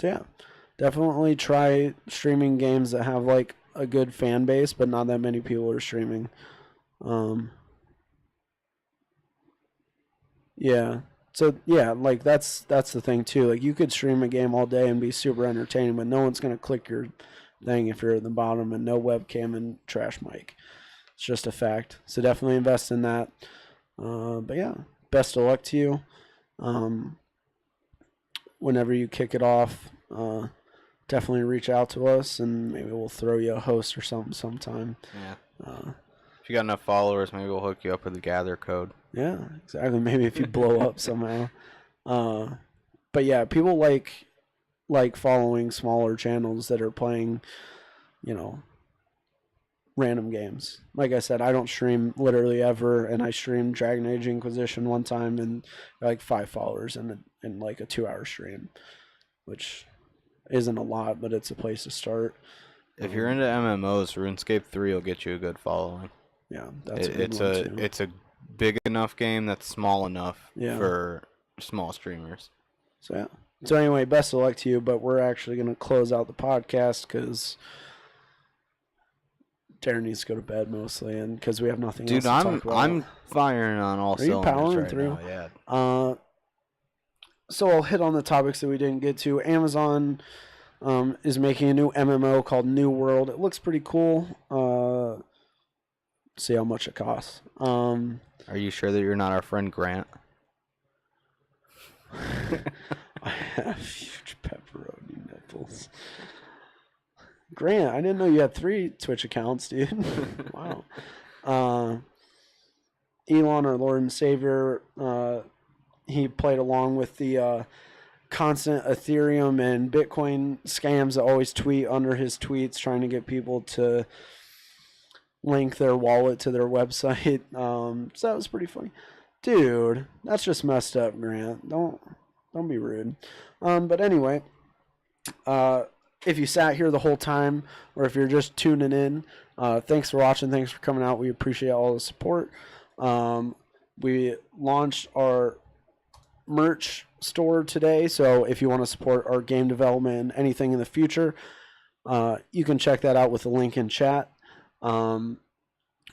Speaker 2: yeah, definitely try streaming games that have like a good fan base, but not that many people are streaming. Yeah. So yeah, like that's the thing too. Like you could stream a game all day and be super entertaining, but no one's gonna click your thing if you're at the bottom and no webcam and trash mic. It's just a fact. So definitely invest in that. But yeah, best of luck to you. Whenever you kick it off, definitely reach out to us, and maybe we'll throw you a host or something sometime.
Speaker 1: Yeah. If you got enough followers, maybe we'll hook you up with the gather code.
Speaker 2: Yeah, exactly. Maybe if you blow up somehow. But yeah, people like following smaller channels that are playing, random games. Like I said, I don't stream literally ever, and I streamed Dragon Age Inquisition one time and like 5 followers in like a 2-hour stream, which isn't a lot, but it's a place to start.
Speaker 1: If you're into MMOs, RuneScape 3 will get you a good following.
Speaker 2: Yeah, that's a good one too.
Speaker 1: It's a big enough game that's small enough
Speaker 2: Yeah.
Speaker 1: for small streamers.
Speaker 2: So yeah. So anyway, best of luck to you. But we're actually going to close out the podcast because Darren needs to go to bed mostly, and because we have nothing else to talk about.
Speaker 1: I'm firing on all cylinders
Speaker 2: powering
Speaker 1: right
Speaker 2: through?
Speaker 1: now. Yeah.
Speaker 2: So I'll hit on the topics that we didn't get to. Amazon is making a new MMO called New World. It looks pretty cool. See how much it costs.
Speaker 1: Are you sure that you're not our friend Grant?
Speaker 2: I have huge pepperoni nipples. Grant, I didn't know you had 3 Twitch accounts, dude. Wow. Elon, our Lord and Savior, he played along with the constant Ethereum and Bitcoin scams that always tweet under his tweets trying to get people to link their wallet to their website. So that was pretty funny. Dude, that's just messed up, Grant. Don't be rude. But anyway, if you sat here the whole time or if you're just tuning in, thanks for watching. Thanks for coming out. We appreciate all the support. We launched our merch store today, so if you want to support our game development and anything in the future, you can check that out with the link in chat.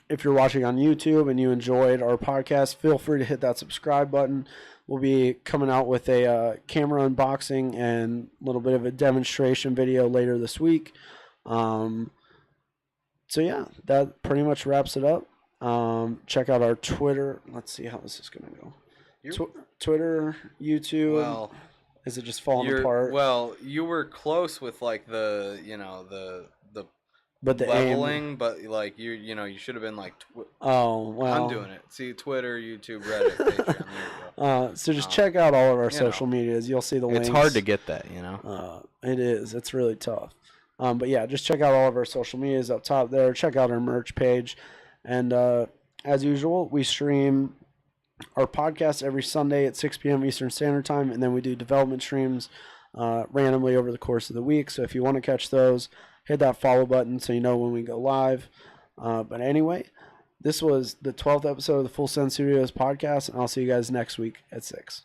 Speaker 2: If you're watching on YouTube and you enjoyed our podcast, feel free to hit that subscribe button. We'll be coming out with a camera unboxing and a little bit of a demonstration video later this week. So yeah, that pretty much wraps it up. Check out our Twitter. Let's see how this is going to go. Twitter, YouTube.
Speaker 1: Well,
Speaker 2: is it just falling apart?
Speaker 1: Well, you were close with like the
Speaker 2: but the
Speaker 1: leveling, but like you should have been like.
Speaker 2: Oh well.
Speaker 1: I'm doing it. See, Twitter, YouTube, Reddit, Patreon. There you go.
Speaker 2: So just check out all of our social medias. You'll see the links.
Speaker 1: It's hard to get that,
Speaker 2: It is. It's really tough. But yeah, just check out all of our social medias up top there. Check out our merch page, and as usual, we stream our podcast every Sunday at 6 p.m. Eastern Standard Time, and then we do development streams randomly over the course of the week. So if you want to catch those, hit that follow button so you know when we go live. But anyway, this was the 12th episode of the Full Send Studios podcast, and I'll see you guys next week at 6.